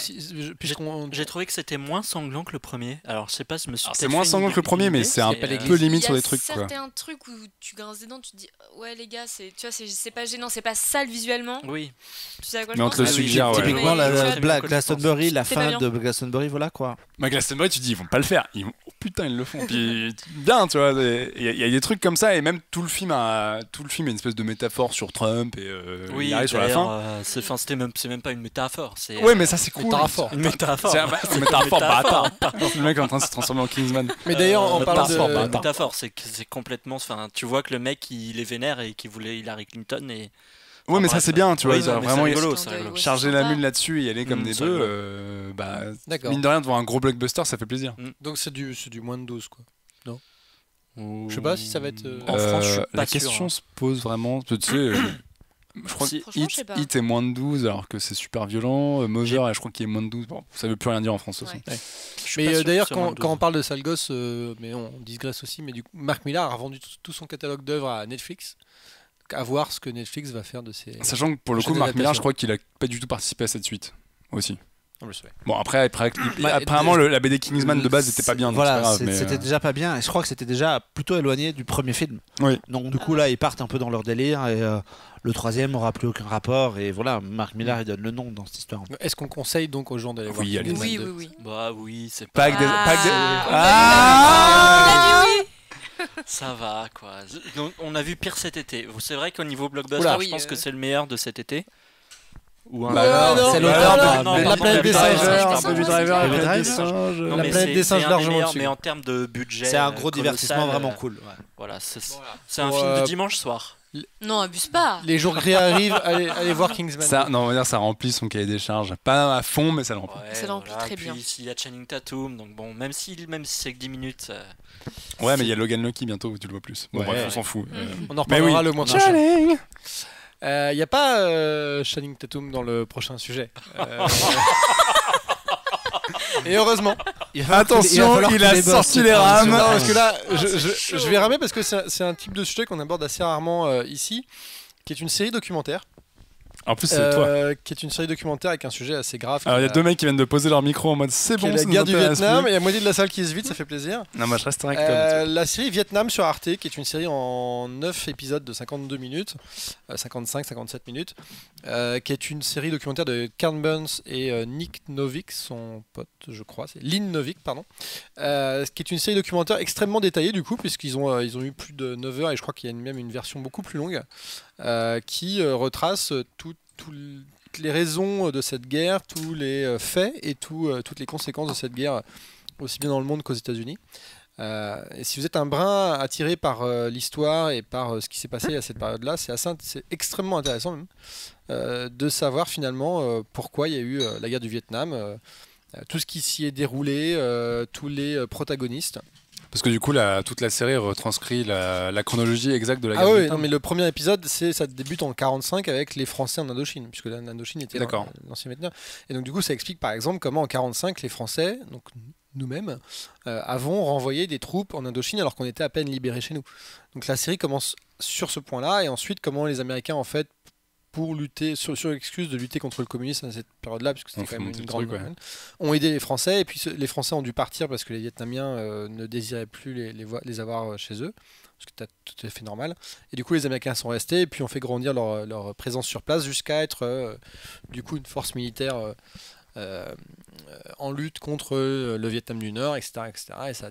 j'ai trouvé que c'était moins sanglant que le premier. Alors, je sais pas, je me suis. C'est moins sanglant que le premier, mais c'est un peu limite sur des trucs, quoi. Il y a certains trucs où tu grinces des dents, tu te dis, ouais, les gars, c'est pas gênant, c'est pas sale visuellement. Oui. Tu sais à quoi mais on te le suggère, ouais. Typiquement, Glastonbury, la fin de Glastonbury, voilà quoi. Mais Glastonbury, tu te dis, ils vont pas le faire. Oh putain, ils le font. Puis, bien, tu vois. Il y a des trucs comme ça, et même tout le film a une espèce de métaphore sur Trump et. Oui, sur la fin. C'est même pas une métaphore. Ouais, mais ça c'est cool. Une métaphore. C'est une métaphore bâtard. Le mec est en train de se transformer en Kingsman. Mais d'ailleurs, en parlant de métaphore, c'est complètement. Enfin, tu vois que le mec il est vénère et qu'il voulait Hillary Clinton et. Ouais, mais ça c'est bien, tu vois. Ils ont vraiment rigolo, chargé la mule là-dessus et y aller comme des bœufs. Mine de rien, de voir un gros blockbuster, ça fait plaisir. Donc c'est du moins de 12, quoi. Non. Je sais pas si ça va être. En France, je suis pas la sûr. question se pose vraiment. Tu sais. Je crois que Hit est moins de 12 alors que c'est super violent. Mover, je crois qu'il est moins de 12. Bon, ça veut plus rien dire en France aussi. Ouais. Mais d'ailleurs, quand on parle de sale gosse, mais on digresse aussi, mais du coup, Mark Millar a vendu tout son catalogue d'œuvres à Netflix. Donc, à voir ce que Netflix va faire de ses. Sachant que pour le coup, Mark Millar, je crois qu'il a pas du tout participé à cette suite aussi. Bon, après apparemment la BD Kingsman de base était pas bien. Voilà, c'était déjà pas bien et je crois que c'était déjà plutôt éloigné du premier film. Oui. Donc du coup là ils partent un peu dans leur délire et le troisième aura plus aucun rapport et voilà, Mark Millar il donne le nom dans cette histoire. Est-ce qu'on conseille donc aux gens d'aller voir Kingsman? Oui. Bah oui, c'est pas ça va quoi. Donc, on a vu pire cet été. C'est vrai qu'au niveau blockbuster, je pense que c'est le meilleur de cet été. Ou un... c'est l'auteur de La planète des singes. La planète des singes largement dessus. Mais en termes de budget, c'est un gros divertissement vraiment cool. Voilà, c'est un film de dimanche soir. Non, abuse pas. Les jours gris arrivent, allez voir Kingsman. Ça, non, on va dire ça remplit son cahier des charges. Pas à fond, mais ça le remplit. Ça le remplit très bien. Puis il y a Channing Tatum, donc bon, même si c'est que 10 minutes. Ouais, mais il y a Logan Lucky bientôt, tu le vois plus. Bon, bref, on s'en fout. On en reparlera le mois prochain. Il n'y a pas Channing Tatum dans le prochain sujet. Et heureusement. Attention, il a sorti les rames. Non, parce que là, je vais ramer parce que c'est un type de sujet qu'on aborde assez rarement ici, qui est une série documentaire En plus, c'est toi. Qui est une série documentaire avec un sujet assez grave. Alors, il y a 2 mecs qui viennent de poser leur micro en mode c'est bon, la guerre du Vietnam, et la moitié de la salle qui se vide, ça fait plaisir. Non, moi je reste avec toi. La série Vietnam sur Arte, qui est une série en 9 épisodes de 52 minutes, 55-57 minutes, qui est une série documentaire de Ken Burns et Nick Novick, son pote, je crois, c'est Lynn Novick, pardon, qui est une série documentaire extrêmement détaillée du coup, puisqu'ils ont eu plus de 9 heures, et je crois qu'il y a même une version beaucoup plus longue, qui retrace toutes les raisons de cette guerre, tous les faits et toutes les conséquences de cette guerre, aussi bien dans le monde qu'aux États-Unis. Et si vous êtes un brin attiré par l'histoire et par ce qui s'est passé à cette période-là, c'est extrêmement intéressant même, de savoir finalement pourquoi il y a eu la guerre du Vietnam, tout ce qui s'y est déroulé, tous les protagonistes. Parce que du coup, toute la série retranscrit la chronologie exacte de la guerre. Ah oui, non, mais le premier épisode, ça débute en 45 avec les Français en Indochine, puisque l'Indochine était l'ancien Vietnam. Et donc du coup, ça explique par exemple comment en 45 les Français, donc nous-mêmes, avons renvoyé des troupes en Indochine alors qu'on était à peine libérés chez nous. Donc la série commence sur ce point-là, et ensuite comment les Américains en fait, pour lutter, sur l'excuse de lutter contre le communisme à cette période-là, puisque c'était quand même une grande période, ont aidé les Français, et puis les Français ont dû partir parce que les Vietnamiens ne désiraient plus les avoir chez eux, ce qui est tout à fait normal. Et du coup, les Américains sont restés, et puis ont fait grandir leur présence sur place jusqu'à être du coup une force militaire en lutte contre le Vietnam du Nord, etc. Et ça a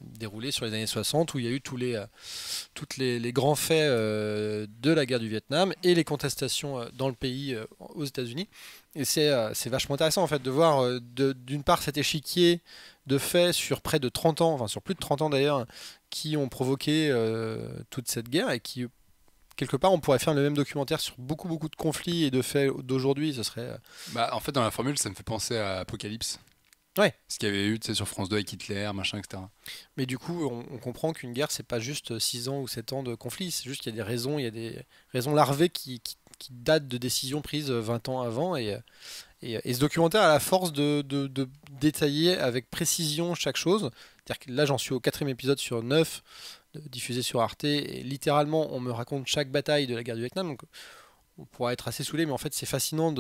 déroulé sur les années 60, où il y a eu tous les grands faits de la guerre du Vietnam et les contestations dans le pays aux États-Unis. Et c'est vachement intéressant en fait de voir d'une part cet échiquier de faits sur près de 30 ans, enfin sur plus de 30 ans d'ailleurs, qui ont provoqué toute cette guerre, et qui quelque part, on pourrait faire le même documentaire sur beaucoup de conflits et de faits d'aujourd'hui. Ce serait. En fait, dans la formule, ça me fait penser à Apocalypse. Ouais. Ce qu'il y avait eu, tu sais, sur France 2 avec Hitler, machin, etc. Mais du coup, on comprend qu'une guerre, c'est pas juste 6 ans ou 7 ans de conflit. C'est juste qu'il y a des raisons larvées qui datent de décisions prises 20 ans avant. Et ce documentaire a la force de détailler avec précision chaque chose. C'est-à-dire que là, j'en suis au 4e épisode sur 9. Diffusé sur Arte, et littéralement on me raconte chaque bataille de la guerre du Vietnam, donc on pourra être assez saoulé, mais en fait c'est fascinant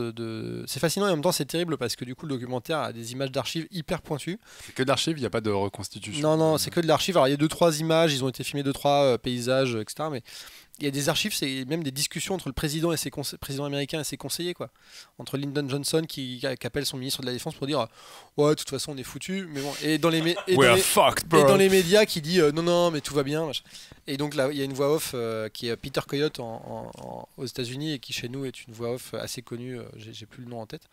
c'est fascinant, et en même temps c'est terrible parce que du coup le documentaire a des images d'archives hyper pointues. C'est que d'archives, il n'y a pas de reconstitution. Non, c'est que de l'archive. Alors il y a 2-3 images, ils ont été filmés 2-3 paysages, etc. Mais il y a des archives, c'est même des discussions entre le président et président américain et ses conseillers, quoi. Entre Lyndon Johnson qui appelle son ministre de la Défense pour dire ouais, de toute façon on est foutu, mais bon, et dans les médias qui dit non mais tout va bien, machin. Et donc là il y a une voix off qui est Peter Coyote aux États-Unis, et qui chez nous est une voix off assez connue, j'ai plus le nom en tête.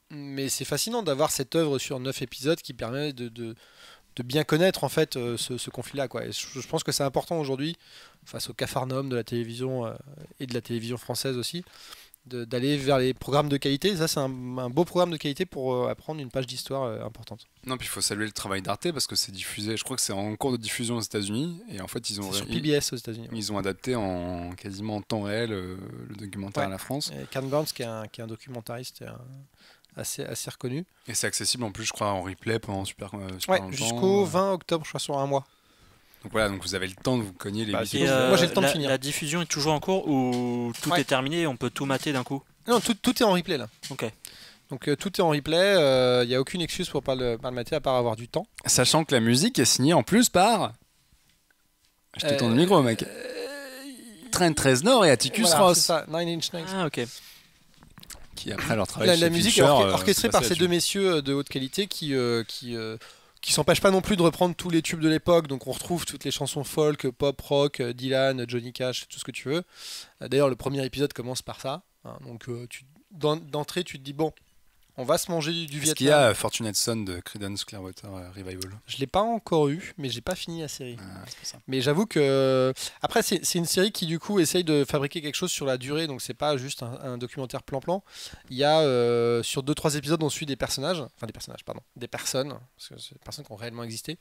Mais c'est fascinant d'avoir cette œuvre sur 9 épisodes qui permet de bien connaître en fait ce conflit-là, quoi. Et je pense que c'est important aujourd'hui, face au capharnaüm de la télévision et de la télévision française aussi, d'aller vers les programmes de qualité. Ça, c'est un beau programme de qualité pour apprendre une page d'histoire importante. Non, puis il faut saluer le travail d'Arte, parce que c'est diffusé, je crois que c'est en cours de diffusion aux États-Unis, et en fait c'est sur PBS aux États-Unis. Ils ont adapté quasiment en temps réel le documentaire à la France. Et Ken Burns qui est un documentariste assez reconnu. Et c'est accessible en plus, je crois, en replay pendant super longtemps. Jusqu'au 20 octobre, je crois, sur un mois. Donc voilà, donc vous avez le temps de vous cogner les moi j'ai le temps de finir. La diffusion est toujours en cours, ou tout est terminé et on peut tout mater d'un coup? Non, tout est en replay là. Ok. Donc tout est en replay, il n'y a aucune excuse pour pas le mater à part avoir du temps. Sachant que la musique est signée en plus par... Je te tourne le micro, mec. Trent Reznor et Atticus Ross. C'est ça, Nine Inch Nails. Ah ok. Qui après leur travail la musique Fisher, est orchestrée par ces deux messieurs de haute qualité qui s'empêchent pas non plus de reprendre tous les tubes de l'époque. Donc on retrouve toutes les chansons folk, pop, rock, Dylan, Johnny Cash, tout ce que tu veux. D'ailleurs le premier épisode commence par ça, hein. Donc d'entrée tu te dis bon, on va se manger du Vietnam. Est-ce qu'il y a Fortunate Son de Creedence Clearwater Revival? Je l'ai pas encore eu, mais j'ai pas fini la série. C'est pour ça. Mais j'avoue que après c'est une série qui du coup essaye de fabriquer quelque chose sur la durée, donc c'est pas juste un documentaire plan-plan. Il y a sur 2-3 épisodes on suit des personnes, parce que c'est des personnes qui ont réellement existé.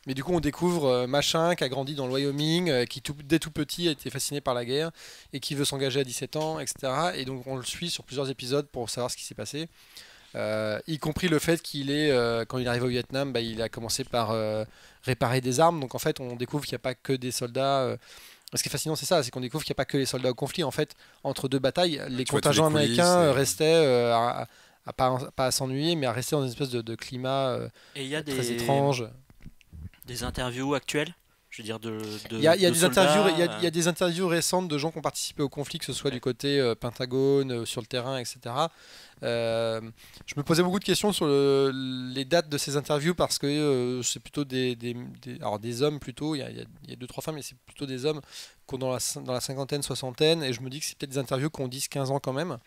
Mais du coup on découvre machin qui a grandi dans le Wyoming, qui dès tout petit a été fasciné par la guerre et qui veut s'engager à 17 ans, etc. Et donc on le suit sur plusieurs épisodes pour savoir ce qui s'est passé. Y compris le fait qu'il est quand il arrive au Vietnam, il a commencé par réparer des armes. Donc en fait on découvre qu'il n'y a pas que des soldats Ce qui est fascinant, c'est ça, c'est qu'on découvre qu'il n'y a pas que les soldats au conflit. En fait, entre deux batailles, les Tu vois contingents toutes les coulisses, américains restaient pas à s'ennuyer, mais à rester dans une espèce de climat Et il y a très étrange. des interviews actuelles, je veux dire Il y a de des soldats, interviews, il y a des interviews récentes de gens qui ont participé au conflit, que ce soit du côté Pentagone, sur le terrain, etc. Je me posais beaucoup de questions sur les dates de ces interviews parce que c'est plutôt alors des hommes plutôt, il y a 2-3 femmes, mais c'est plutôt des hommes qui ont dans la cinquantaine, soixantaine, et je me dis que c'est peut-être des interviews qui ont 10-15 ans quand même.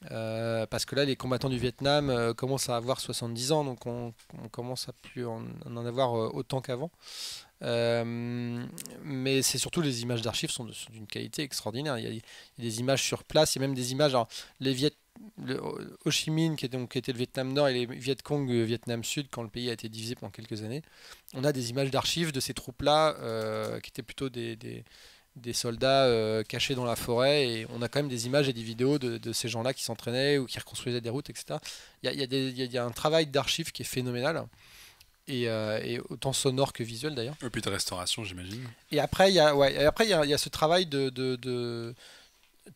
Parce que là, les combattants du Vietnam commencent à avoir 70 ans, donc on commence à plus en avoir autant qu'avant. Mais c'est surtout les images d'archives sont d'une qualité extraordinaire. Il y a des images sur place, il y a même des images. Alors, Ho Chi Minh, qui était le Vietnam Nord, et les Viet Cong Vietnam Sud, quand le pays a été divisé pendant quelques années, on a des images d'archives de ces troupes-là qui étaient plutôt des soldats cachés dans la forêt, et on a quand même des images et des vidéos de ces gens-là qui s'entraînaient ou qui reconstruisaient des routes, etc. Il y a un travail d'archives qui est phénoménal, et autant sonore que visuel d'ailleurs. Et puis de restauration, j'imagine. Et après, il y a ce travail de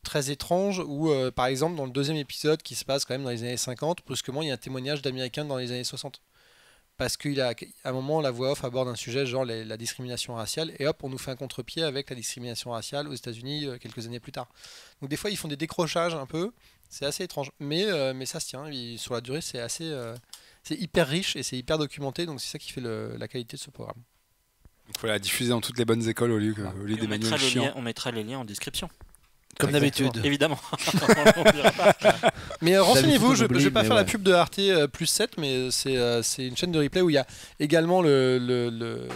très étrange où, par exemple, dans le deuxième épisode qui se passe quand même dans les années 50, brusquement, il y a un témoignage d'Américains dans les années 60. Parce qu'à un moment, la voix off aborde un sujet genre la discrimination raciale, et hop, on nous fait un contre-pied avec la discrimination raciale aux États-Unis quelques années plus tard. Donc des fois, ils font des décrochages un peu, c'est assez étrange, mais ça se tient. Sur la durée, c'est hyper riche et c'est hyper documenté, donc c'est ça qui fait la qualité de ce programme. Donc il faut la diffuser dans toutes les bonnes écoles au lieu des manuels chiants. On mettra les liens en description. Comme d'habitude. Évidemment. Mais renseignez-vous, je ne vais pas faire la pub de Arte plus 7, mais c'est une chaîne de replay où il y a également le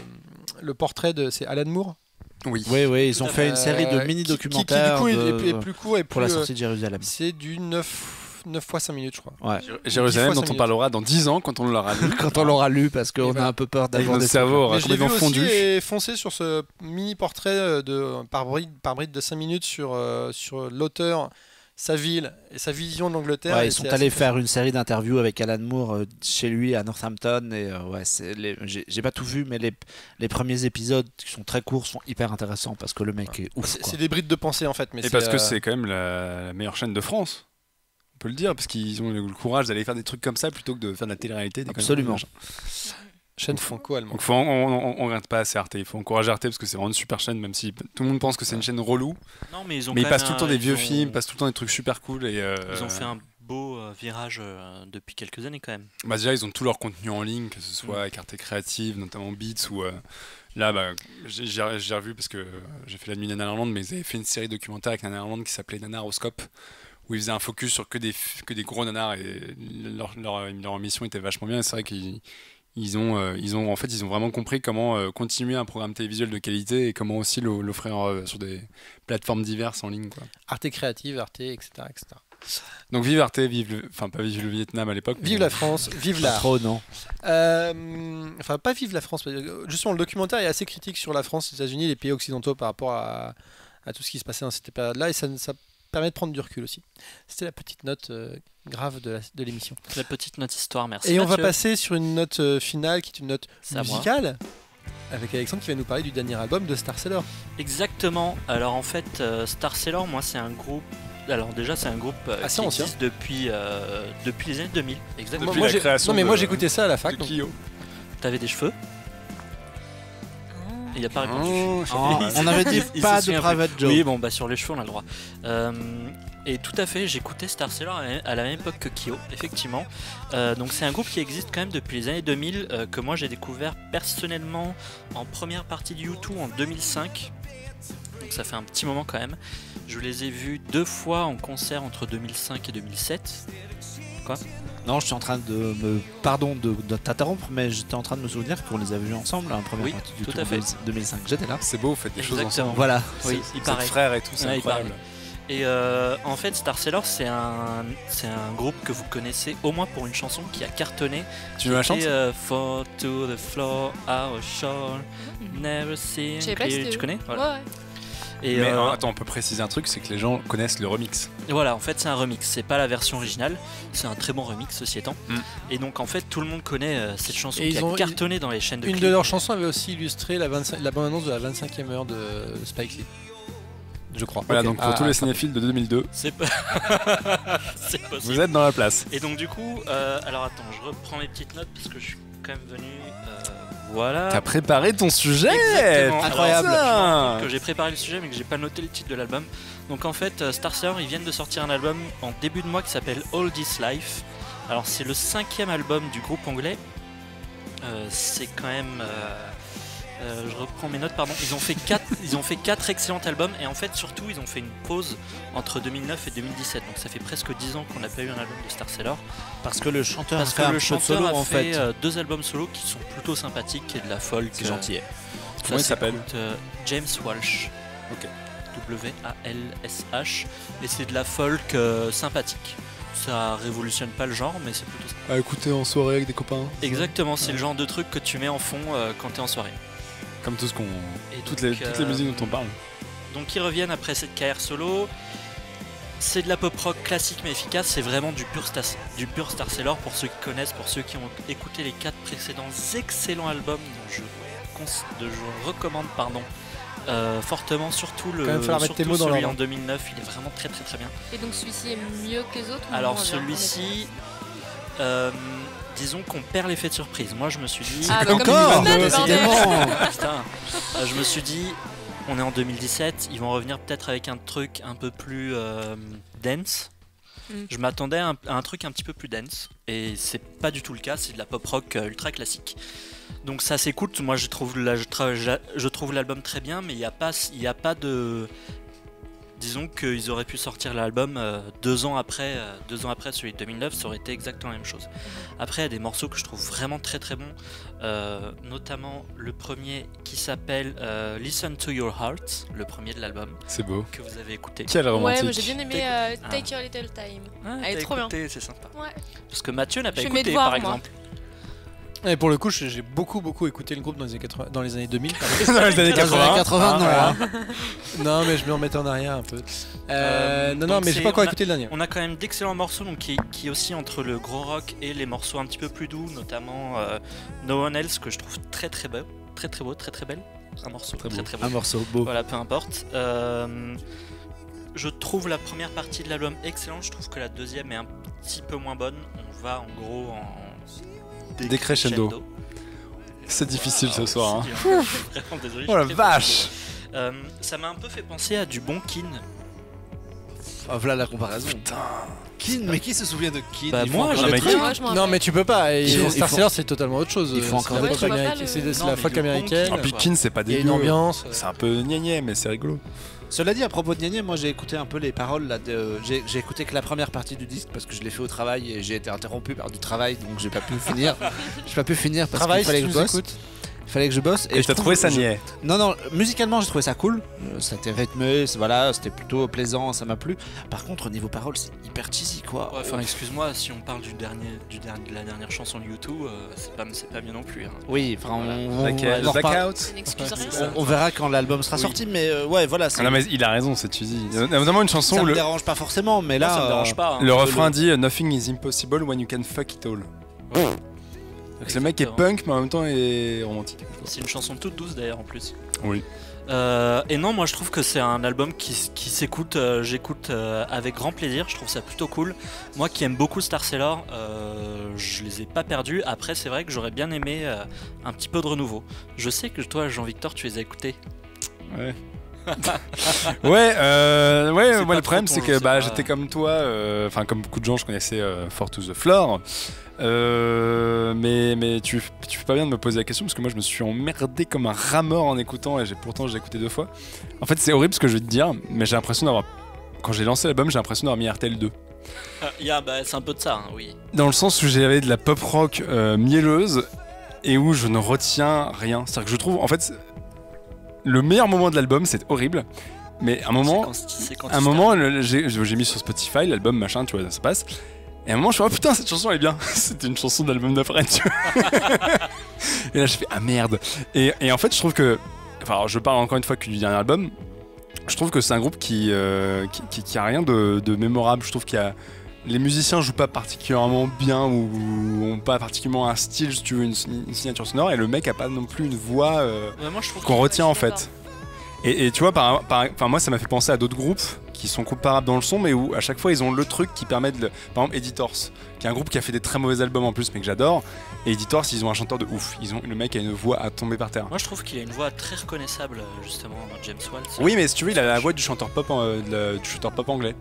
portrait de... C'est Alan Moore. Oui, ils ont fait une série de mini-documentaires qui est plus court et plus, pour la sortie de Jérusalem. C'est du 9 fois 5 minutes, je crois. Ouais. Jérusalem, dont on parlera dans 10 ans quand on l'aura lu. Quand on l'aura lu, parce qu'on a un peu peur d'avoir des cerveaux mais je l'ai vu fondus. aussi et foncé sur ce mini-portrait par bride de 5 minutes sur l'auteur, sa ville et sa vision de l'Angleterre. Ouais, ils sont allés faire une série d'interviews avec Alan Moore chez lui à Northampton. Et j'ai pas tout vu, mais les premiers épisodes qui sont très courts sont hyper intéressants parce que le mec est ouf. C'est des brides de pensée en fait. Mais et parce que c'est quand même la meilleure chaîne de France. On peut le dire, parce qu'ils ont le courage d'aller faire des trucs comme ça plutôt que de faire de la télé-réalité. Absolument. Chaîne franco-allemande. Donc on regarde pas assez Arte. Il faut encourager Arte parce que c'est vraiment une super chaîne, même si tout le monde pense que c'est une chaîne relou. Non, mais ils passent tout le temps des vieux films, passent tout le temps des trucs super cool. Ils ont fait un beau virage depuis quelques années quand même. Bah déjà, ils ont tout leur contenu en ligne, que ce soit avec Arte Créative, notamment Beats, ou là, j'ai revu parce que j'ai fait l'admin Nana Irlande, mais ils avaient fait une série documentaire avec Nana Irlande qui s'appelait Nanaroscope, où ils faisaient un focus sur que des gros nanars, et leur mission était vachement bien. Et c'est vrai qu'ils ont vraiment compris comment continuer un programme télévisuel de qualité et comment aussi l'offrir sur des plateformes diverses en ligne, quoi. Arte Créative, Arte, etc. Donc vive Arte, pas vive le Vietnam à l'époque. Vive la France, vive l'art. Trop, non. Enfin, pas vive la France. Justement, le documentaire est assez critique sur la France, les États-Unis, les pays occidentaux par rapport à tout ce qui se passait dans cette période-là, et ça permet de prendre du recul aussi. C'était la petite note grave de l'émission. La petite note histoire, merci. Et Mathieu. on va passer sur une note finale qui est une note musicale, avec Alexandre qui va nous parler du dernier album de Star Sailor. Exactement. Alors en fait, Star Sailor, moi c'est un groupe. Alors déjà c'est un groupe qui existe depuis les années 2000. Exactement. Depuis la création. Non mais moi j'écoutais ça à la fac. T'avais des cheveux. Il n'a pas répondu. On avait dit pas de private joke. Oui, bon, sur les cheveux, on a le droit. Et tout à fait, j'écoutais Star Sailor à la même époque que Kyo, effectivement. Donc c'est un groupe qui existe quand même depuis les années 2000, que moi j'ai découvert personnellement en première partie du U2 en 2005. Donc ça fait un petit moment quand même. Je les ai vus 2 fois en concert entre 2005 et 2007. Quoi ? Non, je suis en train de pardon de t'interrompre, mais j'étais en train de me souvenir qu'on les avait vus ensemble en première partie du tout à fait. 2005. J'étais là. C'est beau, vous faites des choses ensemble. Voilà. Oui, il paraît. Frères et tout, c'est incroyable. Et en fait, Star Sailor, c'est un groupe que vous connaissez au moins pour une chanson qui a cartonné. Tu veux la chanter? Fall to the floor, our shore, never seen clear. Tu connais? Voilà. Et mais attends, on peut préciser un truc, c'est que les gens connaissent le remix. Et voilà, en fait c'est un remix, c'est pas la version originale, c'est un très bon remix ceci étant. Et donc en fait tout le monde connaît cette chanson qui a cartonné dans les chaînes de clips. Une de leurs chansons avait aussi illustré la bande-annonce de la 25e heure de Spike Lee. Je crois. Voilà, donc pour tous les cinéphiles de 2002, c'est possible. Vous êtes dans la place. Et donc du coup, alors attends, je reprends mes petites notes parce que je suis quand même venu... voilà. T'as préparé ton sujet. Exactement. Incroyable. Alors, que j'ai préparé le sujet mais que j'ai pas noté le titre de l'album. Donc en fait, Starsailor, ils viennent de sortir un album en début de mois qui s'appelle All This Life. Alors c'est le 5e album du groupe anglais. C'est quand même... je reprends mes notes, pardon. Ils ont fait 4 excellents albums et en fait surtout ils ont fait une pause entre 2009 et 2017. Donc ça fait presque 10 ans qu'on n'a pas eu un album de Starsailor. Parce que le chanteur a fait 2 albums solo qui sont plutôt sympathiques et de la folk. C'est gentil. Comment il s'appelle James Walsh. Ok. W-A-L-S-H. Et c'est de la folk sympathique. Ça révolutionne pas le genre, mais c'est plutôt ça. À écouter en soirée avec des copains. Exactement, c'est le genre de truc que tu mets en fond quand t'es en soirée. Comme tout ce qu'on. Toutes les musiques dont on parle. Donc ils reviennent après cette carrière solo. C'est de la pop rock classique mais efficace, c'est vraiment du pur Starsailor pour ceux qui connaissent, pour ceux qui ont écouté les 4 précédents excellents albums dont je recommande fortement, surtout celui en 2009, il est vraiment très très très bien. Et donc celui-ci est mieux que les autres? Alors celui-ci, disons qu'on perd l'effet de surprise. Moi je me suis dit... encore décidément. Je me suis dit, on est en 2017, ils vont revenir peut-être avec un truc un peu plus dense. Je m'attendais à un truc un petit peu plus dense et c'est pas du tout le cas, c'est de la pop rock ultra classique. Donc ça s'écoute, moi je trouve l'album très bien, mais il n'y a pas de... Disons qu'ils auraient pu sortir l'album 2 ans après celui de 2009, ça aurait été exactement la même chose. Après il y a des morceaux que je trouve vraiment très très bons, notamment le premier qui s'appelle Listen to Your Heart, le premier de l'album. C'est beau. Que vous avez écouté. Quel romantique. Ouais, moi j'ai bien aimé Take Your Little Time. Elle est trop bien. C'est sympa. Ouais. Parce que Mathieu n'a pas écouté par exemple. Et pour le coup, j'ai beaucoup écouté le groupe dans les années 2000. Dans les années 80. Non, non, mais je me remettais en arrière un peu. Non, mais j'ai pas encore écouté le dernier. On a quand même d'excellents morceaux donc, qui aussi entre le gros rock et les morceaux un petit peu plus doux, notamment No One Else que je trouve très très beau, très belle. Un morceau très beau. Un morceau beau. Voilà, peu importe. Je trouve la première partie de l'album excellente, je trouve que la deuxième est un petit peu moins bonne. On va en gros en décrescendo. C'est difficile ce soir. Vraiment désolé. Oh la vache. Ça m'a un peu fait penser à du bon Keane. Ah, voilà la comparaison. Putain. Keane, mais qui se souvient de Keane? Bah moi, jamais Keane. Non, mais tu peux pas. Starsailor, c'est totalement autre chose. Il faut encore des trucs. C'est la folk américaine. Et puis Keane, c'est pas dégueu. Il y a une ambiance. C'est un peu gna mais c'est rigolo. Cela dit, à propos de Gna Gna, moi j'ai écouté un peu les paroles là. J'ai écouté que la première partie du disque parce que je l'ai fait au travail et j'ai été interrompu par du travail, donc j'ai pas pu finir. J'ai pas pu finir parce qu'il fallait que je bosse. Il fallait que je bosse. Et t'as trouvé ça niais? Non, musicalement j'ai trouvé ça cool. Ça était rythmé, voilà, c'était plutôt plaisant, ça m'a plu. Par contre, au niveau paroles, c'est hyper cheesy quoi. Ouais, enfin, excuse-moi, si on parle de la dernière chanson de U2, c'est pas bien non plus. Hein. Oui, enfin, on verra quand l'album sera sorti, mais ouais, voilà. Non, mais il a raison, c'est cheesy. Notamment une chanson ça où me dérange pas forcément, mais là. Ça me dérange pas. Hein. Le refrain dit Nothing is impossible when you can fuck it all. Donc le mec est punk mais en même temps est romantique. C'est une chanson toute douce d'ailleurs en plus. Oui. Et non, moi je trouve que c'est un album qui s'écoute, j'écoute avec grand plaisir, je trouve ça plutôt cool. Moi qui aime beaucoup Starsailor, je les ai pas perdus. Après c'est vrai que j'aurais bien aimé un petit peu de renouveau. Je sais que toi Jean-Victor tu les as écoutés. Ouais. Ouais, moi le problème c'est que j'étais comme toi, enfin comme beaucoup de gens je connaissais Four to the Floor. Mais tu fais pas bien de me poser la question parce que moi je me suis emmerdé comme un rat mort en écoutant et pourtant j'ai écouté 2 fois. En fait c'est horrible ce que je vais te dire, mais j'ai l'impression d'avoir, quand j'ai lancé l'album, j'ai l'impression d'avoir mis RTL 2. C'est un peu de ça, hein, oui. Dans le sens où j'avais de la pop rock mielleuse et où je ne retiens rien. C'est-à-dire que je trouve en fait le meilleur moment de l'album, c'est horrible. Mais à un moment, j'ai mis sur Spotify l'album machin, tu vois, ça passe. Et à un moment, je fais, oh putain, cette chanson elle est bien. C'était une chanson d'album d'après, tu vois. Et là, je fais, ah merde. Et en fait, je trouve que, enfin, je parle encore une fois que du dernier album. je trouve que c'est un groupe qui a rien de mémorable. Je trouve qu'il y a les musiciens jouent pas particulièrement bien ou ont pas particulièrement un style, si tu veux, une signature sonore, et le mec a pas non plus une voix qu'on retient en fait. Et tu vois, moi ça m'a fait penser à d'autres groupes qui sont comparables dans le son, mais où à chaque fois ils ont le truc qui permet de. Par exemple, Editors, qui est un groupe qui a fait des très mauvais albums en plus, mais que j'adore. Et Editors, ils ont un chanteur de ouf. Le mec a une voix à tomber par terre. Moi je trouve qu'il a une voix très reconnaissable, justement, James Waltz. Oui, mais si tu veux, il a la voix du chanteur pop, du chanteur pop anglais.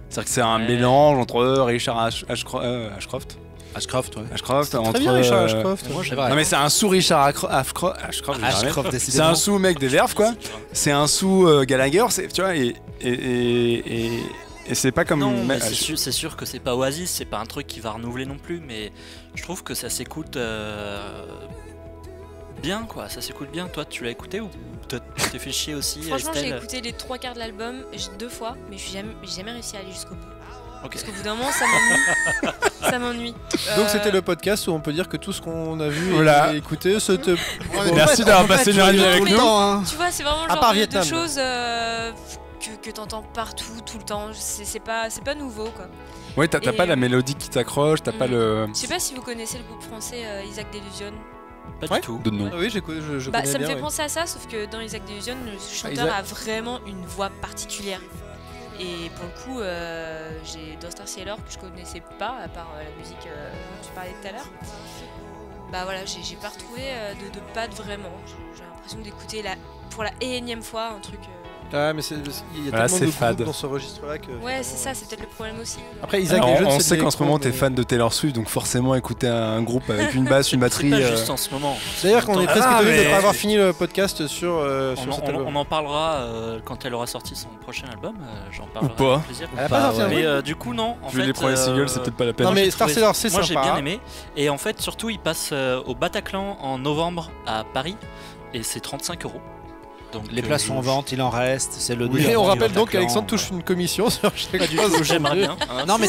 C'est-à-dire que c'est un mélange entre Richard Ashcroft. Ashcroft, ouais. Ashcroft, très entre bien, Richard Ashcroft. Moi, j'aimerais. Non mais c'est un sous Richard Ashcroft, c'est un sous mec des Verve quoi. C'est un sous Gallagher, tu vois, et c'est pas comme. Non, mais c'est sûr que c'est pas Oasis, c'est pas un truc qui va renouveler non plus, mais je trouve que ça s'écoute bien quoi, ça s'écoute bien. Toi tu l'as écouté ou tu t'es fait chier aussi? Franchement, Estelle? j'ai écouté les 3/4 de l'album 2 fois, mais j'ai jamais réussi à aller jusqu'au bout. Okay. Parce qu'au bout d'un moment, ça m'ennuie. Ça m'ennuie. Donc c'était le podcast où on peut dire que tout ce qu'on a vu et écouté, c'était... Merci d'avoir passé une année avec nous. Tu vois, c'est vraiment le genre de choses que t'entends partout, tout le temps. C'est pas nouveau, quoi. Ouais, t'as pas la mélodie qui t'accroche, t'as pas le... Je sais pas si vous connaissez le groupe français Isaac Delusion. Pas du tout. De nom. Ah oui, je connais Ça me bien, fait penser à ça, sauf que dans Isaac Delusion, le chanteur a vraiment une voix particulière. Et pour le coup, j'ai Dostar Sailor que je connaissais pas, à part la musique dont tu parlais tout à l'heure. Bah voilà, j'ai pas retrouvé de patte vraiment. J'ai l'impression d'écouter pour la énième fois un truc. Ah, mais il y a tellement de fade groupes dans ce registre-là que... Ouais, c'est ça, c'est peut-être le problème aussi. Après, Isaac on sait qu'en ce moment t'es fan de Taylor Swift, donc forcément écouter un groupe avec une basse, une batterie... C'est pas juste en ce moment. D'ailleurs, qu'on est presque tenu de pas avoir fini le podcast sur cet album. On en parlera quand elle aura sorti son prochain album, j'en parlerai Ou pas. avec plaisir. Elle a pas sorti un Mais album du coup non, en Vu fait... les premiers singles, c'est peut-être pas la peine. Non mais Star Sailor, c'est sympa. Moi j'ai bien aimé, et en fait surtout il passe au Bataclan en novembre à Paris, et c'est 35 €. Donc, les places sont en vente, il en reste, c'est le oui, on rappelle donc qu'Alexandre touche une commission sur chaque chose. J'aimerais bien. Hein, non mais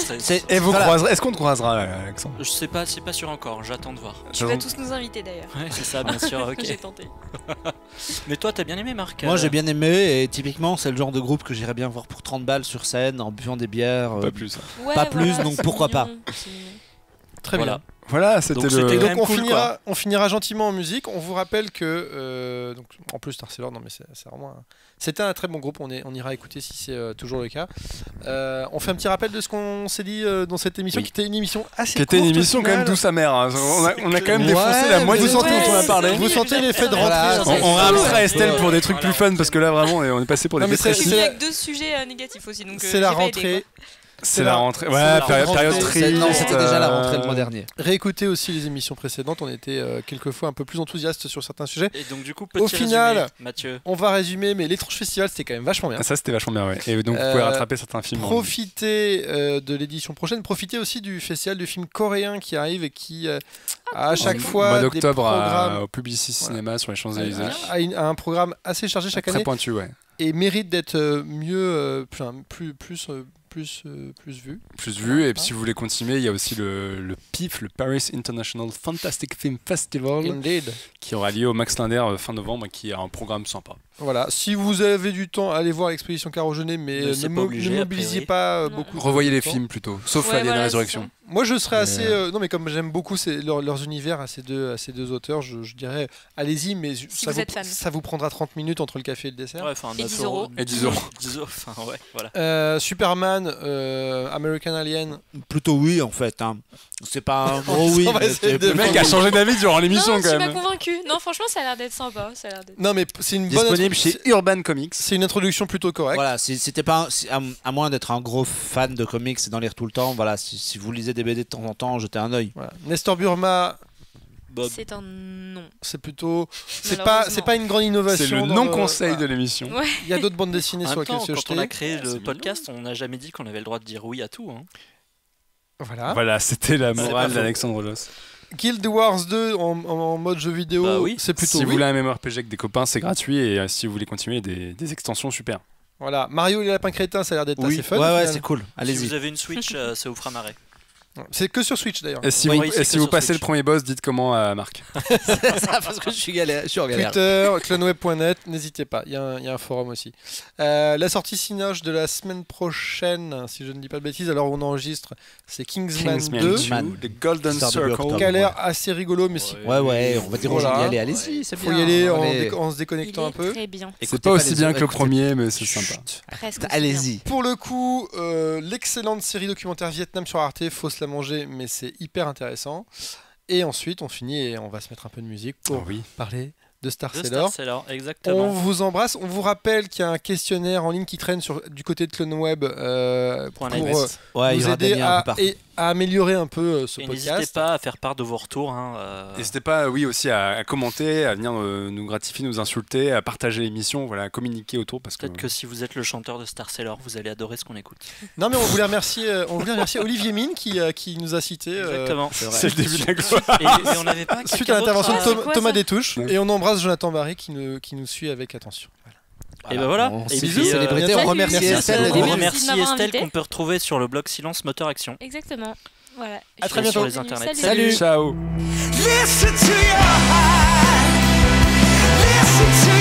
et vous croiserez, est-ce qu'on te croisera, Alexandre? Je sais pas, c'est pas sûr encore, j'attends de voir. Tu vas tous nous inviter d'ailleurs. Ouais, c'est ça, bien sûr, ok. J'ai tenté. Mais toi, t'as bien aimé, Marc? Moi j'ai bien aimé, et typiquement c'est le genre de groupe que j'irais bien voir pour 30 balles sur scène en buvant des bières. Pas plus. Ouais, pas plus, donc pourquoi pas. Très bien. Voilà, c'était le... Donc on finira gentiment en musique. On vous rappelle que donc en plus Star Sailor, non mais c'est vraiment c'était un très bon groupe. On ira écouter si c'est toujours le cas. On fait un petit rappel de ce qu'on s'est dit dans cette émission, qui était une émission assez courte. Qui était une émission quand même douce amère. Hein. On a quand même défoncé la moitié dont on a parlé. Vous sentez l'effet de rentrée. On réinvitera Estelle pour des trucs plus fun parce que là vraiment on est passé pour des dépressifs. Il y a que 2 sujets négatifs aussi. C'est la rentrée. C'est la rentrée. Ouais, période triste. Non, c'était déjà la rentrée le mois dernier. Réécoutez aussi les émissions précédentes. On était quelquefois un peu plus enthousiastes sur certains sujets. Et donc du coup, au final, résumé, Mathieu. On va résumer, mais l'étrange festival c'était quand même vachement bien. Ça c'était vachement bien, ouais. Et donc vous pouvez rattraper certains films. Profitez de l'édition prochaine. Profitez aussi du festival de films coréens qui arrive et qui à chaque fois mois d'octobre des programmes au Publicis Cinéma sur les Champs-Élysées. A un programme assez chargé chaque année. Très pointu, ouais. Et mérite d'être mieux, plus vu. Plus vu, et puis si vous voulez continuer, il y a aussi le PIF, le Paris International Fantastic Film Festival, Indeed. qui aura lieu au Max Linder fin novembre, qui a un programme sympa. Voilà, si vous avez du temps, allez voir l'exposition Caro Jeunet, mais ne mobilisez pas beaucoup. Revoyez les films plutôt, sauf Alien Résurrection. Moi je serais assez... non mais comme j'aime beaucoup leurs univers à ces deux auteurs, je dirais allez-y, mais si ça vous prendra 30 minutes entre le café et le dessert. Ouais, et 10 €. Et 10 €. 10 €, enfin ouais, voilà. Superman, American Alien. Plutôt oui en fait. Hein. C'est pas un gros oui. Le mec a changé d'avis durant l'émission quand même. Je suis pas convaincu. Non, franchement, ça a l'air d'être sympa. Non mais c'est une bonne disponible chez Urban Comics. C'est une introduction plutôt correcte. Voilà, c'était pas à moins d'être un gros fan de comics et d'en lire tout le temps. Voilà, si vous lisez des BD de temps en temps, jetez un œil. Voilà. Nestor Burma. Bob. C'est un non. C'est plutôt c'est pas une grande innovation. C'est le non-conseil de l'émission. Ouais. Il y a d'autres bandes dessinées sur lesquelles se jeter. Quand on a créé le podcast, on n'a jamais dit qu'on avait le droit de dire oui à tout. Hein. Voilà, c'était la morale d'Alexandre Rolos. Guild Wars 2 en mode jeu vidéo, c'est plutôt si vous voulez un MMORPG avec des copains, c'est gratuit, et si vous voulez continuer, des extensions super. Voilà, Mario et les lapins crétins, ça a l'air d'être assez fun. Ouais, c'est cool. Allez-y. Si vous avez une Switch, ça vous fera marrer. C'est que sur Switch d'ailleurs. Et si vous passez le premier boss, dites comment à Marc. C'est ça, parce que je suis en galère. Twitter, cloneweb.net, n'hésitez pas, il y a un forum aussi. La sortie Cinoche de la semaine prochaine, si je ne dis pas de bêtises, alors on enregistre, c'est Kingsman 2. The Golden Circle. Qui a l'air assez rigolo, mais si. Ouais, on va dire aux gens d'y aller, allez-y, c'est bien. Faut y aller en se déconnectant un peu. Très bien. C'est pas aussi bien que le premier, mais c'est sympa. Allez-y. Pour le coup, l'excellente série documentaire Vietnam sur Arte, faut se la manger, mais c'est hyper intéressant. Et ensuite, on finit et on va se mettre un peu de musique pour parler de Star Sailor. Exactement. On vous embrasse. On vous rappelle qu'il y a un questionnaire en ligne qui traîne du côté de CloneWeb pour nous aider à améliorer un peu ce podcast. N'hésitez pas à faire part de vos retours. N'hésitez pas, aussi à commenter, à venir nous gratifier, nous insulter, à partager l'émission, à communiquer autour. Peut-être que si vous êtes le chanteur de Star Sailor, vous allez adorer ce qu'on écoute. Non, mais on voulait remercier Olivier Mine qui nous a cité. Exactement. C'est le début de la gloire. Et on n'avait pas suite à l'intervention de Thomas Détouche. Et on embrasse Jonathan Barré qui nous suit avec attention. Et ben voilà. Bisous. On remercie Estelle. On remercie Estelle qu'on peut retrouver sur le blog Silence Moteur Action. Exactement. Voilà. À très bientôt sur les internets. Salut. Ciao. Listen to your heart. Listen to